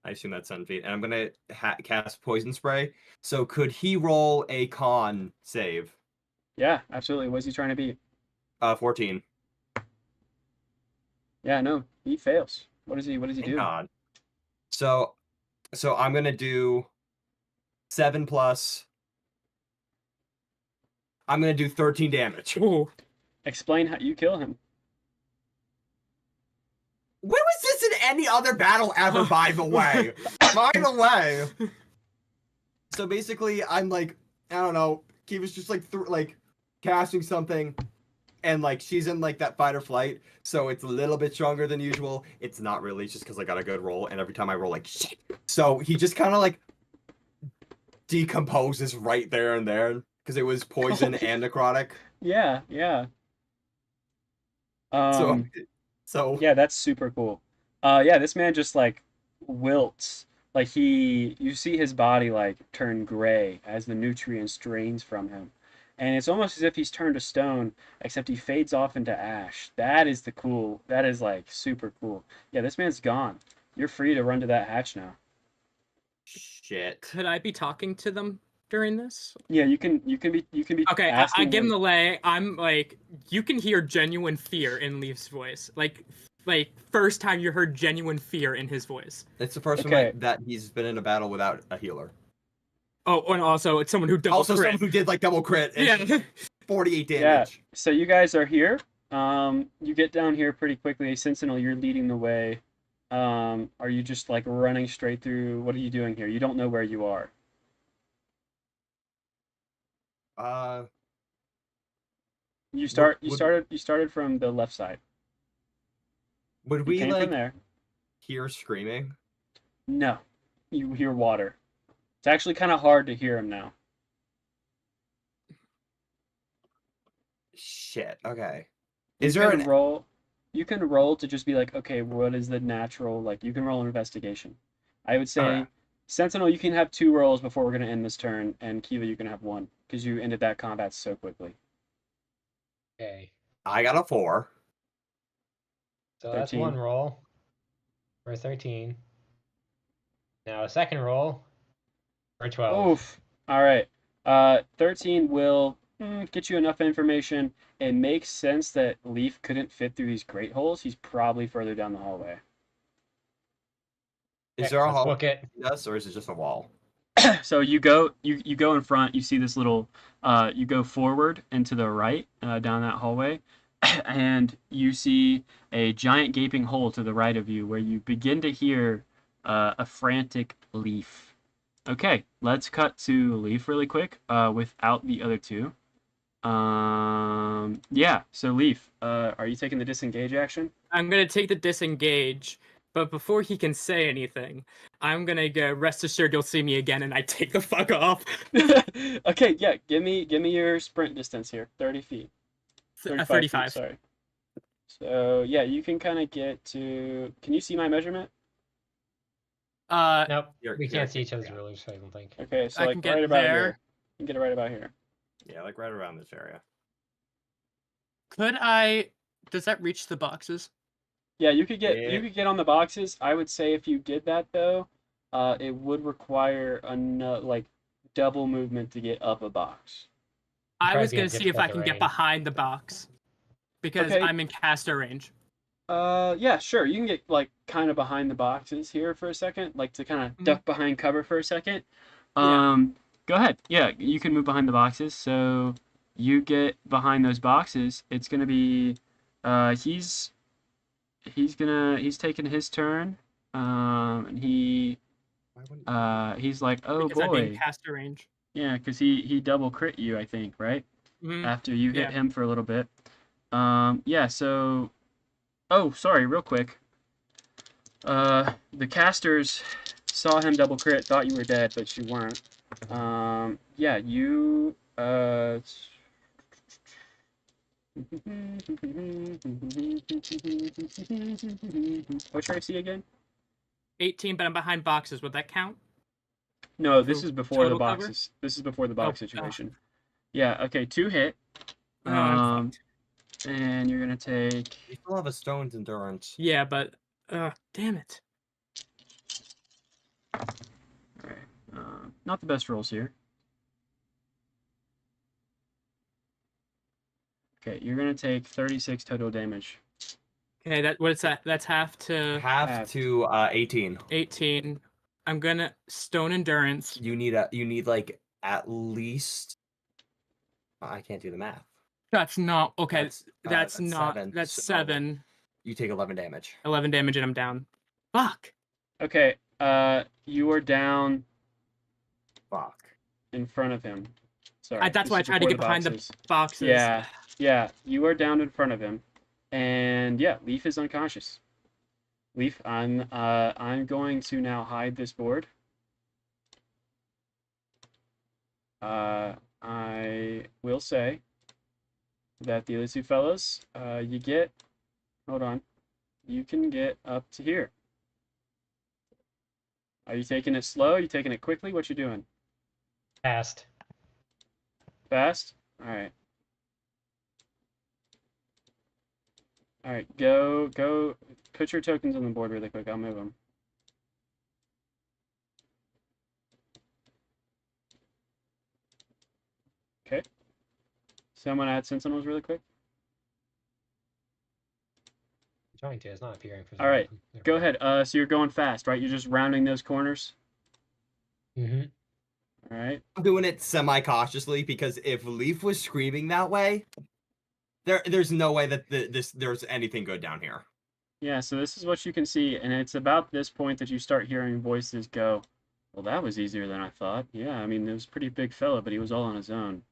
I assume that's 10 feet. And I'm gonna cast Poison Spray. So could he roll a con save? Yeah, absolutely. What's he trying to be? 14. Yeah, no, he fails. What does he Thank do? God. So I'm gonna do 7 plus. I'm gonna do 13 damage. Ooh. Explain how you kill him. When was this in any other battle ever, by the way? By the way. So basically, I'm like, I don't know, he was just like casting something, and like she's in like that fight or flight, so it's a little bit stronger than usual. It's not really, it's just because I got a good roll, and every time I roll, like, shit. So he just kind of like decomposes right there and there, because it was poison and necrotic. Yeah, yeah. So Yeah, that's super cool. Yeah, this man just like wilts. Like you see his body like turn gray as the nutrients drains from him. And it's almost as if he's turned to stone, except he fades off into ash. That is like super cool. Yeah, this man's gone. You're free to run to that hatch now. shit. Could I be talking to them during this? Yeah, you can be Okay, I asking give him them. the lay. I'm like, you can hear genuine fear in Leaf's voice. Like first time you heard genuine fear in his voice. It's the first Okay. time that he's been in a battle without a healer. Oh, and also it's someone who double crit. Someone who did like double crit. Yeah. 48 damage. Yeah. So you guys are here. You get down here pretty quickly. Sentinel, you're leading the way. Are you just like running straight through? What are you doing here? You don't know where you are. You started from the left side. Would You we came like from there. hear screaming? No. You hear water. It's actually kind of hard to hear him now. Shit. Okay. Is there an roll? You can roll to just be like, okay, what is the natural? Like, you can roll an investigation. I would say, Okay. Sentinel, you can have 2 rolls before we're gonna end this turn, and Kiva, you can have 1 because you ended that combat so quickly. Okay. I got a 4. So that's 13. one roll for 13. Now a second roll for 12. Oof. All right. 13 will get you enough information. It makes sense that Leaf couldn't fit through these great holes. He's probably further down the hallway. Is Okay, there a let's hall book it. us, or is it just a wall? So you go in front. You see this little. You go forward and to the right down that hallway, and you see a giant gaping hole to the right of you, where you begin to hear a frantic Leaf. Okay, let's cut to Leaf really quick. Without the other 2. Yeah. So Leaf, are you taking the disengage action? I'm gonna take the disengage, but before he can say anything, I'm gonna go. Rest assured, you'll see me again, and I take the fuck off. Okay. Yeah. Give me your sprint distance here. 30 feet. 35 feet, 35. sorry. So yeah, you can kind of get to. Can you see my measurement? Nope, Here, we here, can't see here, each other's yeah. rulers, I don't think. Okay, so I like can get right about there. here. You can get it right about here. Yeah, like right around this area. Could I? Does that reach the boxes? Yeah, you could get Yeah. on the boxes. I would say if you did that though, it would require like double movement to get up a box. I Probably was be gonna see if I difficult can get terrain. behind the box because Okay. I'm in caster range. Yeah, sure. You can get like kind of behind the boxes here for a second, like to kind of duck behind cover for a second. Yeah. Go ahead. Yeah, you can move behind the boxes. So you get behind those boxes. It's gonna be, he's taking his turn. And Why wouldn't he's like, oh Because I'm in boy, caster range. yeah, because he double crit you, I think, right? Mhm. After you hit Yeah. him for a little bit. Yeah. So, oh, sorry, real quick. The casters saw him double crit, thought you were dead, but you weren't. Yeah, you, what's your AC again? 18, but I'm behind boxes. Would that count? No, this For is before the total cover? boxes. This is before the box Oh, situation. Yeah, okay, 2 hit. Oh, I'm Um, fucked. and you're gonna take. You still have a stone's endurance. Yeah, but damn it. Alright, not the best rolls here. Okay, you're gonna take 36 total damage. Okay, what's that? That's half to Half to 18. 18. I'm gonna stone endurance. You need like at least. I can't do the math. That's not okay. That's not. 7, That's so- 7. You take 11 damage. 11 damage, and I'm down. Fuck. Okay, you are down Fuck. in front of him. Sorry. That's this why I is tried to before get behind the boxes. boxes. Yeah, you are down in front of him, and yeah, Leaf is unconscious. Leaf, I'm going to now hide this board. I will say that the other 2 fellas, hold on, you can get up to here. Are you taking it slow? Are you taking it quickly? What you doing? Fast. Fast? Alright. Alright, go, put your tokens on the board really quick, I'll move them. Okay. Someone add sentinels really quick? I'm trying to, it's not appearing for some Alright, reason. There go we ahead. So you're going fast, right? You're just rounding those corners? Mhm. Alright. I'm doing it semi-cautiously because if Leaf was screaming that way, there's no way that there's anything good down here. Yeah, so this is what you can see, and it's about this point that you start hearing voices go, well, that was easier than I thought. Yeah, I mean, it was a pretty big fella, but he was all on his own.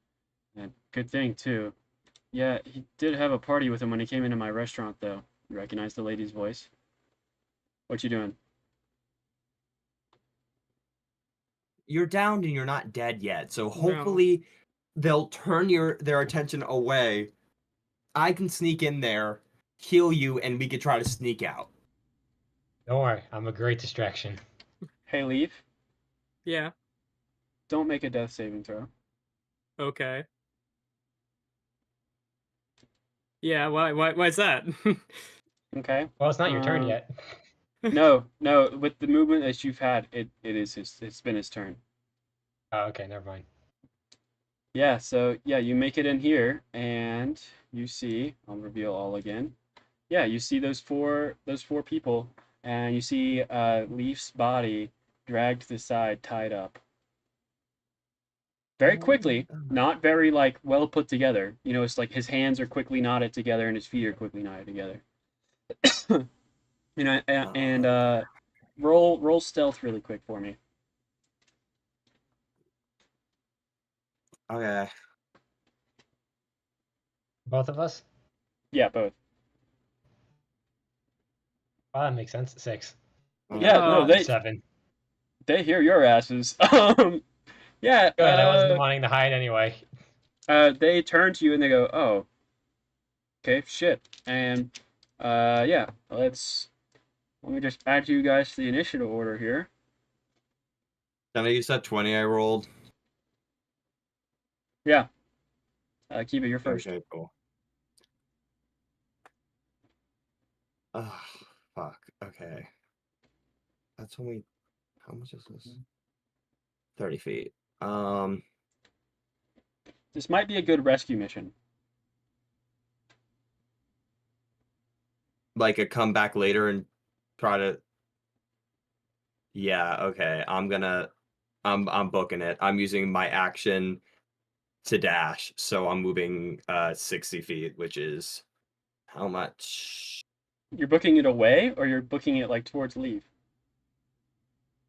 And good thing, too. Yeah, he did have a party with him when he came into my restaurant, though. You recognize the lady's voice? What you doing? You're down and you're not dead yet, so hopefully they'll turn their attention away I can sneak in there, heal you, and we could try to sneak out. Don't worry, I'm a great distraction. Hey, Leaf, Yeah. don't make a death saving throw. Okay. Yeah. Why's that? Okay. Well, it's not your turn Um, yet. No, with the movement that you've had, it's been his turn. Oh, okay, never mind. Yeah, so yeah, you make it in here and you see, I'll reveal all again. Yeah, you see those four people and you see Leaf's body dragged to the side, tied up. Very quickly, not very like well put together. You know, it's like his hands are quickly knotted together and his feet are quickly knotted together. You know, and roll stealth really quick for me. Okay. Both of us? Yeah, both. Oh, that makes sense. 6. Yeah, no, Uh, 7. they hear your asses. Yeah, Good, I wasn't wanting to hide anyway. they turn to you and they go, "Oh, okay, shit." And yeah, let me just add you guys to the initiative order here. Can I use that 20 I rolled? Yeah, keep it your first. Okay, cool. Oh, fuck. Okay. That's only... How much is this? 30 feet. This might be a good rescue mission. Like a comeback later and try to... Yeah, okay. I'm booking it. I'm using my action to dash, so I'm moving 60 feet, which is how much? You're booking it away, or you're booking it like towards Leaf?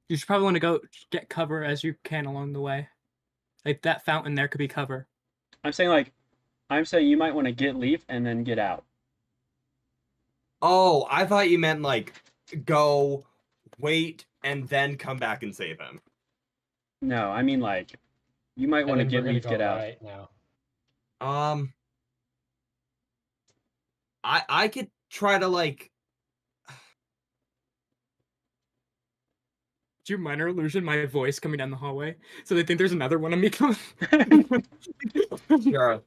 you should probably want to go get cover as you can along the way. Like that fountain there could be cover. I'm saying you might want to get Leaf and then get out. Oh, I thought you meant like go, wait, and then come back and save him. No, I mean like you might And want to then get we're gonna Leaf, go get out. right now. I could try to like... Do you minor illusion my voice coming down the hallway so they think there's another one of me coming? Sure.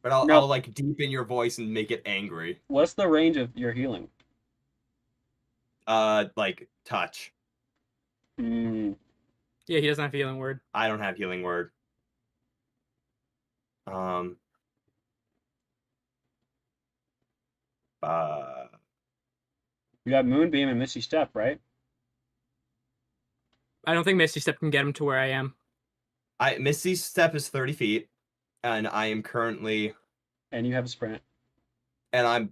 But I'll No. like deepen your voice and make it angry. What's the range of your healing? Like touch. Mm, Yeah, he doesn't have healing word. I don't have healing word. you have Moonbeam and Misty Step, right? I don't think Misty Step can get him to where I am. Misty's step is 30 feet, and I am currently... And you have a sprint. And I'm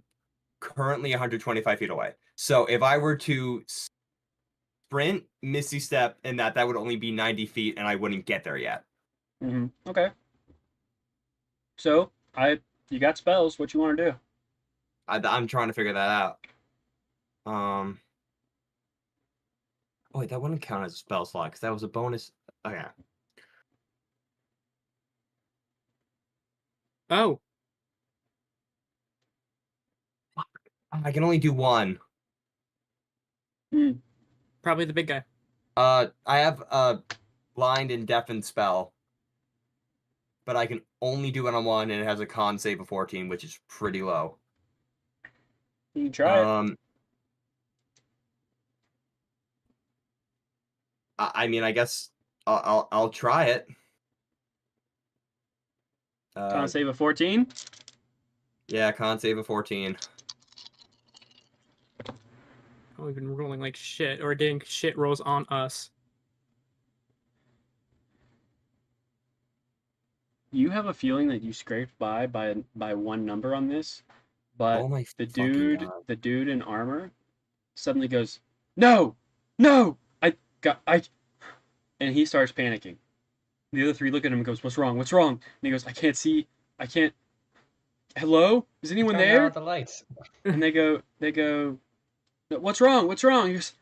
currently 125 feet away. So if I were to sprint, Misty Step, and that would only be 90 feet, and I wouldn't get there yet. Mm-hmm. Okay. So you got spells. What you want to do? I'm trying to figure that out. Oh wait, that wouldn't count as a spell slot because that was a bonus. Okay. Oh, I can only do one. probably the big guy. I have a blind and deafen spell, but I can only do it on one, and it has a con save of 14, which is pretty low. You can try it. I mean, I guess I'll try it. Con save of 14. Yeah, con save of 14. Oh, we've been rolling like shit or getting shit rolls on us. You have a feeling that you scraped by one number on this, but Oh my the fucking God. dude in armor suddenly goes, "No, no, I," and he starts panicking. The other three look at him and goes, "What's wrong? What's wrong?" And he goes, "I can't see. I can't. Hello? Is anyone Turn there?" out the lights. And they go, "What's wrong? What's wrong?" He goes,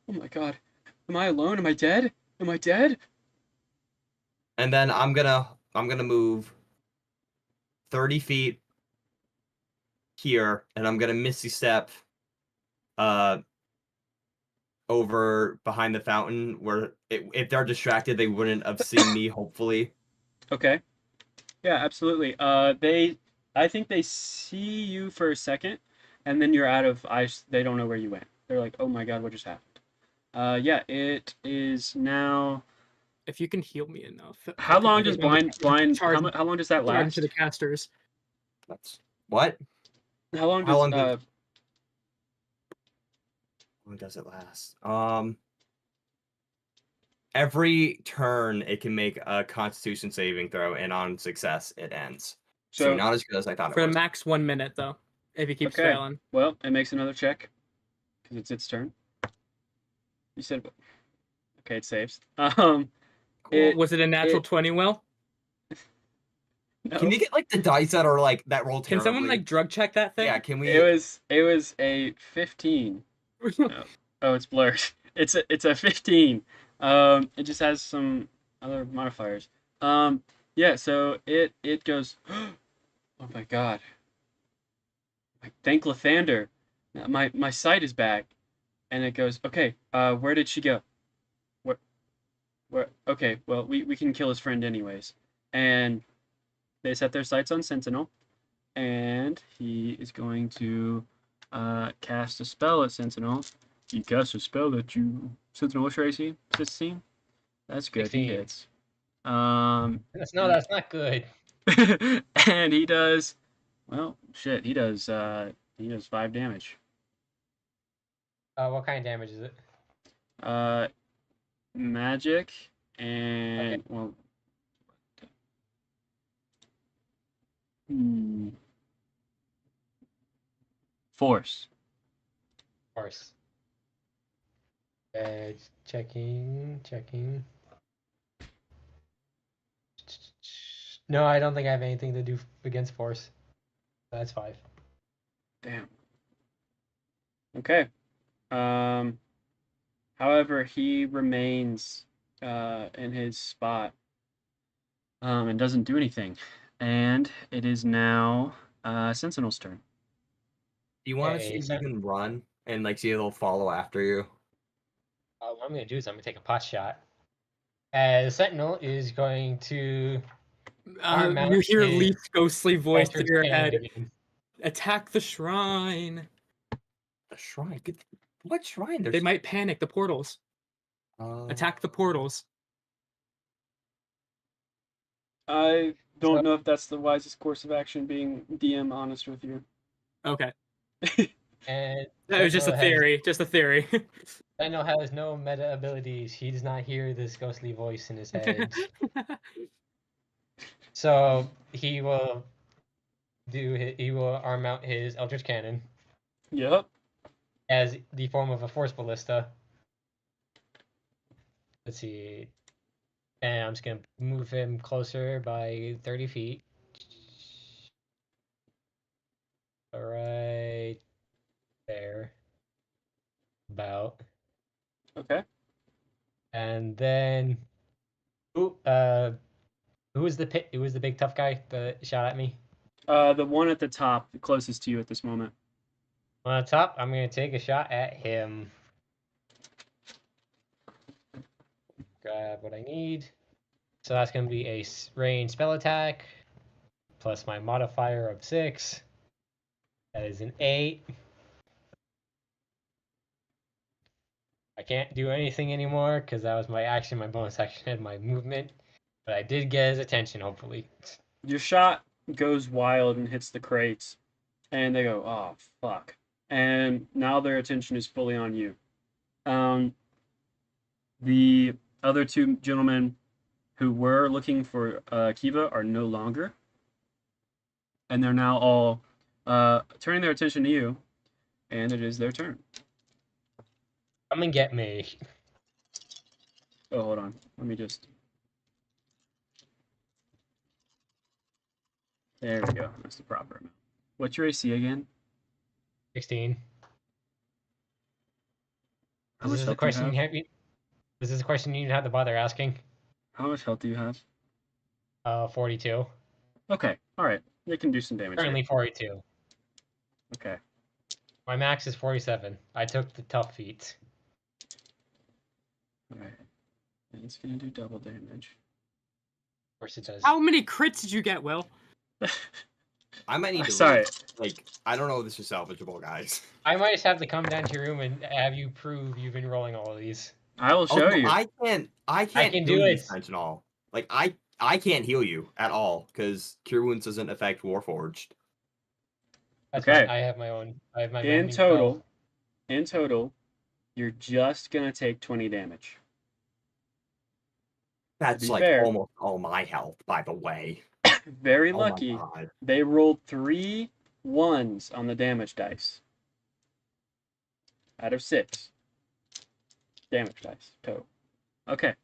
"Oh my God, am I alone? Am I dead? Am I dead?" And then I'm gonna move 30 feet here, and I'm gonna misty step over behind the fountain where if they're distracted, they wouldn't have seen me, hopefully. Okay. Yeah, absolutely. I think they see you for a second, and then you're out of eyes. They don't know where you went. They're like, "Oh my God, what just happened?" Yeah, it is now. If you can heal me enough, How I long just does wanted to blind? charge How long does that charge last? into the casters. That's what? How long How does long does- How long does it last? Every turn it can make a Constitution saving throw, and on success it ends. So not as good as I thought for it a was. max 1 minute though, if he keeps Okay. failing. Well, it makes another check because it's its turn. You said, okay, it saves. Cool. Was it a natural 20, Will? No. Can you get like the dice that are like that roll Can terribly? someone like drug check that thing? Yeah, can we? It was a 15. Oh, it's blurred. It's a 15. It just has some other modifiers. Yeah. So it goes. Oh my God. Thank Lathander. My sight is back, and it goes. Okay. Where did she go? Where? Okay. Well, we can kill his friend anyways, and they set their sights on Sentinel, and he is going to cast a spell at Sentinel. You cast a spell that you Sentinel. What's your AC? 16. That's good. 16. He hits. That's not good. And he does. Well, shit. He does 5 damage. What kind of damage is it? Magic and Okay. well. Force. Of course. Checking. No, I don't think I have anything to do against force. That's 5. Damn. Okay. However, he remains in his spot and doesn't do anything. And it is now Sentinel's turn. Do you want to Hey, see if you Sen- can run and like see if they'll follow after you? What I'm gonna do is I'm gonna take a pot shot. The Sentinel is going to arm out You hear his Leaf's ghostly voice through Eldritch your Cannon head. again. Attack the shrine. The shrine? What shrine? They might panic. The portals. Uh, Attack the portals. I don't know if that's the wisest course of action, being DM honest with you. Okay. And That was just a theory. Just a theory. Sentinel has no meta abilities. He does not hear this ghostly voice in his head. So he will arm out his Eldritch Cannon Yep. as the form of a Force Ballista. Let's see. And I'm just gonna move him closer by 30 feet. Right there. About. Okay. And then who was the big tough guy that shot at me? The one at the top, closest to you at this moment. On the top, I'm gonna take a shot at him. Grab what I need. So that's gonna be a range spell attack plus my modifier of 6. That is an 8. I can't do anything anymore because that was my action, my bonus action, and my movement. But I did get his attention, hopefully. Your shot goes wild and hits the crates, and they go, "Oh fuck!" And now their attention is fully on you. The other 2 gentlemen who were looking for Kiva are no longer, and they're now all turning their attention to you, and it is their turn. Come and get me. Oh, hold on. Let me just. There we go. That's the proper amount. What's your AC again? 16. How This much is a health do you question have? you have. This is a question you have to bother asking. How much health do you have? 42. Okay. All right. They can do some damage. Currently 42. Okay. My max is 47. I took the tough feats. Alright. And it's gonna do double damage. Of course it does. How many crits did you get, Will? I might need to Sorry. leave. Like, I don't know if this is salvageable, guys. I might just have to come down to your room and have you prove you've been rolling all of these. I will show Oh, no, you. I can't can heal do you, it. Sentinel. Like, I can't heal you at all, because Cure Wounds doesn't affect Warforged. That's Okay. fine. I have my own. I have my In mending total, you're just gonna take 20 damage. That's be like fair. almost all my health, by the way. Very Oh my lucky. God. They rolled 3 1s on the damage dice. Out of 6. Damage dice, total. Okay.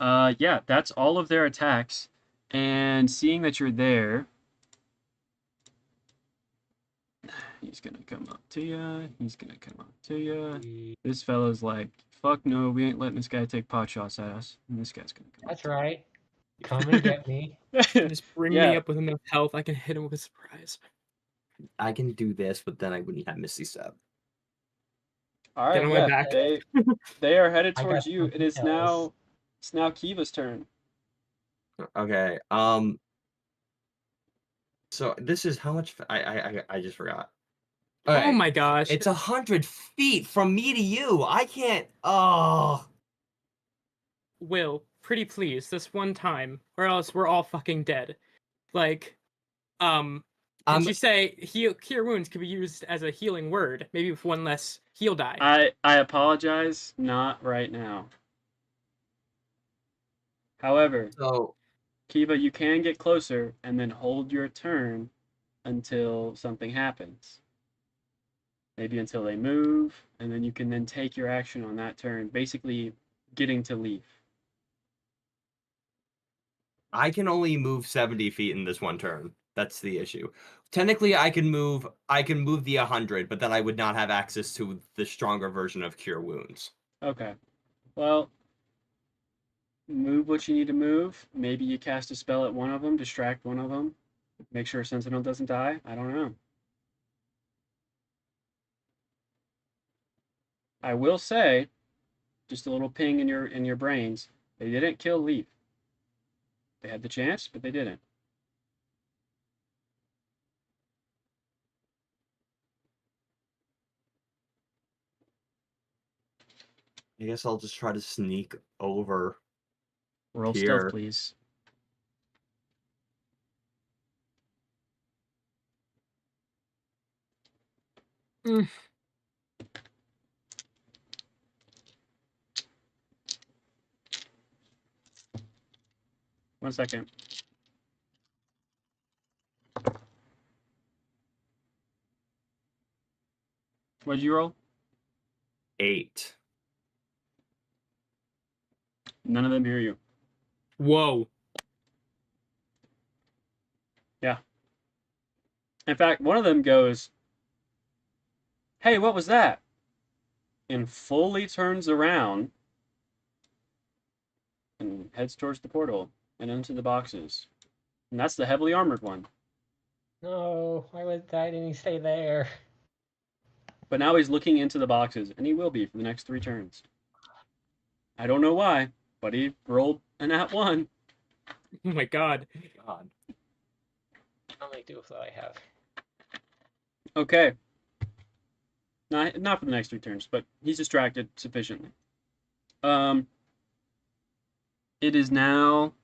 Yeah, that's all of their attacks. And seeing that you're there, he's gonna come up to ya. He's gonna come up to ya. This fella's like, fuck no, we ain't letting this guy take pot shots at us. And this guy's gonna come That's up. right. Come and get me. Just bring Yeah. me up with enough health, I can hit him with a surprise. I can do this, but then I wouldn't have Misty Step. All Get right, on my yeah, back. they are headed I got towards you. some It is details. it's now Kiva's turn. Okay. So this is how much I just forgot. Oh my gosh. It's 100 feet from me to you. I can't. Oh. Will, pretty please, this one time, or else we're all fucking dead. Like, did you say cure wounds could be used as a healing word? Maybe with one less heal die. I apologize, not right now. However, So Kiva, you can get closer and then hold your turn until something happens. Maybe until they move, and then you can then take your action on that turn, basically getting to leave. I can only move 70 feet in this one turn. That's the issue. Technically, I can move the 100, but then I would not have access to the stronger version of Cure Wounds. Okay. Well, move what you need to move. Maybe you cast a spell at one of them, distract one of them, make sure Sentinel doesn't die. I don't know. I will say, just a little ping in your brains, they didn't kill Leaf. They had the chance, but they didn't. I guess I'll just try to sneak over. Roll Here. stealth, please. Mm. One second. What'd you roll? 8. None of them hear you. Whoa. Yeah. In fact, one of them goes, "Hey, what was that?" And fully turns around and heads towards the portal and into the boxes. And that's the heavily armored one. No, why didn't he stay there? But now he's looking into the boxes, and he will be for the next 3 turns. I don't know why, but he rolled an @1. Oh my god. God. How many do I have? Okay. Not for the next 3 turns, but he's distracted sufficiently. It is now.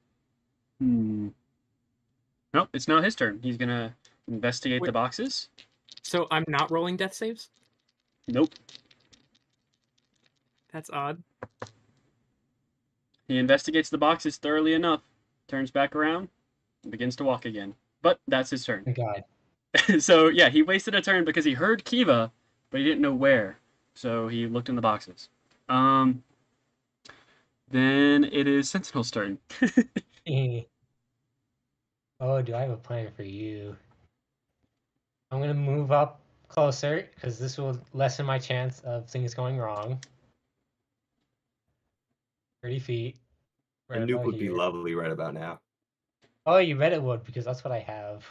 Nope, it's now his turn. He's gonna investigate Wait. the boxes. So I'm not rolling death saves? Nope. That's odd. He investigates the boxes thoroughly enough, turns back around, and begins to walk again. But that's his turn. Thank God. So yeah, he wasted a turn because he heard Kiva, but he didn't know where. So he looked in the boxes. Then it is Sentinel's turn. Oh, do I have a plan for you? I'm gonna move up closer because this will lessen my chance of things going wrong. 30 feet. A Right nuke about would be here. lovely right about now. Oh, you bet it would because that's what I have.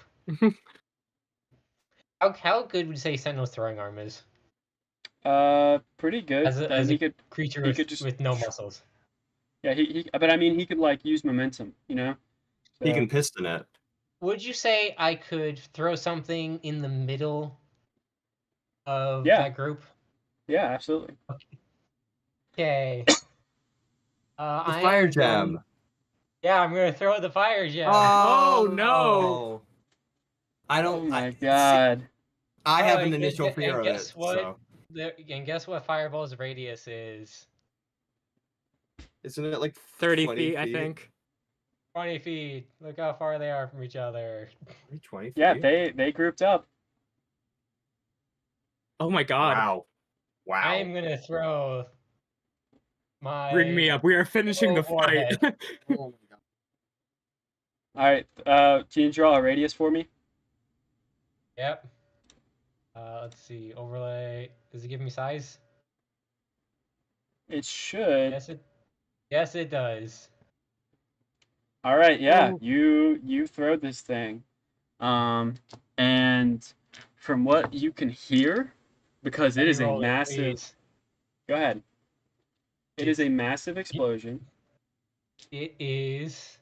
How good would you say Sentinel's throwing arm is? Pretty good. As a, And as he a could creature he could just with no muscles. yeah but I mean he could like use momentum, you know. He So, can piston it. Would you say I could throw something in the middle of yeah that group? yeah absolutely. Okay. The I fire am going. gem. Yeah, I'm gonna throw the fire gem. Oh, no. I Oh don't. my See, god. I have an and initial gu- fear and of guess it. what? So And guess what Fireball's radius is? isn't it like 30 20 feet, I think. 20 feet. Look how far they are from each other. 20 feet. Yeah, they grouped up. Oh my god. Wow. Wow. I am gonna throw my. Bring me up. We are finishing the fight. warhead. Oh my god. All right. Can you draw a radius for me? Yep. Let's see. Overlay. Does it give me size? It should. Yes, it does. All right. Yeah. Oh. You throw this thing, and from what you can hear, because it Let me is a roll it, massive. please. Go ahead. It is a It's- massive explosion. It is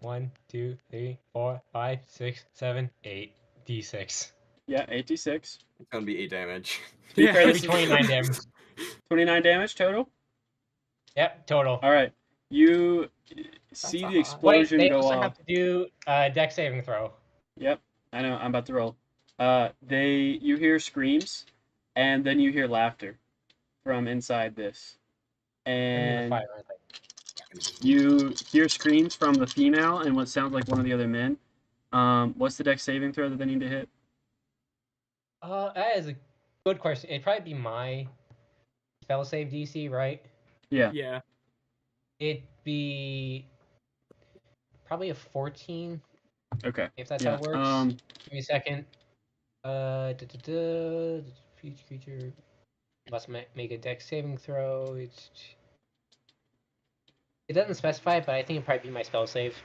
1, 2, 3, 4, 5, 6, 7, 8 d6. Yeah, 86. It's gonna be 8 damage. To be Yeah. fair, It'll this be is 29 damage. 29 damage total. Yep, total. All right. You see the Wait, explosion they go also off. have to do deck saving throw. Yep, I know. I'm about to roll. You hear screams, and then you hear laughter from inside this, Give me the and fire, aren't they? you hear screams from the female and what sounds like one of the other men. What's the dex saving throw that they need to hit? That is a good question. It'd probably be my spell save DC, right? Yeah. Yeah. It'd be probably a 14, Okay. if that's Yeah. how it works. Give me a second. Each creature must make a dex saving throw. It doesn't specify, but I think it'd probably be my spell save.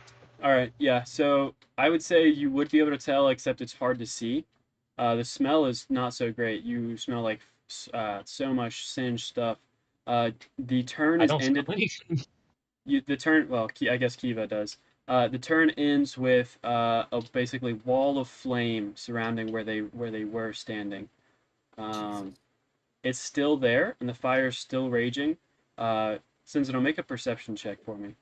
All right. Yeah. So I would say you would be able to tell, except it's hard to see. The smell is not so great. You smell like so much singed stuff. The turn I is don't smell ended. anything. The turn, well, I guess Kiva does. The turn ends with a basically wall of flame surrounding where they were standing. It's still there, and the fire's still raging. Sentinel, make a perception check for me.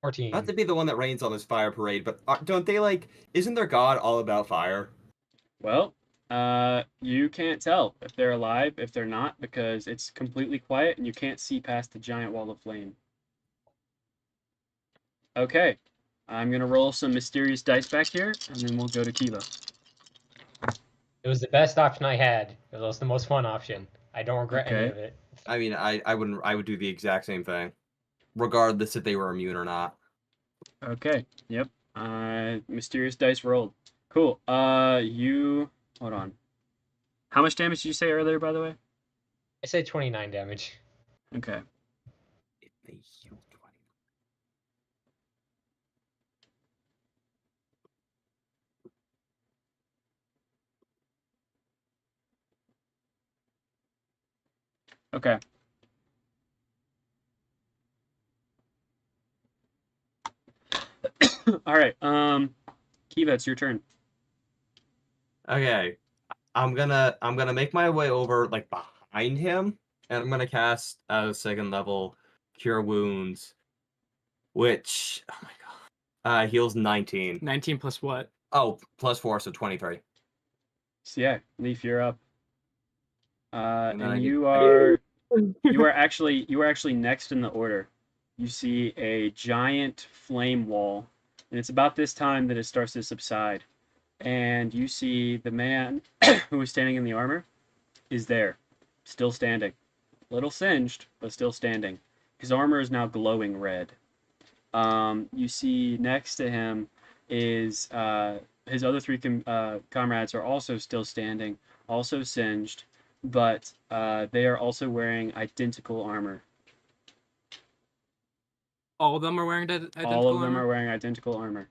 14. Not to be the one that rains on this fire parade, but don't they like? Isn't their god all about fire? Well, you can't tell if they're alive, if they're not, because it's completely quiet and you can't see past the giant wall of flame. Okay, I'm gonna roll some mysterious dice back here, and then we'll go to Kiva. It was the best option I had. It was the most fun option. I don't regret any Okay. of it. I mean, I would do the exact same thing, regardless if they were immune or not. Okay. Yep. Mysterious dice rolled. Cool. Hold on. How much damage did you say earlier, by the way? I said 29 damage. Okay. If they heal 20. Okay. All right. Kiva, it's your turn. Okay, I'm gonna make my way over like behind him, and I'm gonna cast a second level Cure Wounds, which oh my god, heals 19. 19 plus what? Oh, +4, so 23. So yeah, Leaf, you're up. And then And I get- you I are you are actually next in the order. You see a giant flame wall, and it's about this time that it starts to subside. And you see the man who was standing in the armor is there, still standing. Little singed, but still standing. His armor is now glowing red. You see next to him is his other three comrades are also still standing, also singed, but they are also wearing identical armor. All of them are wearing identical All of them armor? are wearing identical armor.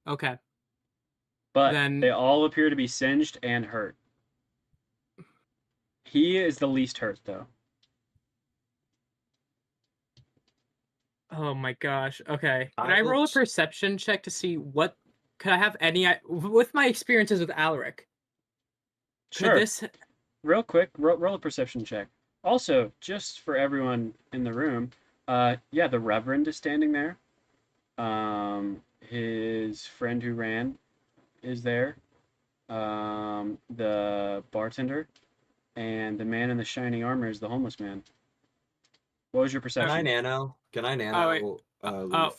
Okay. But Then they all appear to be singed and hurt. He is the least hurt, though. oh my gosh. Okay. Can I I will roll a s- perception check to see what could I have any with my experiences with Alaric? Could Sure. this Real quick, roll a perception check. Also, just for everyone in the room, yeah, the Reverend is standing there. His friend who ran is there. The bartender and the man in the shiny armor is the homeless man. What was your Can I perception? nano? Can I nano? Leaf?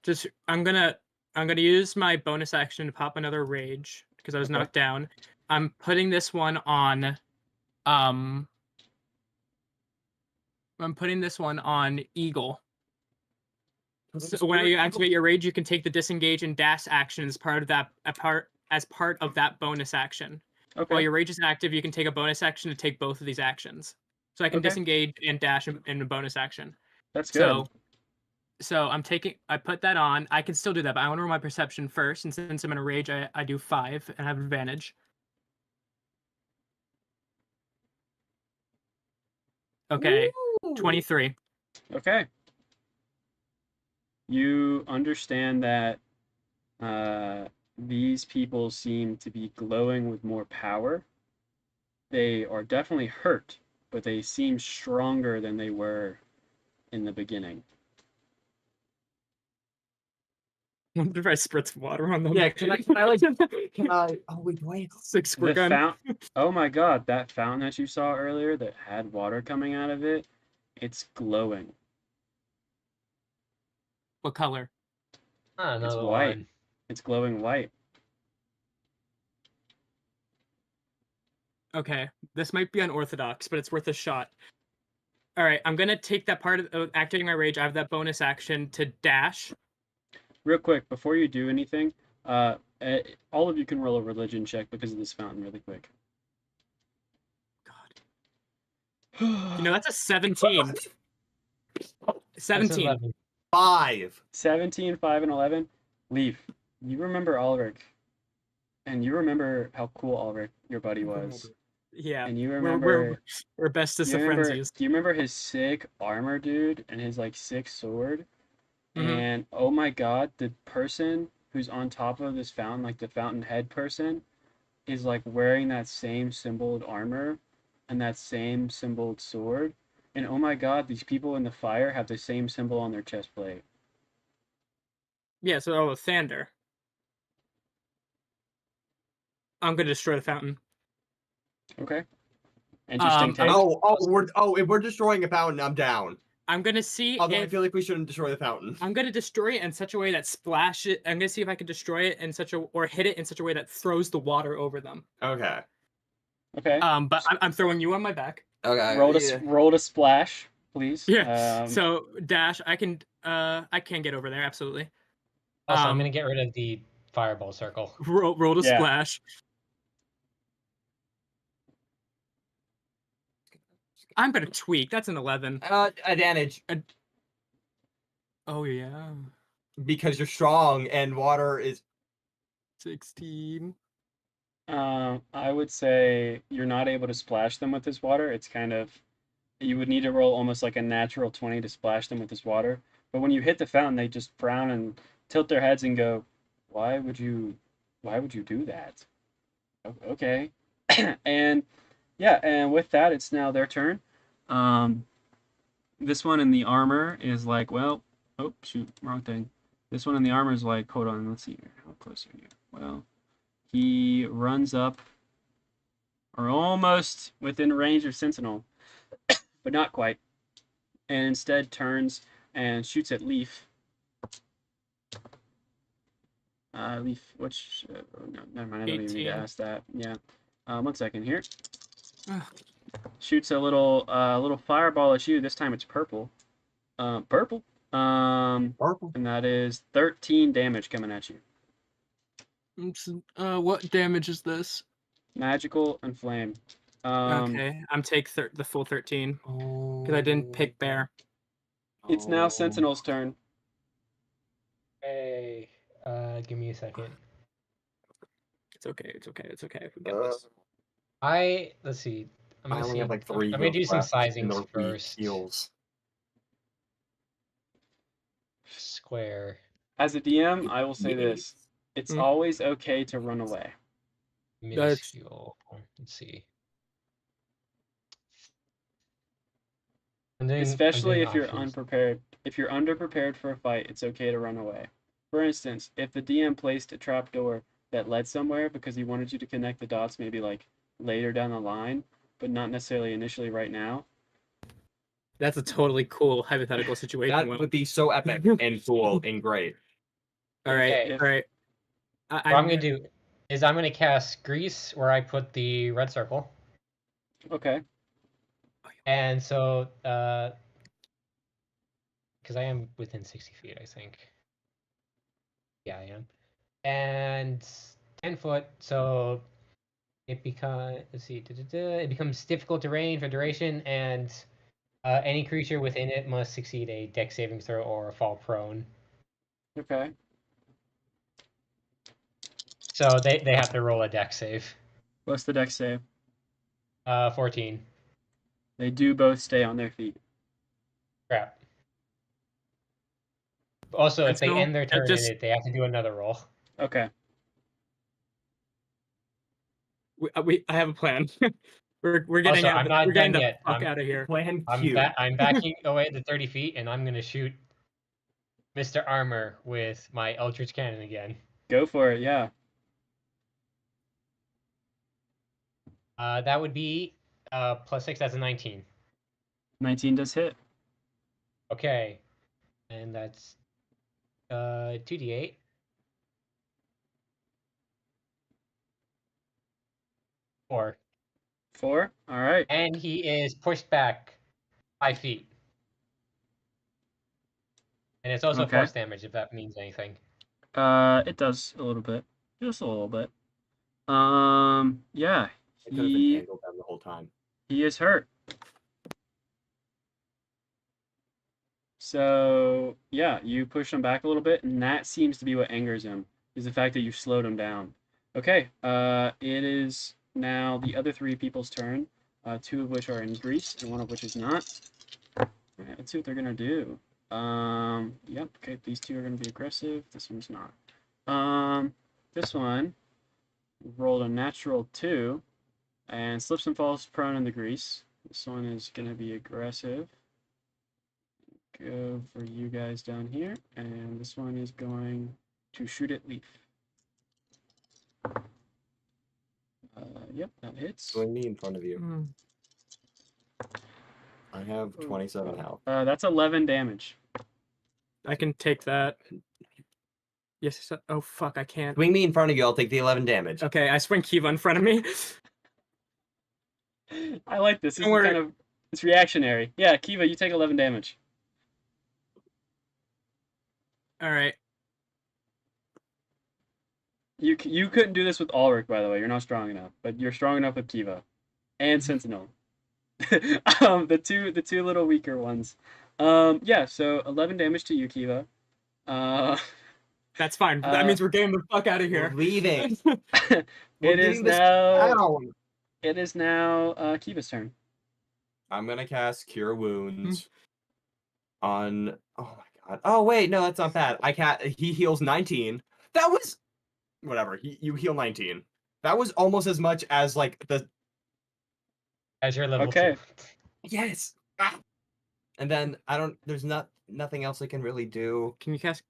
just I'm gonna use my bonus action to pop another rage because I was Okay. knocked down. I'm putting this one on I'm putting this one on Eagle. So when you activate your rage, you can take the disengage and dash action as part of that bonus action. While Okay. your rage is active, you can take a bonus action to take both of these actions. So I can Okay. disengage and dash in a bonus action. That's good. So I put that on. I can still do that, but I want to roll my perception first. And since I'm in a rage, I do 5 and have advantage. Okay, Ooh. 23. Okay. You understand that these people seem to be glowing with more power. They are definitely hurt, but they seem stronger than they were in the beginning. I wonder if I spritz water on them. Yeah, can I like? Can I? Oh wait. 6 squirt gun. fountain. Oh my god, that fountain that you saw earlier that had water coming out of it, it's glowing. What color? Ah, It's another white. one. It's glowing white. Okay, this might be unorthodox, but it's worth a shot. All right, I'm gonna take that part of activating my rage. I have that bonus action to dash. Real quick, before you do anything, all of you can roll a religion check because of this fountain really quick. God. That's a 17. 17. 11. 5. 17, 5, and 11. Leaf, you remember Ulrich. And you remember how cool Ulrich, your buddy, was. Yeah. And you remember... We're bestest Do of frenzies. you remember his sick armor, dude, and his like sick sword? Mhm. And oh my god, the person who's on top of this fountain, like the fountainhead person, is like wearing that same symboled armor and that same symboled sword. And oh my god, these people in the fire have the same symbol on their chest plate. Yeah, so Thander. I'm gonna destroy the fountain. Okay. Interesting take. If we're destroying a fountain, I'm down. I'm gonna see Although I if feel like we shouldn't destroy the fountain. I'm gonna destroy it in such a way that splash it. I'm gonna see if I can destroy it in or hit it in such a way that throws the water over them. Okay. Okay. But I'm throwing you on my back. Okay. Roll to splash, please. Yeah. So dash, I can get over there absolutely. Also, I'm gonna get rid of the fireball circle. Roll to Yeah. splash. I'm gonna tweak. That's an 11. Advantage. Oh yeah. Because you're strong and water is 16. I would say you're not able to splash them with this water. It's kind of, you would need to roll almost like a natural 20 to splash them with this water. But when you hit the fountain, they just frown and tilt their heads and go, why would you do that? Okay. And yeah, and with that, it's now their turn. This one in the armor is like, well, oh shoot, wrong thing. This one in the armor is like, hold on, let's see here. How close are you? Well, he runs up, or almost within range of Sentinel, but not quite, and instead turns and shoots at Leaf. Leaf, which, no, never mind, I don't even need to 18. ask that. Yeah. 1 second here. Shoots a little fireball at you. This time it's purple. Purple. purple. And that is 13 damage coming at you. What damage is this? Magical and flame. Okay, I'm take the full 13 because I didn't pick bear. It's now Sentinel's turn. Hey, give me a second. It's okay. It's okay. It's okay. We got this. Let's see. I'm I gonna only see. have like 3 I'm gonna heals do some left in sizings the first. heals. Square. As a DM, I will say this: it's Hmm. always okay to run away. Minuscule. Let's see. I'm Especially doing if you're options. unprepared. If you're underprepared for a fight, it's okay to run away. For instance, if the DM placed a trapdoor that led somewhere because he wanted you to connect the dots maybe like later down the line, but not necessarily initially right now. That's a totally cool hypothetical situation. That Will. would be so epic and cool and great. All right. Okay. If, All right. What I'm gonna do is I'm gonna cast Grease where I put the red circle, Okay. and so because I am within 60 feet, I think. Yeah, I am. And 10 foot, so it becomes, let's see, it becomes difficult terrain for duration, and any creature within it must succeed a dex saving throw or fall prone. Okay. So they have to roll a dex save. What's the dex save? 14. They do both stay on their feet. Crap. Also, if they Sentinel, end their turn just- in it, they have to do another roll. Okay. I have a plan. we're getting Also, out. I'm not We're getting done the yet. fuck out of here. Plan I'm Q. I'm backing away the 30 feet, and I'm gonna shoot Mr. Armor with my Eldritch Cannon again. Go for it. Yeah. That would be +6. That's a 19. 19 does hit. Okay, and that's 2d8. 4. 4. All right. And he is pushed back 5 feet. And it's also Okay. force damage, if that means anything. It does a little bit. Just a little bit. Yeah. I could have entangled them the whole time. He is hurt. So, yeah, you push him back a little bit, and that seems to be what angers him, is the fact that you slowed him down. Okay, it is now the other 3 people's turn, 2 of which are in Greece, and 1 of which is not. All right, let's see what they're going to do. Yep, okay, these 2 are going to be aggressive. This one's not. This one rolled a natural 2, and slips and falls prone in the Grease. This one is going to be aggressive. Go for you guys down here, and this one is going to shoot at Leaf. Yep, that hits. Swing me in front of you. Hmm. I have 27 health. That's 11 damage. I can take that. Yes. Oh fuck! I can't. Swing me in front of you. I'll take the 11 damage. Okay, I swing Kiva in front of me. I like this. This Don't is worry. kind of it's reactionary. Yeah, Kiva, you take 11 damage. All right. You couldn't do this with Ulrich, by the way. You're not strong enough, but you're strong enough with Kiva and Sentinel. The two little weaker ones. Yeah. So 11 damage to you, Kiva. That's fine. That means we're getting the fuck out of We're here. leaving. It is getting this now. down. It is now Kiva's turn. I'm gonna cast Cure Wounds on. Oh my god. Oh wait, no, that's not bad. He heals 19. That was whatever. You heal 19. That was almost as much as like the. As your level Okay. 2. Yes. Ah. And then I don't. There's nothing else I can really do. Can you cast?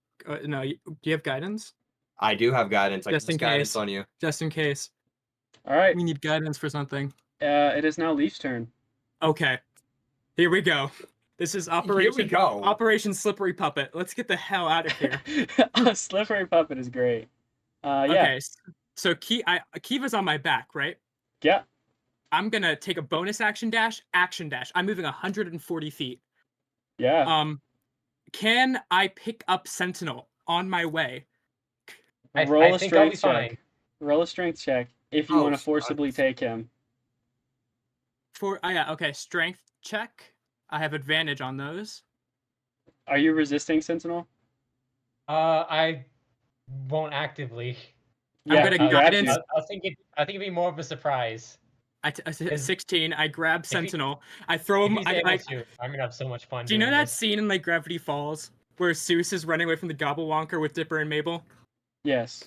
No. Do you have guidance? I do have guidance. I Just can in guidance case. on you. Just in case. All right. We need guidance for something. It is now Leaf's turn. Okay. Here we go. This is Operation. Here we go. Operation Slippery Puppet. Let's get the hell out of here. Slippery Puppet is great. Yeah. Okay. So Kiva's on my back, right? Yeah. I'm gonna take a bonus action dash. I'm moving 140 feet. Yeah. Can I pick up Sentinel on my way? Roll I a think I'll be strength check. fine. Roll a strength check if you Oh, want to forcibly take him. Yeah, okay. Strength check. I have advantage on those. Are you resisting Sentinel? I won't actively. Yeah, gonna he grabs guidance- you. I think it'd be more of a surprise. I 16. I grab he- Sentinel. I throw If him. he's able to, I'm gonna have so much fun. Do you know doing that this. scene in like Gravity Falls where Seuss is running away from the Gobblewonker with Dipper and Mabel? Yes.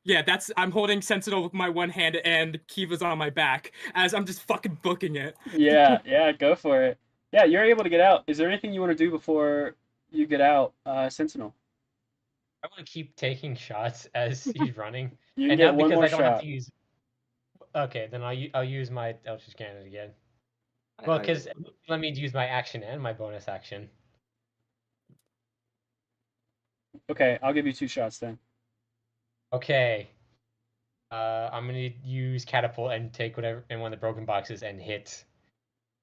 Yeah, I'm holding Sentinel with my one hand and Kiva's on my back as I'm just fucking booking it. Yeah, yeah, go for it. Yeah, you're able to get out. Is there anything you want to do before you get out, Sentinel? I want to keep taking shots as he's running, You can and get now one because more I don't have shot. to use. Okay, then I'll use my Eldritch Cannon again. Well, because let me use my action and my bonus action. Okay, I'll give you 2 shots then. Okay. I'm gonna use catapult and take whatever in one of the broken boxes and hit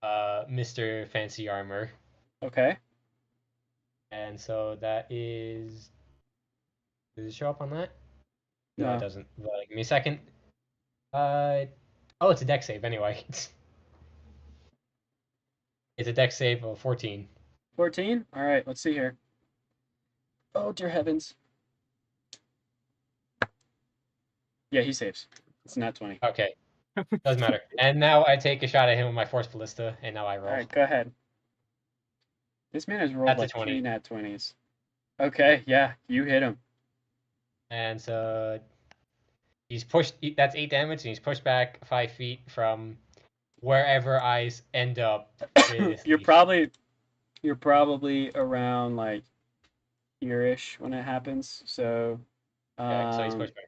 Mr. Fancy Armor. Okay. And so that is. Does it show up on that? No, No. it doesn't. Give me a second. Oh, it's a dex save anyway. It's a dex save of 14. 14? All right, let's see here. Oh, dear heavens. Yeah, he saves. It's not 20. Okay. Doesn't matter. And now I take a shot at him with my Force Ballista, and now I roll. All right, go ahead. This man has rolled That's a like 20. 3 nat 20s. Okay, yeah, you hit him. And so he's pushed. That's 8 damage, and he's pushed back 5 feet from wherever I end up. With You're the- probably around like here-ish when it happens. So, Yeah, so he's pushed back.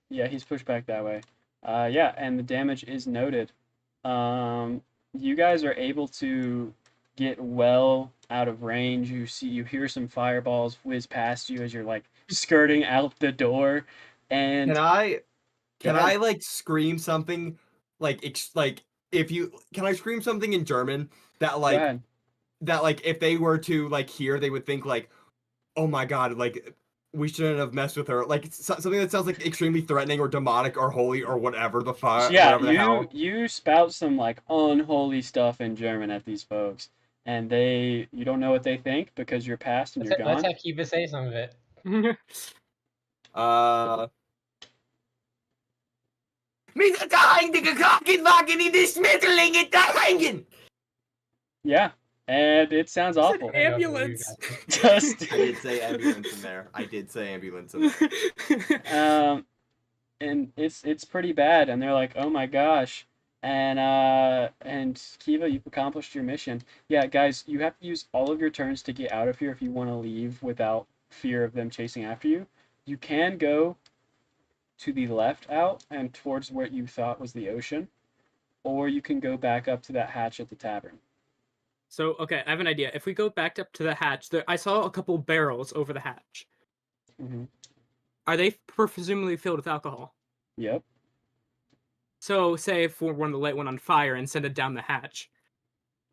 yeah, he's pushed back that way. Yeah, and the damage is noted. You guys are able to get well out of range. You hear some fireballs whiz past you as you're like skirting out the door. And Can I ahead. like scream something like can I scream something in German that Go like ahead. if they were to like hear, they would think like, oh my god, like we shouldn't have messed with her, like something that sounds like extremely threatening or demonic or holy or whatever the fuck. Yeah, whatever the hell. you spout some like unholy stuff in German at these folks, and you don't know what they think because you're past and you're Let's gone. have Kiva say some of it. Mit der einzige Krankenwagen in die Schmetterlinge da hängen! Yeah, and it sounds awful. I don't know who you Ambulance. guys- Just I did say ambulance in there. I did say ambulance in there. and it's pretty bad, and they're like, oh my gosh, and Kiva, you've accomplished your mission. Yeah, guys, you have to use all of your turns to get out of here if you want to leave without fear of them chasing after you. You can go to the left out and towards what you thought was the ocean, or you can go back up to that hatch at the tavern. So, okay, I have an idea. If we go back up to the hatch, I saw a couple barrels over the hatch. Mm-hmm. Are they presumably filled with alcohol? Yep. So, say if one of the light went on fire and send it down the hatch,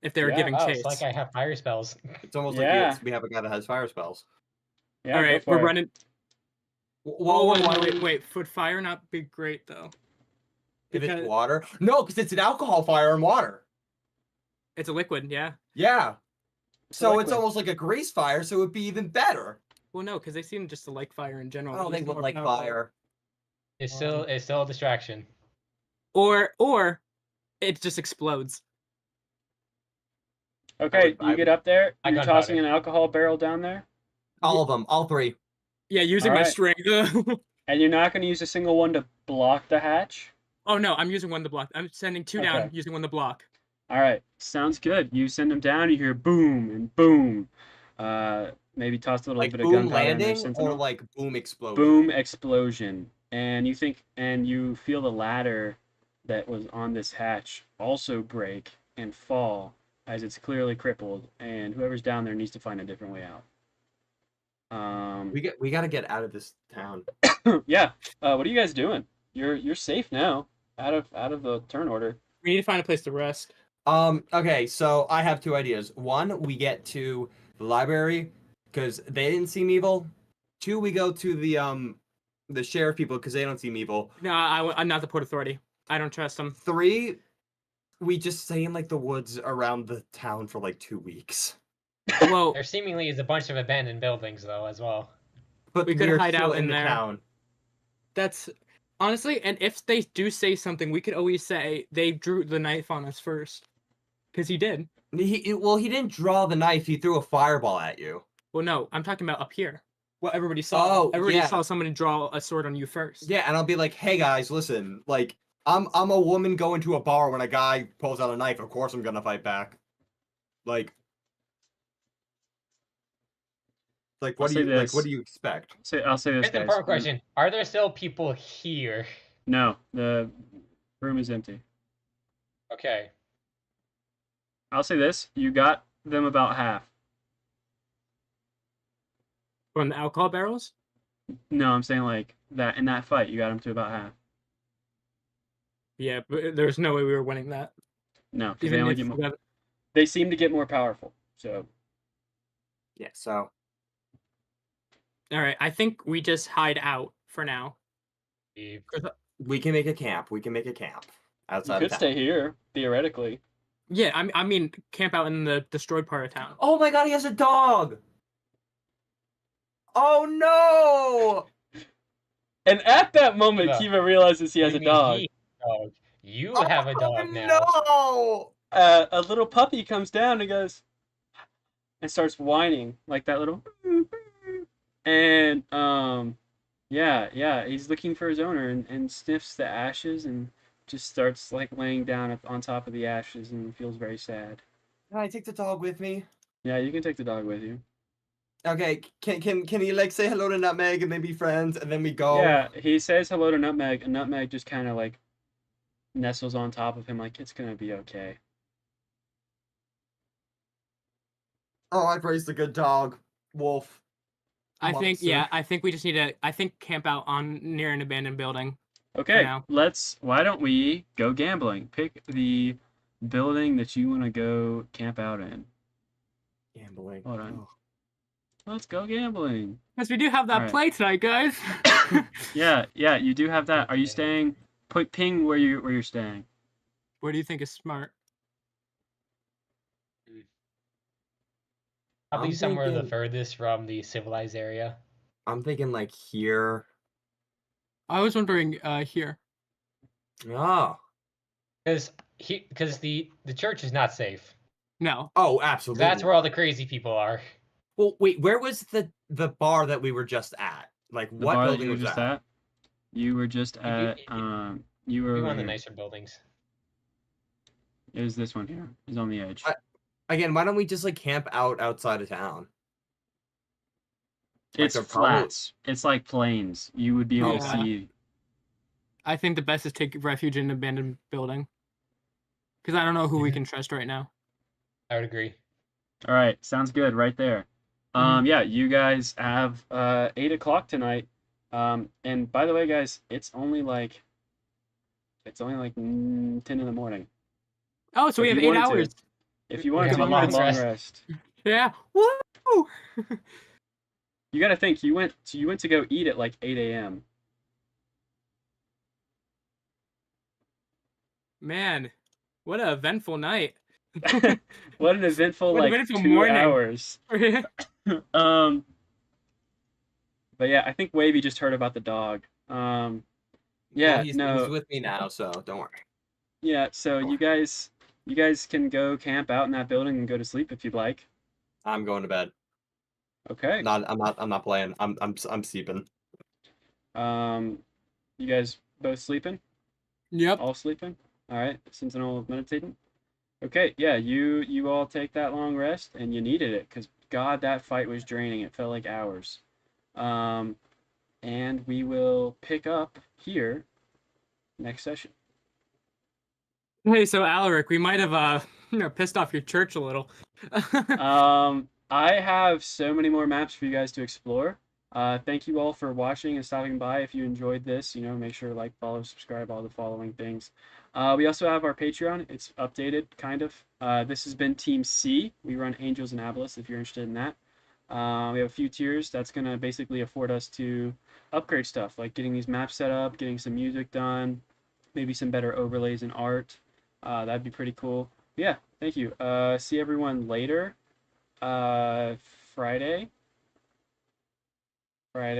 if they were Yeah, giving Oh, chase. it's like I have fire spells. It's almost Yeah. like we have a guy that has fire spells. Yeah, All go right, for we're it. running. Wait. Would fire not be great though? If Because it's water? No, because it's an alcohol fire and water. it's a liquid, yeah. Yeah. So it's liquid. almost like a grease fire, so it would be even better. Well, no, because they seem just to like fire in general. I don't It's think would more like powerful. fire. It's still a distraction. Or it just explodes. Okay, I you get up there. I You're got tossing it. an alcohol barrel down there, All of them, all 3. Yeah, using All my right. string. and you're not going to use a single one to block the hatch. Oh no, I'm using one to block. I'm sending 2 down, Okay. using one to block. All right, sounds good. You send them down. You hear boom and boom. Maybe toss a little Like bit of boom gunpowder in there. landing or Sentinel. like boom explosion? Boom explosion, and you feel the ladder that was on this hatch also break and fall as it's clearly crippled, and whoever's down there needs to find a different way out. We got to get out of this town. Yeah. What are you guys doing? You're safe now, out of the turn order. We need to find a place to rest. Okay, so I have 2 ideas. 1, we get to the library because they didn't seem evil. 2, we go to the sheriff people because they don't seem evil. No, I'm not the Port Authority. I don't trust them. 3, we just stay in like the woods around the town for like 2 weeks. Well, There seemingly is a bunch of abandoned buildings though as well. But We could we're hide still out in the there. town. that's honestly, and if they do say something, we could always say they drew the knife on us first, because he did. Well, he didn't draw the knife. He threw a fireball at you. Well, no, I'm talking about up here. What everybody saw. Oh, Everybody yeah. saw somebody draw a sword on you first. Yeah, and I'll be like, "Hey guys, listen. Like, I'm a woman going to a bar when a guy pulls out a knife. Of course, I'm gonna fight back. Like, I'll what do say you this. what do you expect? I'll say this, Here's the guys. important question: are there still people here? No, the room is empty. Okay. I'll say this. You got them about half. From the alcohol barrels. No, I'm saying like that in that fight, you got them to about half. Yeah, but there's no way we were winning that. No, because they Even only if get we more. got- They seem to get more powerful. So Yeah. So All right, I think we just hide out for now. We- we can make a camp. We can make a camp you outside could of town. stay here theoretically. Yeah, I mean, camp out in the destroyed part of town. Oh my god, he has a dog! Oh no! And at that moment, Kiva, Kiva realizes he has a what do you mean dog. he dog? You have a dog now. No! A little puppy comes down and goes and starts whining like that little. And yeah, he's looking for his owner and sniffs the ashes and just starts like laying down on top of the ashes and feels very sad. Can I take the dog with me? Yeah, you can take the dog with you. Okay, can he like say hello to Nutmeg and then be friends and then we go? Yeah, he says hello to Nutmeg, and Nutmeg just kind of like nestles on top of him like it's gonna be okay. Oh, I praised the good dog. Wolf. I think, Monster. yeah, I think we just need to. I think camp out on near an abandoned building. Okay, now. why don't we go gambling? Pick the building that you want to go camp out in. Gambling. Hold on. Oh. Let's go gambling. Because we do have that Alright. play tonight, guys. Yeah, you do have that. Are you staying? Ping where you're staying. What do you think is smart? Probably I'm somewhere the thinking- furthest from the civilized area. I'm thinking like here. I was wondering here. Oh. Because the church is not safe. No. Oh, absolutely. That's where all the crazy people are. Well, wait, where was the bar that we were just at? Like, The what bar that building you were was just that? at? You were just at you were We over want the here. nicer buildings. It was this one here. It's on the edge. Again, why don't we just like camp outside of town? It's they're probably- flats. It's like plains. You would be able to Yeah. see. I think the best is take refuge in an abandoned building. Because I don't know who we Mhm. can trust right now. I would agree. All right, sounds good right there. Yeah, you guys have 8 o'clock tonight. And by the way, guys, it's only like 10 in the morning. Oh, so we If have you 8 wanted to- hours. If you We wanted have to, a you had a long long rest. rest. Yeah. Woo! You got to think you went to go eat at like 8 a.m. Man, what an eventful night. What an eventful What an like eventful 2 morning. hours. But yeah, I think Wavy just heard about the dog. Yeah, Well, he's no. with me now, so don't worry. Yeah, so you guys can go camp out in that building and go to sleep if you'd like. I'm going to bed. Okay. I'm not playing. I'm sleeping. You guys both sleeping? Yep. All sleeping? All right. Sentinel meditating. Okay. Yeah. You all take that long rest, and you needed it because God, that fight was draining. It felt like hours. And we will pick up here next session. Hey, so Alaric, we might have pissed off your church a little. I have so many more maps for you guys to explore. Thank you all for watching and stopping by. If you enjoyed this, make sure to like, follow, subscribe, all the following things. We also have our Patreon. It's updated, kind of. This has been Team C. We run Angels and Aboleths if you're interested in that. We have a few tiers that's going to basically afford us to upgrade stuff, like getting these maps set up, getting some music done, maybe some better overlays and art. That'd be pretty cool. Yeah, thank you. See everyone later. Uh, Friday. Friday.